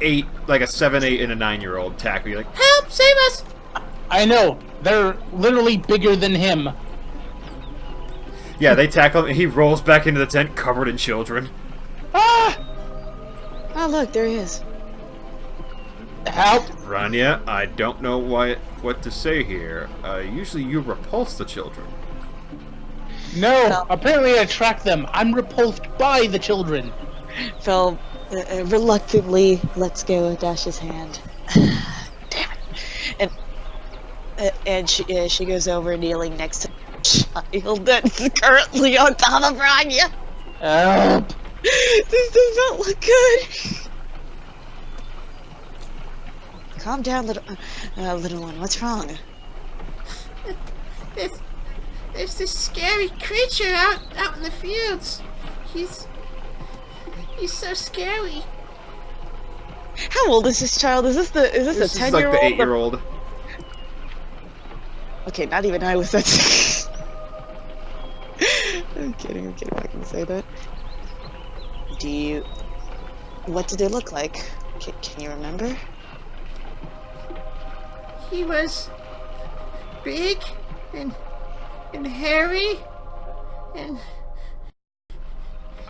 a 7, 8, and a 9-year-old tackle you. Like, help! Save us! I know. They're literally bigger than him. Yeah, they tackle him, and he rolls back into the tent covered in children. Ah! oh look, there he is. Help! Rania, I don't know what to say here. Usually you repulse the children. No! No. Apparently I attract them. I'm repulsed by the children. Phil reluctantly lets go of Dash's hand. Damn it. And she goes over kneeling next to the child that's currently on top of Rania. This does not look good. Calm down, little one. What's wrong? There's this scary creature out in the fields. He's so scary. How old is this child? Is this This a is 10-year-old? like the 8-year-old. Okay, not even I was that. I'm kidding. I can say that. What did they look like? Can you remember? He was big and hairy, and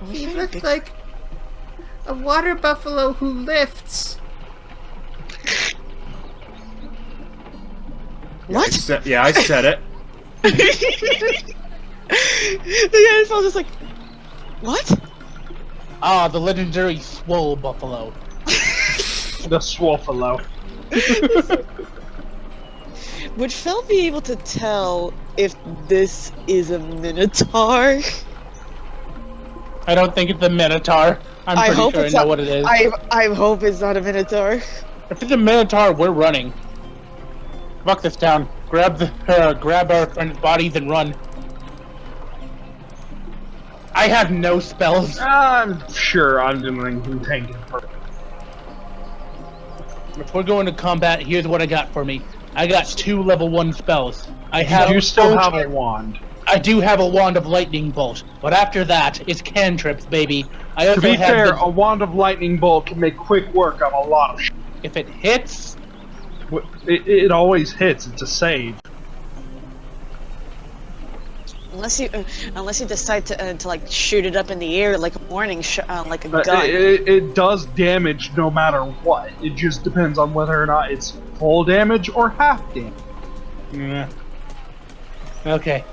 he looked like a water buffalo who lifts. What? I said it. The guy's all just like, what? Ah, the legendary swole buffalo. The Swolfalo. Would Phil be able to tell if this is a minotaur? I don't think it's a minotaur. I'm I pretty hope sure I it's know not- what it is. I hope it's not a minotaur. If it's a minotaur, we're running. Fuck this town. Grab our friend's bodies and run. I have no spells. I'm sure I'm doing contained. If we're going to combat, here's what I got for me. I got 2 level 1 spells. I have. You still have a wand. I do have a wand of lightning bolt, but after that, it's cantrips, baby. I also To be have fair, a wand of lightning bolt can make quick work on a lot of shit. if it hits, It always hits. It's a save. Unless you decide to like shoot it up in the air like a warning like a But gun. it does damage no matter what. It just depends on whether or not it's full damage or half damage. yeah. Okay.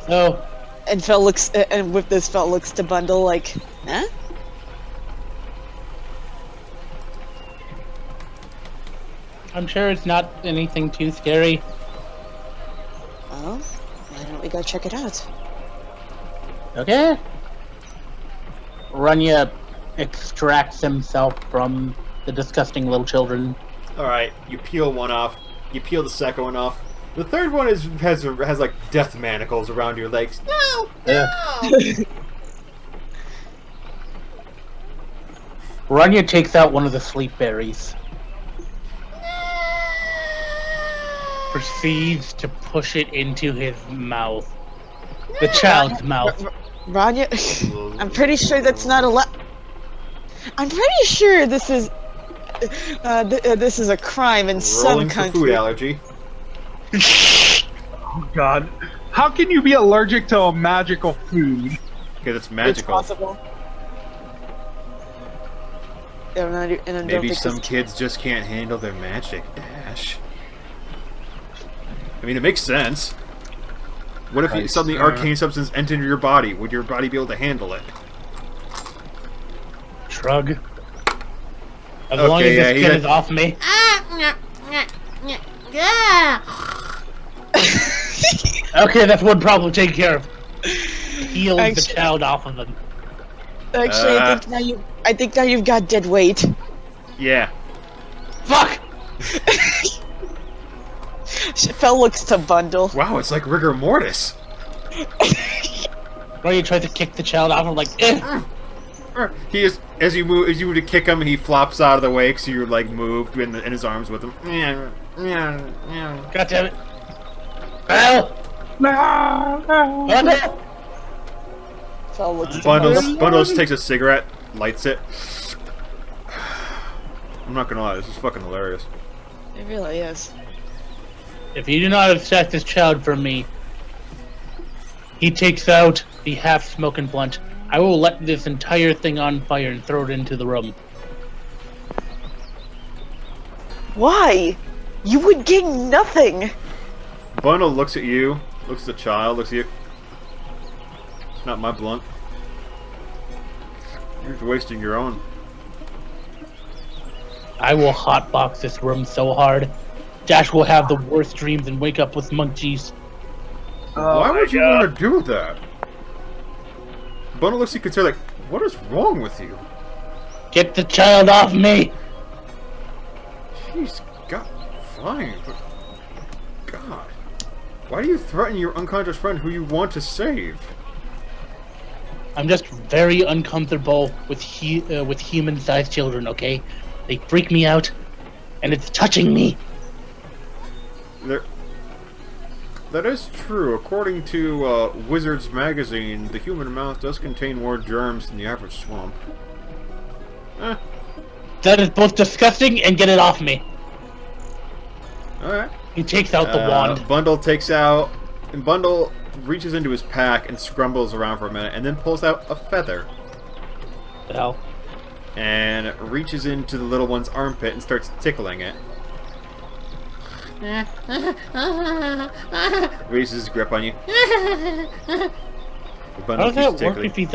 So And Phil looks, and with this, Phil looks to Bundle like, huh? I'm sure it's not anything too scary. Well, why don't we go check it out? Okay. Runya extracts himself from the disgusting little children. Alright, you peel one off. You peel the second one off. The third one has like death manacles around your legs. No, Yeah. no. Runya takes out one of the sleep berries. Proceeds to push it into his mouth. The child's mouth. Rania, I'm pretty sure that's not allowed. I'm pretty sure this is this is a crime in some Rolling for country. food allergy. Oh god. How can you be allergic to a magical food? Because it's It's magical. possible. And I don't Maybe think some this- kids just can't handle their magic, Dash. I mean, it makes sense. What if suddenly arcane substance entered your body? Would your body be able to handle it? Shrug. As Okay, long as yeah, the he skin got- is off me. Okay, that's one problem taken care of. Heals the Actually- child off of him. Actually, I think now you've got dead weight. Yeah. Fuck! Phil looks to Bundle. Wow, it's like rigor mortis. Runya tries to kick the child off. I'm like, eh. He is as you move to kick him, he flops out of the way because you're like moved in his arms with him. God damn it! Well, No! oh no! Fel looks at Bundles takes a cigarette, lights it. I'm not gonna lie, this is fucking hilarious. It really is. If you do not accept this child from me, he takes out the half-smoking blunt. I will let this entire thing on fire and throw it into the room. Why? You would gain nothing. Bundle looks at you, looks at the child, looks at you. Not my blunt. You're wasting your own. I will hotbox this room so hard. Dash will have the worst dreams and wake up with munchies. Why would you want to do that? Bundle looks at you concerned, like, what is wrong with you? Get the child off me! Jeez, God, fine, but God, why do you threaten your unconscious friend who you want to save? I'm just very uncomfortable with human-sized children. Okay, they freak me out, and it's touching me. That is true. According to Wizards magazine, the human mouth does contain more germs than the average swamp. That is both disgusting and get it off me. Alright. He takes out the wand. Bundle takes out... And Bundle reaches into his pack and scrumbles around for a minute, and then pulls out a feather. The hell? And reaches into the little one's armpit and starts tickling it. Raises his grip on you. The How bundle does that keeps work tickling. if he's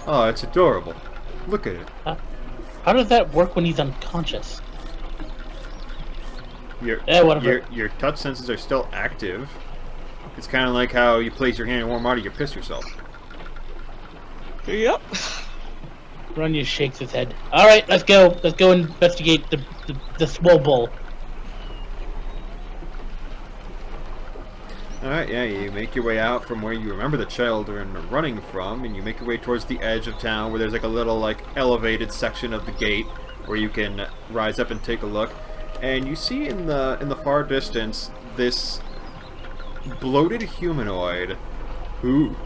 Oh, it's adorable. Look at it. How does that work when he's unconscious? Whatever. Your touch senses are still active. It's kind of like how you place your hand in warm water, you piss yourself. Yep. Runya shakes his head. All right, let's go. Let's go investigate the swole bull. Alright, yeah, you make your way out from where you remember the children running from, and you make your way towards the edge of town where there's like a little like elevated section of the gate where you can rise up and take a look. And you see in the far distance this bloated humanoid who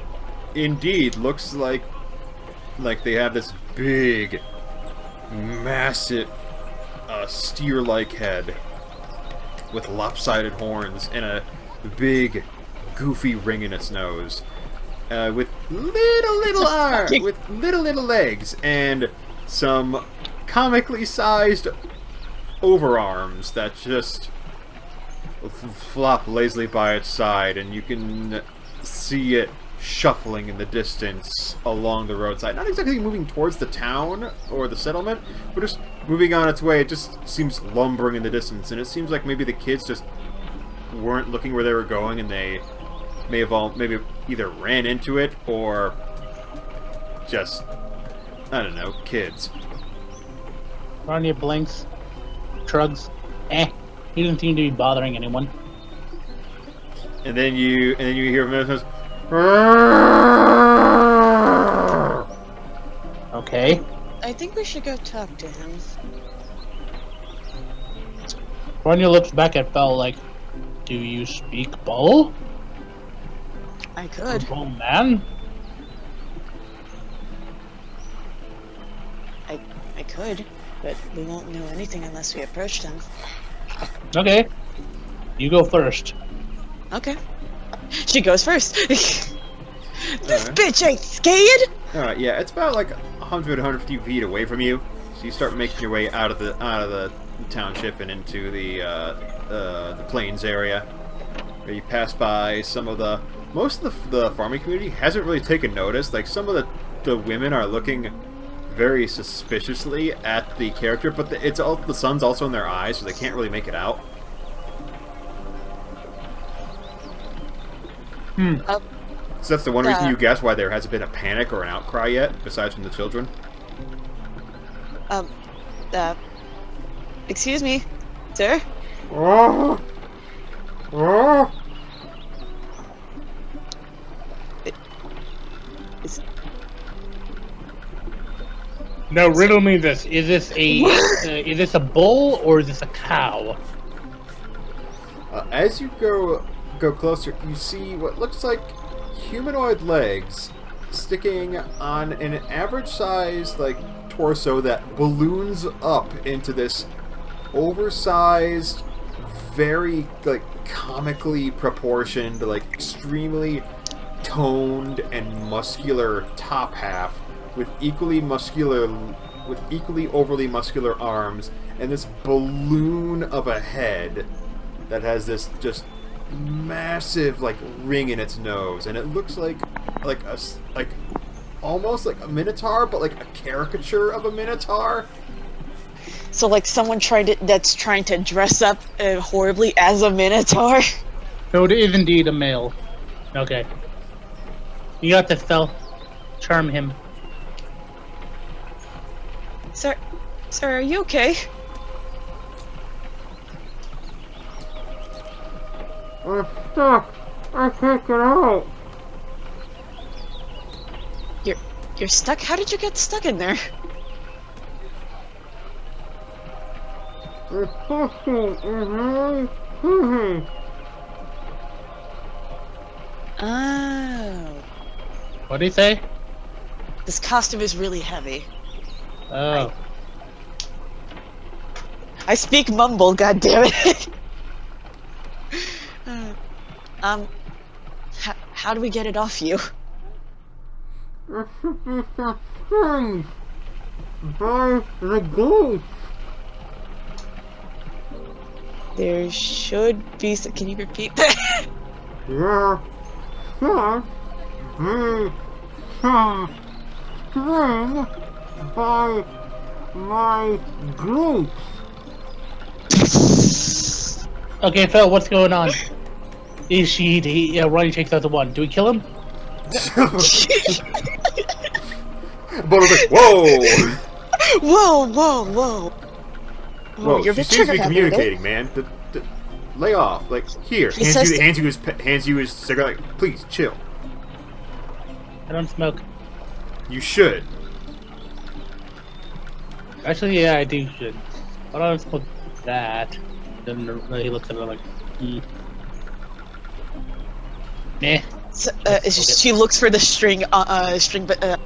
indeed looks like they have this big, massive, steer-like head with lopsided horns and a big, goofy ring in its nose, with little arms, with little legs, and some comically sized overarms that just flop lazily by its side, and you can see it shuffling in the distance along the roadside. Not exactly moving towards the town or the settlement, but just moving on its way. It just seems lumbering in the distance, and it seems like maybe the kids just weren't looking where they were going, and they may have maybe either ran into it or just, I don't know, kids. Runya blinks, shrugs. He doesn't seem to be bothering anyone. And then you hear from it says, Okay. I think we should go talk to him. Runya looks back at Fel like, do you speak bull? I could. Bull man? I could, but we won't know anything unless we approach them. Okay. You go first. Okay. She goes first. This bitch ain't scared. alright, yeah, it's about like 100, 150 feet away from you. So you start making your way out of the township and into the plains area, where you pass by some of most of the farming community hasn't really taken notice. Like, some of the women are looking very suspiciously at the character, but the sun's also in their eyes, so they can't really make it out. So that's the one reason you guess why there hasn't been a panic or an outcry yet, besides from the children. Excuse me, sir? Now riddle me this: is this a bull or is this a cow? As you go closer, you see what looks like humanoid legs sticking on an average-sized torso that balloons up into this oversized, very comically proportioned, extremely toned and muscular top half with equally overly muscular arms and this balloon of a head that has this just massive ring in its nose, and it looks like almost like a minotaur, but a caricature of a minotaur. So someone that's trying to dress up horribly as a minotaur. So it is indeed a male. Okay. You got this, Phil. Charm him. Sir, are you okay? I'm stuck. I can't get out. You're stuck? How did you get stuck in there? The costume is really heavy. Oh. What do you say? This costume is really heavy. Oh. I speak mumble, goddammit. How do we get it off you? There should be some strings by the gate. There should be some. Can you repeat that? There should be some string by my glutes. Okay, Phil, what's going on? Ronnie takes out the one. Do we kill him? Bundle's like, whoa! Whoa! Whoa, you're she a bit seems to be triggered, communicating, man. Lay off. Here, He hands you his cigarette. Please, chill. I don't smoke. You should. Actually, yeah, I do should. But I don't smoke that. Then he looks at it Meh. So, she looks for the string. But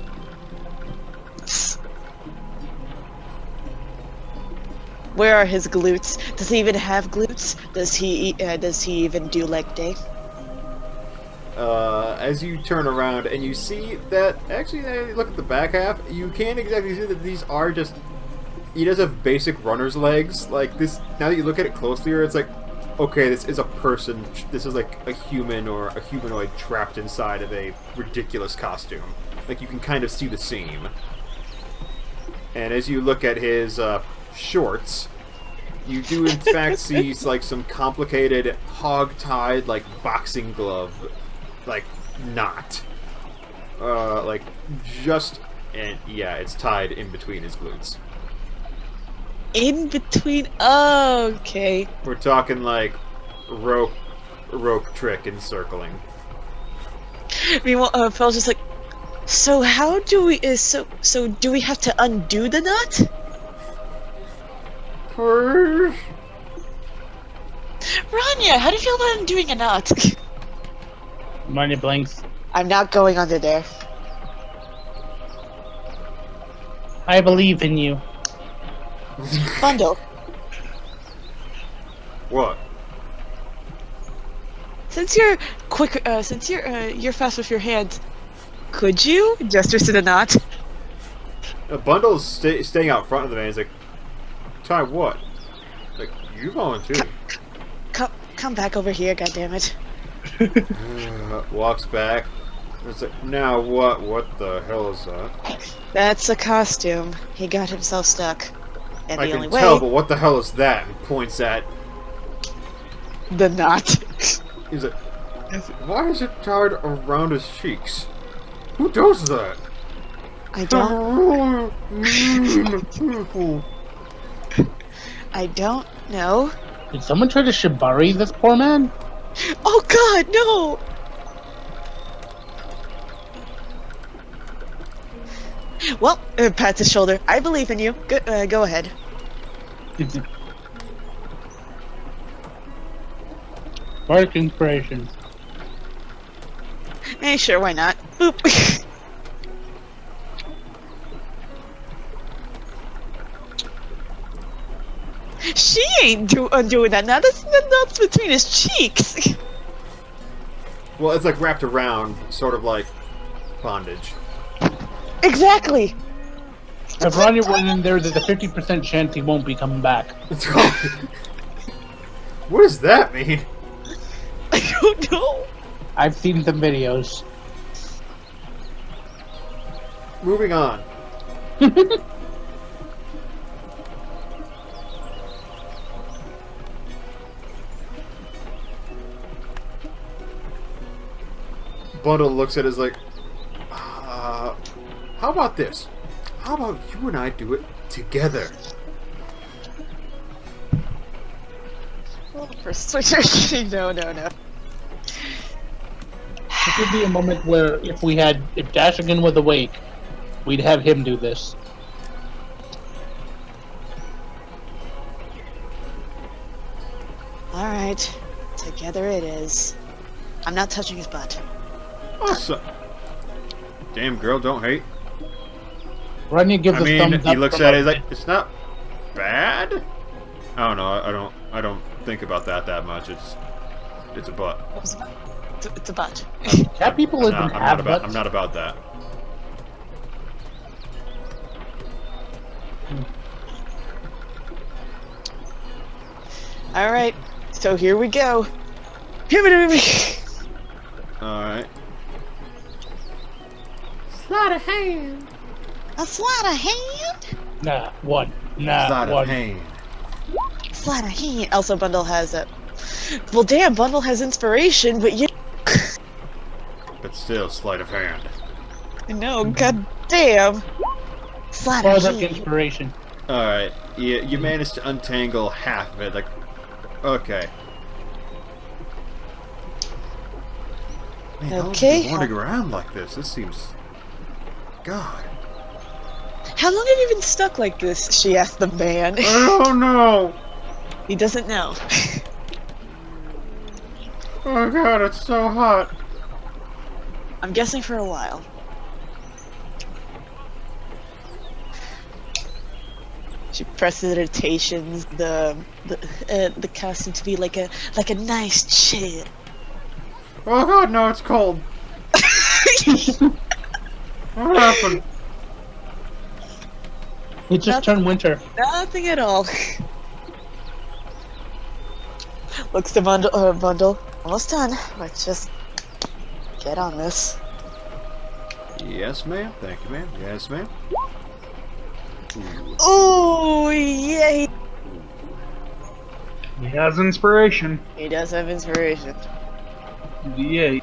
where are his glutes? Does he even have glutes? Does he even do leg day? As you turn around and you see that, actually, now you look at the back half, you can't exactly see that these are just. He does have basic runner's legs. This, now that you look at it closely, it's okay, this is a person. This is a human or a humanoid trapped inside of a ridiculous costume. You can kind of see the seam. And as you look at his shorts, you do in fact see some complicated hog-tied boxing glove knot. And yeah, it's tied in between his glutes. In between. Oh, okay. We're talking rope trick encircling. Meanwhile, Phil's just so how do we? So do we have to undo the knot? Please. Rania, how do you feel about undoing a knot? Marnie blinks. I'm not going under there. I believe in you. Bundle. What? Since you're quick, since you're fast with your hands, could you gesture to the knot? Bundle's staying out front of the man. He's try what? You volunteered. Come back over here, goddammit. Walks back. It's now what? What the hell is that? That's a costume. He got himself stuck. And I the only can tell, way... but what the hell is that? And points at... the knot. He's why is it tied around his cheeks? Who does that? I don't... People. I don't know. Did someone try to shibari this poor man? Oh god, no! Well, pats his shoulder. I believe in you. Go ahead. Bardic inspiration. Sure, why not? Boop. She ain't doing that now. That's between his cheeks. Well, it's like wrapped around, sort of like bondage. Exactly. If Ronnie went in there, there's a 50% chance he won't be coming back. What does that mean? I don't know. I've seen some videos. Moving on. Bundle looks at it as like, how about this? How about you and I do it together? Persuasion. No. This would be a moment where if Dashigan was awake, we'd have him do this. Alright. Together it is. I'm not touching his butt. Awesome. Damn girl, don't hate. Ronnie gives I a mean, thumbs up. he looks at it, he's like, it's not bad. I don't know. I don't think about that much. It's a butt. It's a butt. Cat people I'm even not, have about, butts. I'm not about that. Alright. So here we go. Alright. Sleight of hand. A sleight of hand? Nah, one. Nah, Sleight of one. hand. Sleight of hand. Also, Bundle has it. Well, damn, Bundle has inspiration, but you. But still, sleight of hand. No, god damn. Sleight of Bardic hand. inspiration. Alright, you managed to untangle half of it, like, okay. Man, Okay. how long have you been wandering around like this? This seems... God. How long have you been stuck like this? She asked the man. Oh no! He doesn't know. Oh god, it's so hot. I'm guessing for a while. She precipitations the costume to be like a nice chill. Oh god, no, it's cold. What happened? It just turned winter. Nothing at all. Looks to Bundle. Almost done. Let's just get on this. Yes, ma'am. Thank you, ma'am. Yes, ma'am. Ooh. Oh, yay! He has inspiration. He does have inspiration. D8.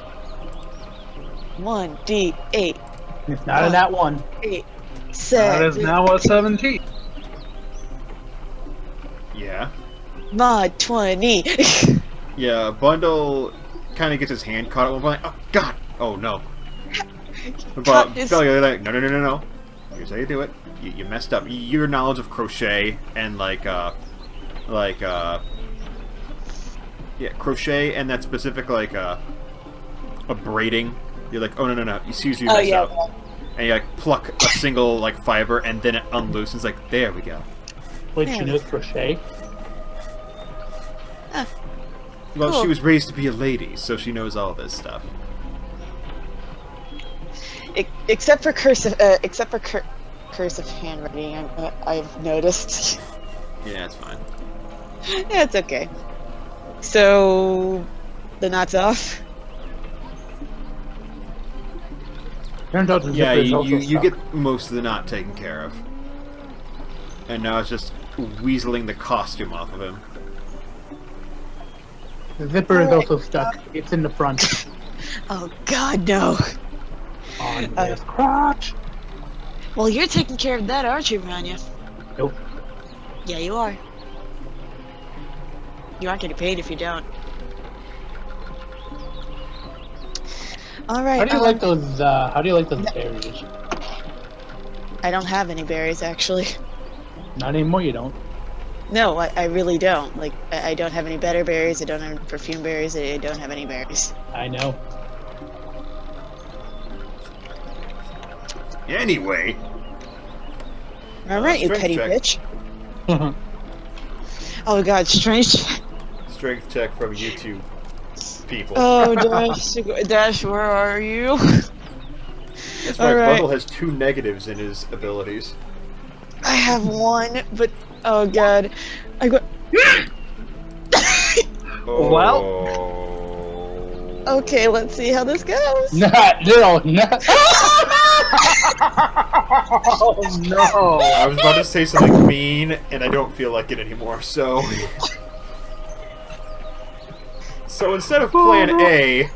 1d8. It's not in that one. 8. That 7. is now a 17. Yeah. Mod 20. Yeah, Bundle kind of gets his hand caught at one point. Oh god! Oh no. But Cut his- Felly, like, no. Here's how you do it. You messed up. Your knowledge of crochet and yeah, crochet and that specific a braiding. You're like, oh no. You see you Oh, messed yeah. up, and you like pluck a single fiber, and then it unloosens. Like, there we go. Wait, Yeah. she knows crochet? Well, Cool. she was raised to be a lady, so she knows all this stuff. Except for cursive handwriting, I've noticed. Yeah, it's fine. Yeah, it's okay. So, the knot's off. Turns out the Yeah, zipper is also you stuck. get most of the knot taken care of. And now it's just weaseling the costume off of him. The zipper is also stuck. It's in the front. Oh god, no. On his crotch. Well, you're taking care of that, aren't you, Rania? Nope. Yeah, you are. You aren't getting paid if you don't. Alright, How do you like those? How do you like those berries? I don't have any berries, actually. Not anymore, you don't. No, I really don't. Like, I don't have any better berries. I don't have perfume berries. I don't have any berries. I know. Anyway, All right, you strength petty check. bitch. Oh God, strange. Strength check from you two people. Oh, Dash, where are you? That's right, alright. Bundle has 2 negatives in his abilities. I have one, but oh God, I go. Oh. Okay, let's see how this goes. No. Oh no! I was about to say something mean, and I don't feel like it anymore, so... So instead of plan A,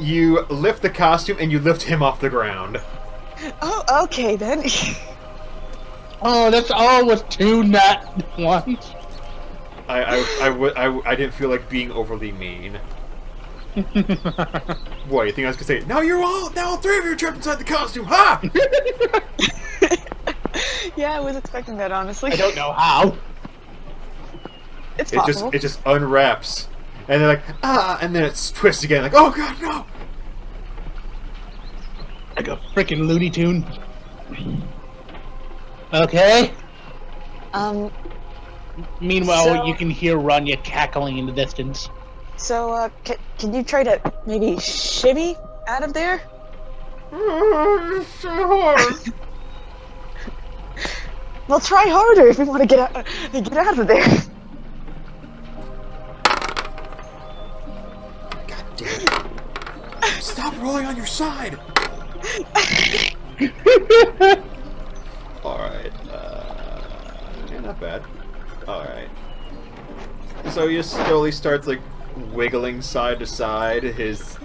you lift the costume and you lift him off the ground. Oh, okay then. Oh, that's all with 2 not ones. I didn't feel like being overly mean. What, you think I was gonna say, now all 3 of you are trapped inside the costume, ha! Yeah, I was expecting that, honestly. I don't know how. It's It possible. just unwraps. And they're like, ah, and then it twists again, like, oh god, no! Like a freaking Looney Tune. Okay. Meanwhile, So- you can hear Rania cackling in the distance. So, can you try to maybe shimmy out of there? Oh, it's so hard. Well, try harder if you want to get out of there. God damn it. Stop rolling on your side! Alright, yeah, not bad. Alright. So he just slowly starts, like, wiggling side to side, his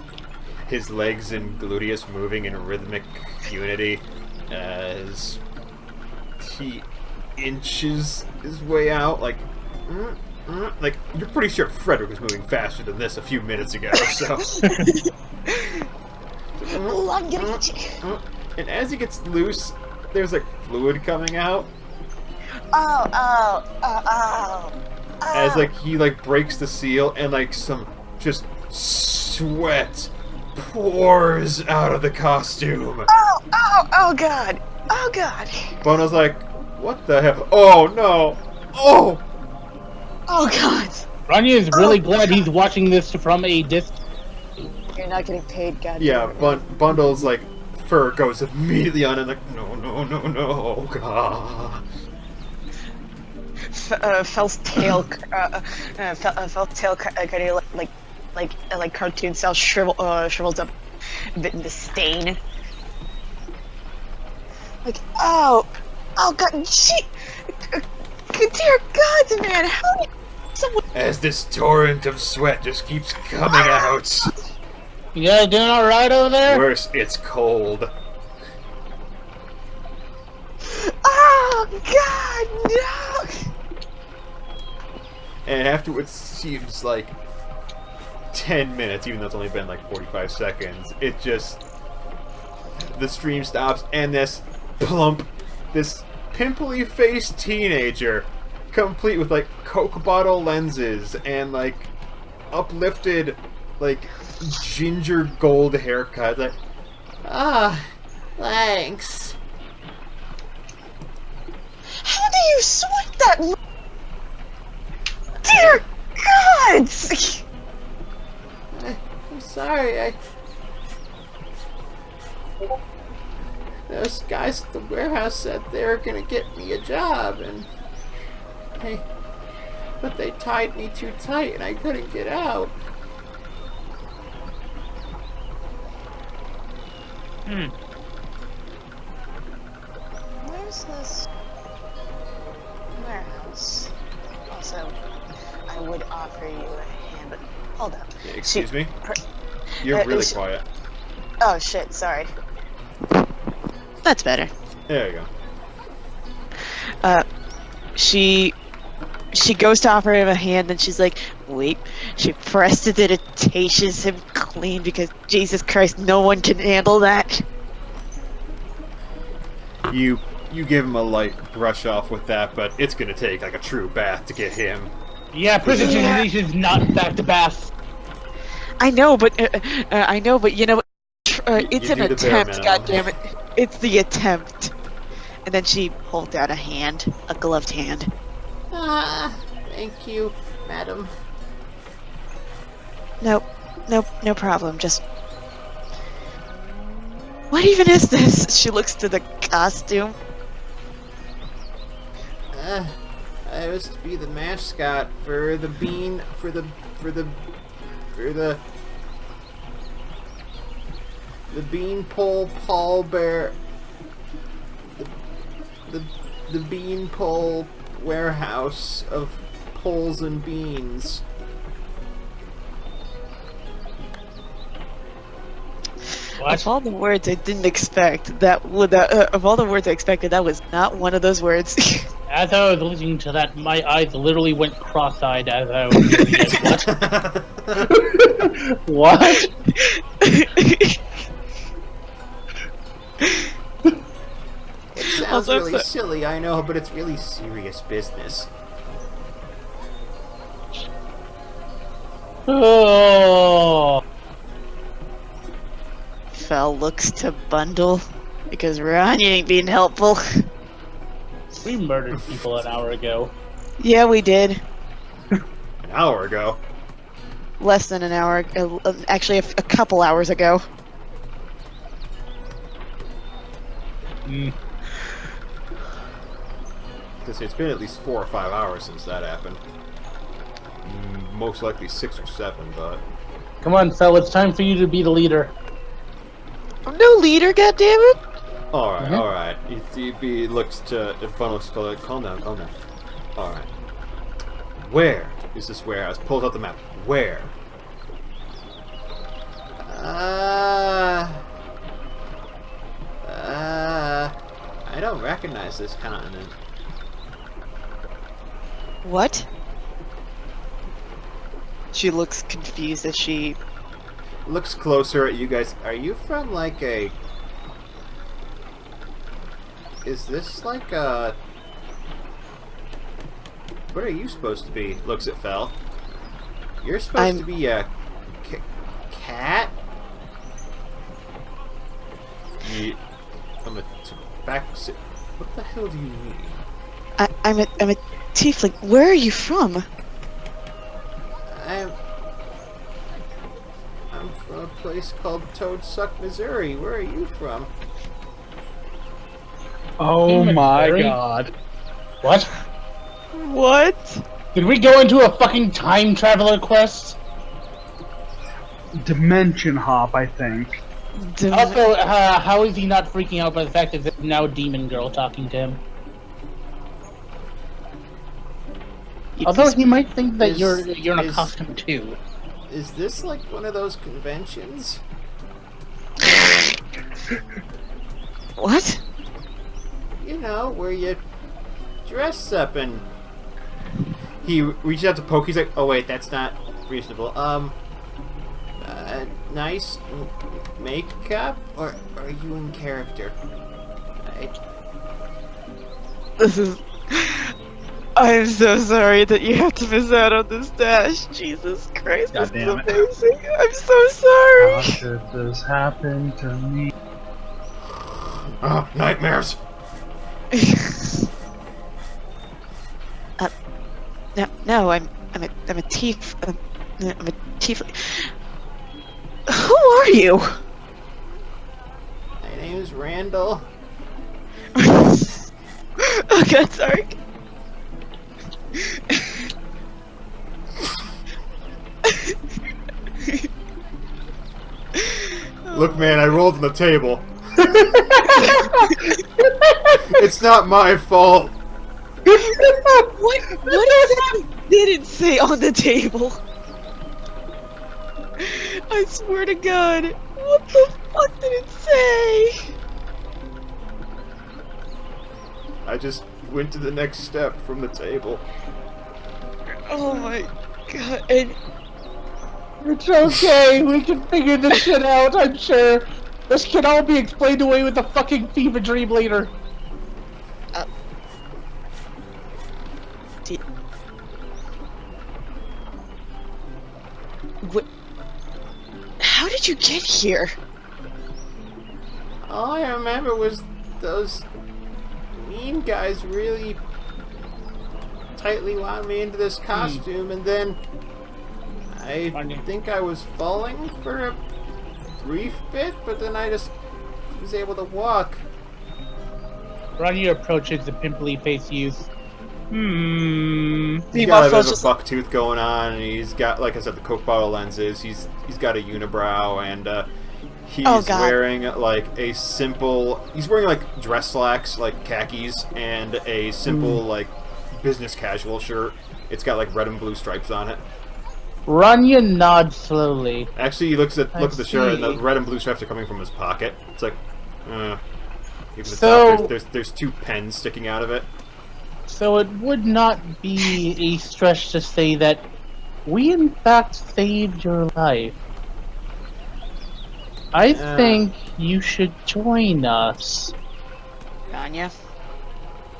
legs and gluteus moving in rhythmic unity as he inches his way out, like, like, you're pretty sure Frederick was moving faster than this a few minutes ago, so... Oh, I'm gonna get you. And as he gets loose, there's, like, fluid coming out. Oh. As, like, he, like, breaks the seal and, like, some just sweat pours out of the costume. Oh God. Oh God. Bono's like, what the hell? Oh, no. Oh! Oh God. Rania is really glad he's watching this from a distance. You're not getting paid, God. Yeah, Bundle's, like, fur goes immediately on and, like, no, oh, God. Fell's tail, Fell's tail kind of like cartoon style shrivels up a bit in the stain. Like, oh God, gee, dear God, man, how did someone? As this torrent of sweat just keeps coming out. You guys doing alright over there? Worse, it's cold. Oh God, no! And after what seems like 10 minutes, even though it's only been like 45 seconds, it just... The stream stops, and this plump, this pimply-faced teenager, complete with like Coke bottle lenses and like uplifted, like ginger gold haircut, like, Thanks. How do you sweat that? Dear God! I'm sorry, those guys at the warehouse said they were gonna get me a job, and but they tied me too tight and I couldn't get out. Where's this warehouse? Also, I would offer you a hand, but hold up. excuse me? per- You're really it's- quiet. Oh shit, sorry. That's better. There you go. She goes to offer him a hand, and she's like, wait. She prestidigitations him clean because Jesus Christ, no one can handle that. You give him a light brush off with that, but it's gonna take like a true bath to get him. Yeah, prison is not back to bath. I know, but you know, it's You an do the bare attempt. minimum. God damn it, it's the attempt. And then she holds out a hand, a gloved hand. Thank you, madam. Nope, no problem. Just what even is this? She looks to the costume. I was to be the mascot for the bean, for the beanpole pallbearer, the beanpole warehouse of poles and beans. Of all the words I didn't expect, of all the words I expected, that was not one of those words. As I was listening to that, my eyes literally went cross-eyed as I was reading it. What? What? It sounds really silly, I know, but it's really serious business. Oh. Fel looks to Bundle because Ranya ain't being helpful. We murdered people an hour ago. Yeah, we did. An hour ago. Less than an hour. Actually, a couple hours ago. Because it's been at least 4 or 5 hours since that happened. Most likely 6 or 7, but... Come on, Fel, it's time for you to be the leader. I'm no leader, goddammit! Alright, alright. He looks to Funnel's fellow. Calm down, calm down. Alright. Where is this warehouse? Pulls out the map. Where? I don't recognize this continent. What? She looks confused as she... Looks closer at you guys. Are you from like a... Is this like a... What are you supposed to be? Looks at Fel. You're supposed to be a... cat? I'm a tabaxi... What the hell do you mean? I'm a tiefling. Where are you from? I'm from a place called Toadsuck, Missouri. Where are you from? Oh my Missouri? god. What? What? Did we go into a fucking time traveler quest? Dimension hop, I think. Also, how is he not freaking out by the fact that there's now Demon Girl talking to him? Although he might think that you're in a costume too. Is this like one of those conventions? What? You know, where you dress up and... He reaches out to poke. He's like, oh wait, that's not reasonable. Nice makeup? Or are you in character? This is... I'm so sorry that you have to miss out on this dash. Jesus Christ, this is amazing. I'm so sorry. How did this happen to me? nightmares. No, I'm a tiefling. Who are you? My name's Randall. Oh god, sorry. Look, man, I rolled on the table. It's not my fault. What is that you didn't say on the table? I swear to God. What the fuck did it say? I just went to the next step from the table. Oh my god. And It's okay. We can figure this shit out, I'm sure. This can all be explained away with a fucking fever dream later. How did you get here? All I remember was those mean guys really tightly wound me into this costume, and then I think I was falling for a brief bit, but then I just was able to walk. Rania approaches the pimply-faced youth. He's got a bit of a buck tooth going on, and he's got, like I said, the Coke bottle lenses. He's got a unibrow, and he's wearing like a simple. He's wearing like dress slacks, like khakis, and a simple like business casual shirt. It's got like red and blue stripes on it. Rania nods slowly. Actually, he looks at the shirt, and the red and blue stripes are coming from his pocket. It's like, even the top, there's two pens sticking out of it. So it would not be a stretch to say that we in fact saved your life. I think you should join us. Anya?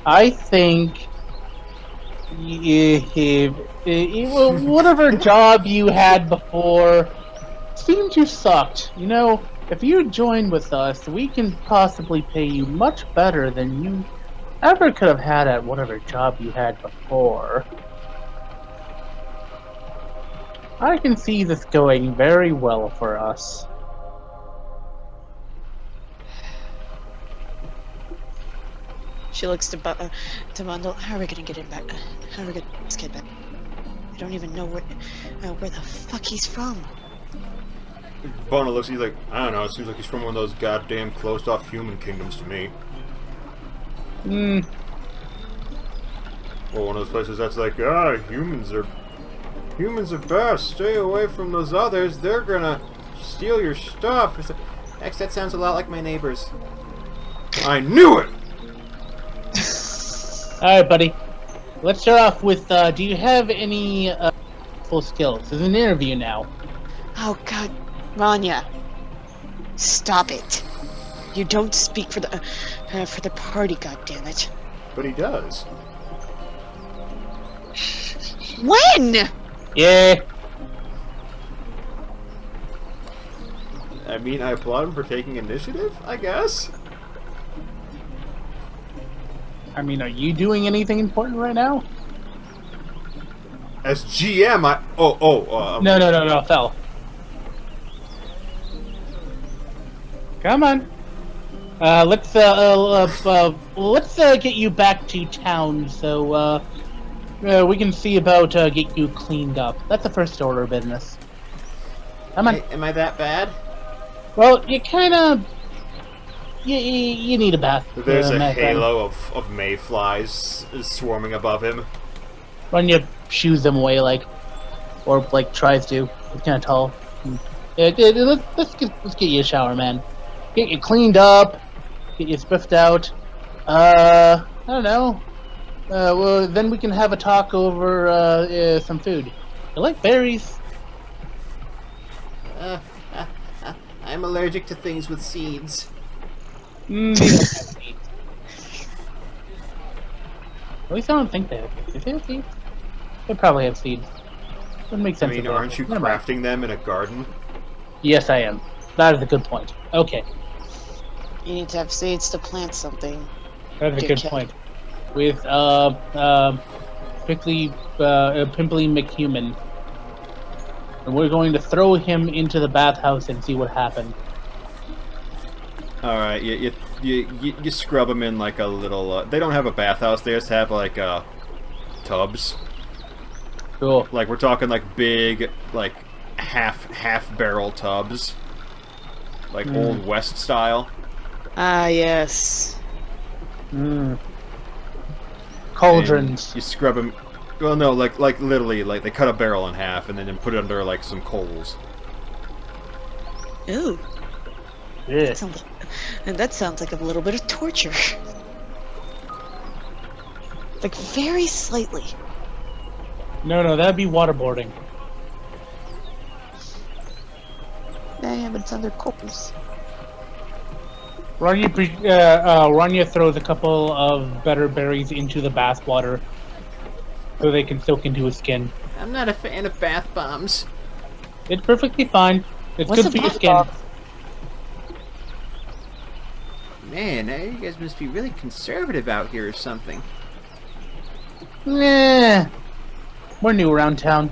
I think whatever job you had before seemed you sucked. You know, if you join with us, we can possibly pay you much better than you ever could have had at whatever job you had before. I can see this going very well for us. She looks to Bundle. How are we gonna get him back? How are we gonna get this kid back? I don't even know where the fuck he's from. Bundle looks, he's like, I don't know, it seems like he's from one of those goddamn closed-off human kingdoms to me. Or one of those places that's like, humans are best. Stay away from those others. They're gonna steal your stuff. It's like, actually, that sounds a lot like my neighbors. I knew it! Alright, buddy. Let's start off with, do you have any full skills? This is an interview now. Oh god, Rania. Stop it. You don't speak for the party, goddammit. But he does. When? Yeah. I mean, I applaud him for taking initiative, I guess. I mean, are you doing anything important right now? As GM, No, fell. Come on. Let's get you back to town so we can see about get you cleaned up. That's the first order of business. Come on. Hey, am I that bad? Well, you kind of you need a bath. There's a halo of mayflies swarming above him. Rania shoos them away, or tries to. It's kind of tall. Let's get you a shower, man. Get you cleaned up. Get you spiffed out. I don't know. Well, then we can have a talk over some food. You like berries? I'm allergic to things with seeds. They don't have seeds. At least I don't think they have seeds. If they have seeds, they probably have seeds. Wouldn't make sense. I mean, aren't you crafting them in a garden? Yes, I am. That is a good point. Okay. You need to have seeds to plant something. That's a good point. With quickly Pimply McHuman. And we're going to throw him into the bathhouse and see what happens. Alright, you scrub them in like a little... they don't have a bathhouse, they just have like tubs. Cool. Like, we're talking like big, like half barrel tubs. Like Old West style. Ah, yes. Cauldrons. And you scrub them... Well, no, like literally, like they cut a barrel in half and then put it under like some coals. Ooh. Yeah. That sounds like a little bit of torture. Like, very slightly. No, that'd be waterboarding. Yeah, but it's under coals. Rania throws a couple of better berries into the bath water so they can soak into his skin. I'm not a fan of bath bombs. It's perfectly fine. It's What's good a for your bath skin. bomb? Man, you guys must be really conservative out here or something. Nah, we're new around town.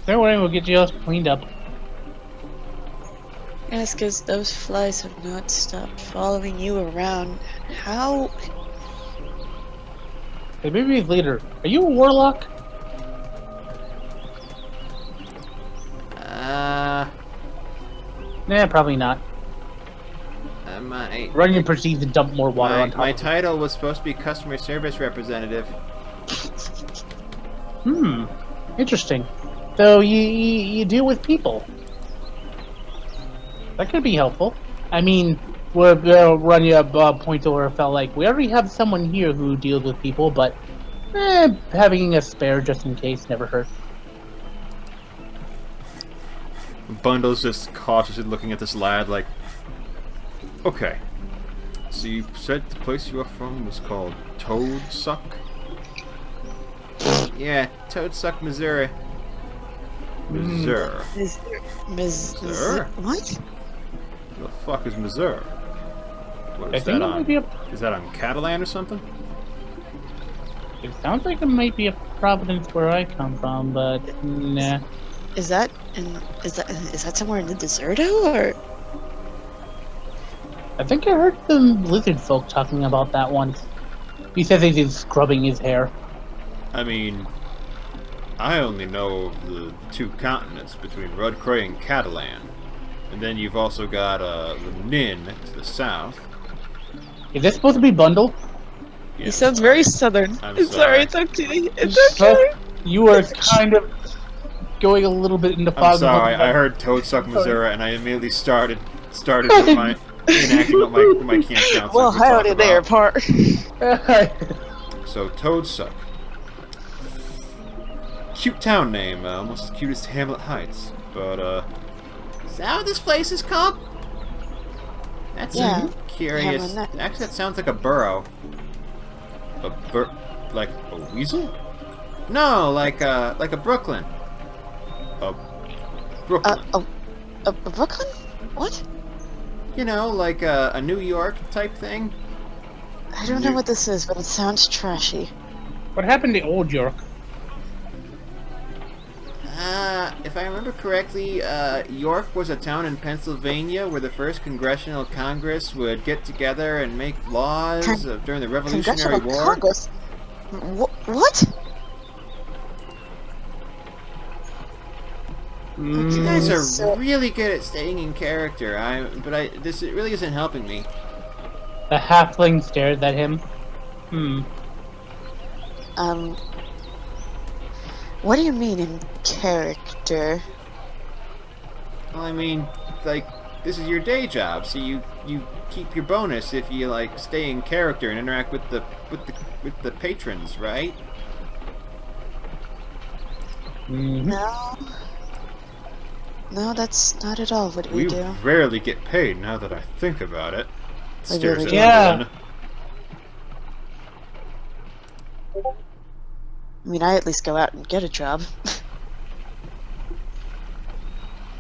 Don't worry, we'll get you all cleaned up. Yes, because those flies have not stopped following you around. How? Hey, maybe leader. Are you a warlock? Nah, probably not. Runyon proceeds to dump more water on top. My of it. title was supposed to be customer service representative. Interesting. So you deal with people. That could be helpful. I mean, Runya points over felt like we already have someone here who deals with people, but having a spare just in case never hurt. Bundle's just cautiously looking at this lad like, okay, so you said the place you are from was called Toadsuck? Yeah, Toadsuck, Missouri. Missouri. Missouri? What? The fuck is Missouri? What I is think that it might on? be Is that on Catalan or something? It sounds like it might be a Providence where I come from, but nah. Is that somewhere in the Deserto or? I think I heard the lizard folk talking about that once. He says he's scrubbing his hair. I mean, I only know of the two continents between Rudcray and Catalan. And then you've also got the Nin to the south. Is this supposed to be Bundle? Yeah, He sounds very southern. I'm It's sorry. It's okay. It's okay. You are kind of going a little bit into fog. I'm sorry, I heard Toadsuck, Missouri, and I immediately started with my enacting what my camp counts. Well, as we talk howdy there, about. part. So Toadsuck, cute town name, almost as cute as Hamlet Heights, but Is that what this place is called? That's Yeah. curious. Hamlet. Actually, that sounds like a burrow. like a weasel? No, like a Brooklyn. A Brooklyn. Brooklyn? What? You know, like a New York type thing. I don't know what this is, but it sounds trashy. What happened to Old York? If I remember correctly, York was a town in Pennsylvania where the first Congressional Congress would get together and make laws during the Revolutionary Congressional War. Congress? What? You guys are So- really good at staying in character. This really isn't helping me. The halfling stares at him. What do you mean in character? Well, I mean, like, this is your day job, so you keep your bonus if you like stay in character and interact with the patrons, right? No, that's not at all what we We do. rarely get paid now that I think about it. We Stares really at do. Yeah. Gwendolyn. I mean, I at least go out and get a job.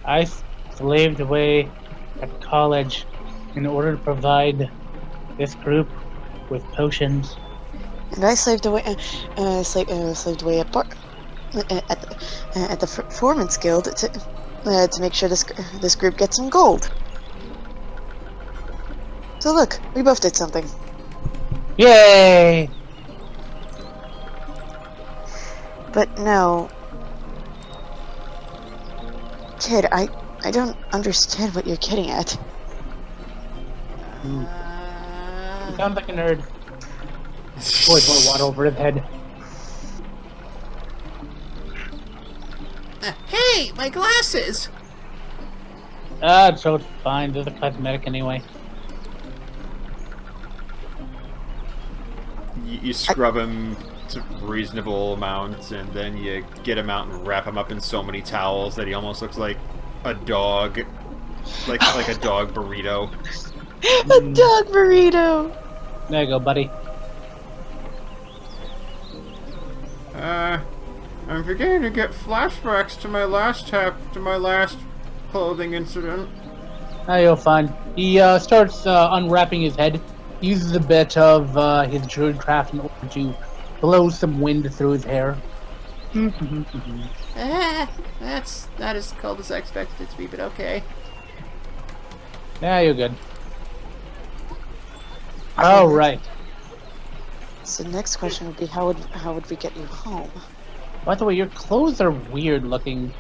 I slaved away at college in order to provide this group with potions. And I slaved away, slaved away at the Performance Guild to make sure this group gets some gold. So look, we both did something. Yay! But no, kid, I don't understand what you're getting at. Sounds like a nerd. Pours more water over his head. Hey, my glasses! So it's fine. They're the cosmetic anyway. You scrub him to reasonable amounts, and then you get him out and wrap him up in so many towels that he almost looks like a dog, like a dog burrito. A dog burrito. There you go, buddy. I'm beginning to get flashbacks to my last clothing incident. Oh, you're fine. He starts unwrapping his head, uses a bit of his druidcraft in order to blow some wind through his hair. That's not as cold as I expected it to be, but okay. Yeah, you're good. All right. So the next question would be, how would we get you home? By the way, your clothes are weird looking.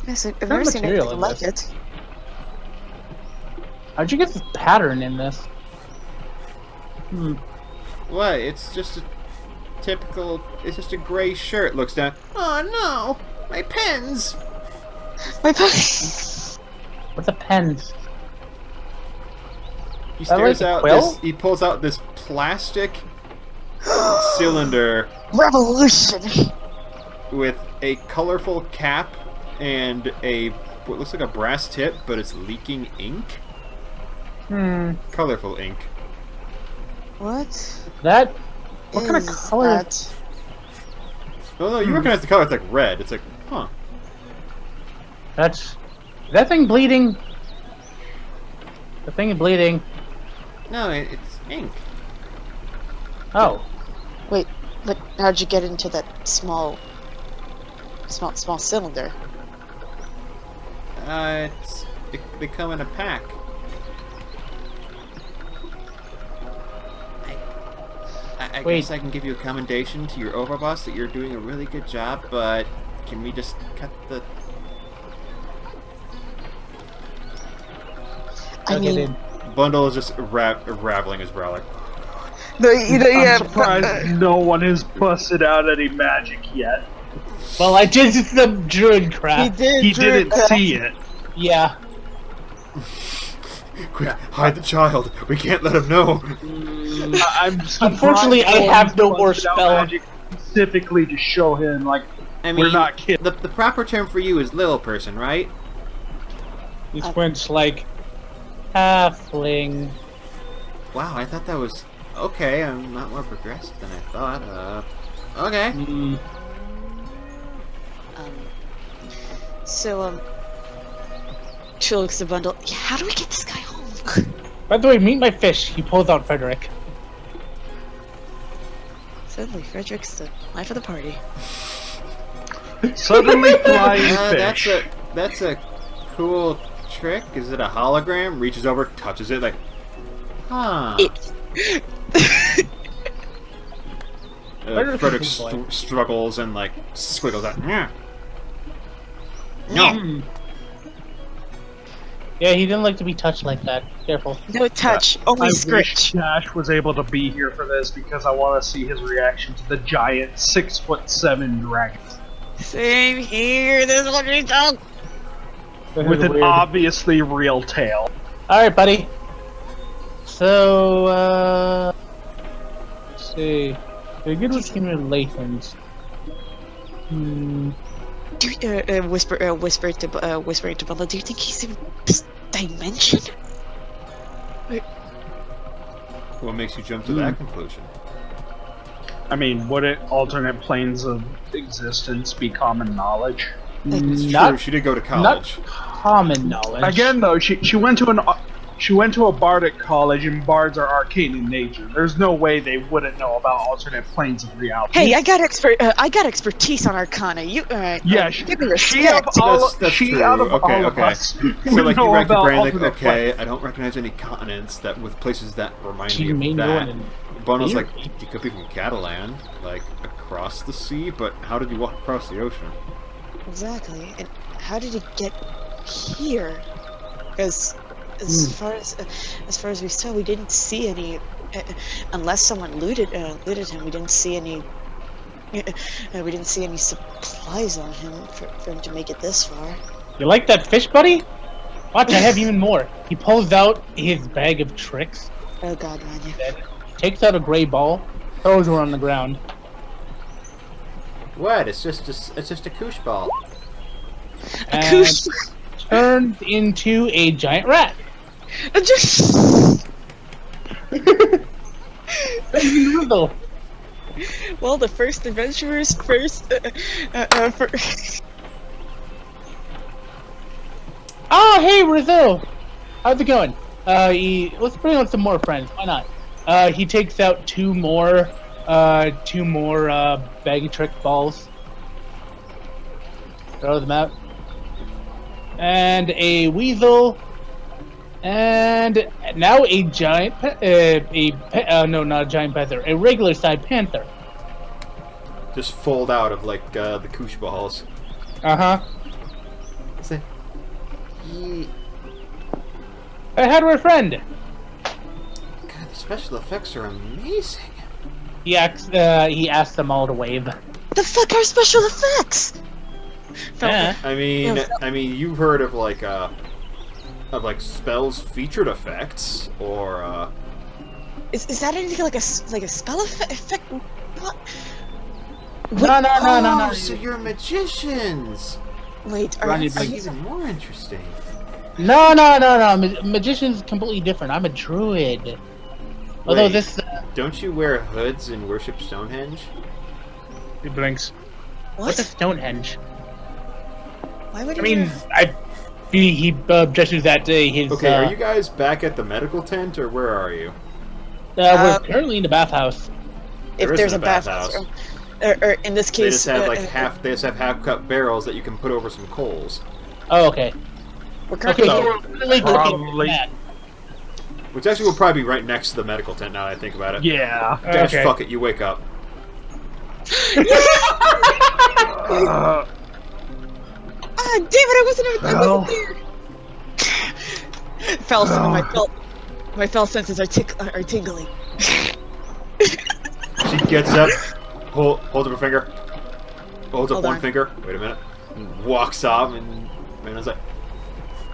Yes, I've What never seen material anything is like this? it. How'd you get this pattern in this? What? It's just a typical. It's just a gray shirt. Looks down. Oh no! My pens! My What's a pen? He Is that stares like a out quill? this. He pulls out this plastic cylinder revolution. with a colorful cap and what looks like a brass tip, but it's leaking ink. Colorful ink. What? That? What kind of is color? that? Oh no, you recognize the color. It's like red. It's like, huh. That's... Is that thing bleeding? The thing is bleeding. No, it's ink. Oh. Wait, but how'd you get into that small cylinder? They come in a pack. I Wait. guess I can give you a commendation to your overboss that you're doing a really good job, but can we just cut the... I mean, Bundle is just raveling his brow like. I'm surprised no one has busted out any magic yet. Well, I did the druidcraft. He didn't see it. Yeah. Quick, hide the child. We can't let him know. I'm Unfortunately, I have no more busted out spell. magic specifically to show him, like, I mean, we're not kidding. the proper term for you is little person, right? He squints like halfling. Wow, I thought that was... Okay, I'm not more progressive than I thought. Okay. She looks at the bundle. Yeah, how do we get this guy home? By the way, meet my fish. He pulls out Frederick. Suddenly, Frederick's the life of the party. Suddenly flying fish. That's a cool trick. Is it a hologram? Reaches over, touches it, like, huh. Frederick struggles and like squiggles out. Yeah. No. Yeah, he didn't like to be touched like that. Careful. No touch, only I wish scratch. Dash was able to be here for this because I want to see his reaction to the giant 6'7" dragon Same here. This one is done. with an obviously real tail. All right, buddy. So, let's see. You're good with human relations. Whisper to Bella. Do you think he's in this dimension? What makes you jump to that conclusion? I mean, wouldn't alternate planes of existence be common knowledge? It's Not true. She did go to college. common knowledge. Again, though, she went to a bardic college, and bards are arcane in nature. There's no way they wouldn't know about alternate planes of reality. Hey, I got expertise on Arcana. You, Yeah, give me she out respect. of all, That's she true. out of Okay, all of okay. us So would like you know racked your about brain like, alternate okay, planes. I don't recognize any continents that with places that remind She me may of know that. an Bundle's like, theory. you could be from Catalan, like across the sea, but how did you walk across the ocean? Exactly. And how did he get here? Because as far as we saw, we didn't see any. Unless someone looted him, we didn't see any. We didn't see any supplies on him for him to make it this far. You like that fish, buddy? Watch, I have even more. He pulls out his bag of tricks, Oh God, man! takes out a gray ball, toes were on the ground. What? It's just a koosh ball. And turned into a giant rat. Just Rizzle. well, the first adventurers first. Oh, hey, Rizzo! How's it going? Let's bring on some more friends. Why not? He takes out two more baggy trick balls. Throw them out. And a weasel. And now a giant, no, not a giant panther, a regular-sized panther. Just fold out of like the koosh balls. Uh-huh. Say, Hey, how do our friend? God, the special effects are amazing. He asks them all to wave. The fuck are special effects? Yeah. I mean, you've heard of like spells featured effects, or Is that anything like a spell effect? What? No. So you're magicians. Wait, are Ronnie, you? That's even more interesting. No. Magician's completely different. I'm a druid. Although Wait, this, don't you wear hoods and worship Stonehenge? he blinks. What's a What? Stonehenge? Why would I mean, he objected that day. His okay, are you guys back at the medical tent, or where are you? we're currently in the bathhouse. if There there's isn't a a bathhouse, bathhouse. or in this They case, just have like they just have half-cut barrels that you can put over some coals, Oh, okay. we're Okay, currently. so we're really looking probably- at which actually will probably be right next to the medical tent. Now that I think about it. Yeah. that. Dash, Okay. fuck it, you wake up. Ah, damn it! I wasn't Well. there. My fell senses are tingling. She gets up, holds up her finger, holds up Hold one on. finger. Wait a minute. And walks off, and Randall's like,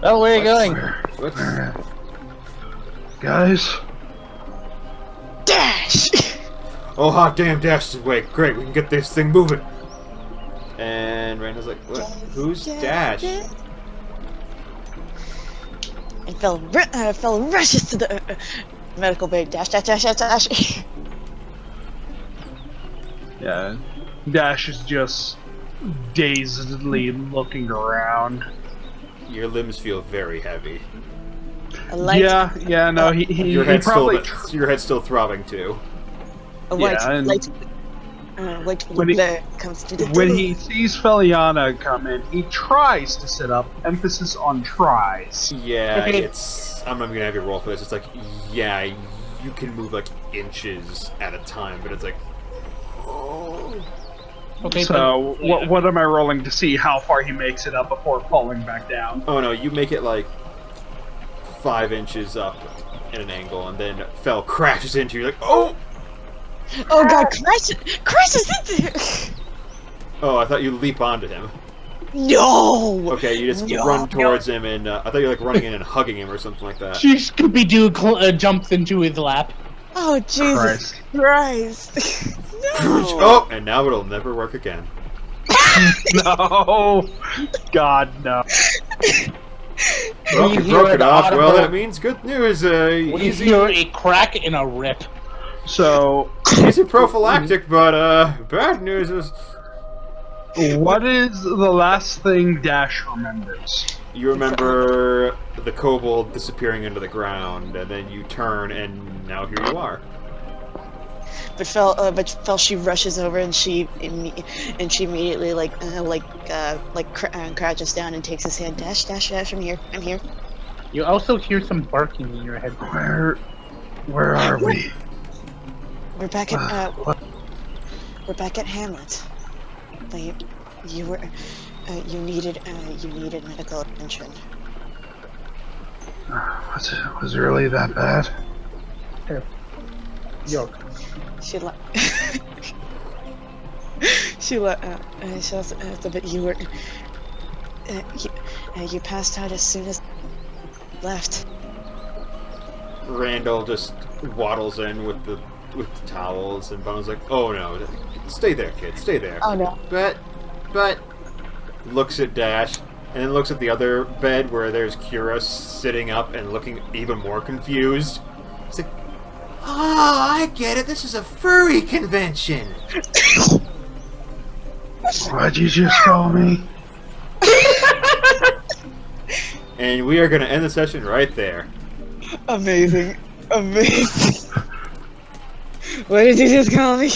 Oh, where are you going? "What?" Guys, Dash. Oh, hot damn! Dash is awake. Great, we can get this thing moving. And Randall's like, "What? Who's Dash?" And fell rushes to the medical bay. Dash. yeah, Dash is just dazedly looking around. Your limbs feel very heavy. A light, Yeah, no, he Your head's probably still throbbing too. a white yeah, and- light When he- blur comes to the when door. he sees Feliana come in, he tries to sit up. Emphasis on tries. Yeah, Okay. I'm not gonna have you roll for this. It's like, yeah, you can move like inches at a time, but it's like, Okay, So but- what am I rolling to see how far he makes it up before falling back down? oh no, you make it like 5 inches up in an angle, and then Fell crashes into you. Like, oh, Oh god, crashes into there. oh, I thought you leap onto him. No. Okay, you just No. run towards him, and I thought you were like running in and hugging him or something like that. She Scooby-Doo jumps into his lap. Oh Jesus Christ. No. Oh, and now it'll never work again. No, God no. Well, We you hear broke it an off. Well, audible- that means good news. We Easy, hear a crack and a rip. So easy prophylactic, but bad news is what is the last thing Dash remembers? you remember the kobold disappearing into the ground, and then you turn, and now here you are. But Fell, she rushes over and she immediately crouches down and takes his hand. Dash, I'm here. You also hear some barking in your head. Where are we? We're back at Hamlet. But you needed medical attention. Was it really that bad? Yo, She also, but you were you passed out as soon as left. Randall just waddles in with the with the towels, and Bono's like, "Oh no, stay there, kid, stay there." Oh no. But looks at Dash, and then looks at the other bed where there's Kira sitting up and looking even more confused. He's like, "Oh, I get it. This is a furry convention." What'd you just call me? And we are going to end the session right there. Amazing. Amazing. What did you just call me?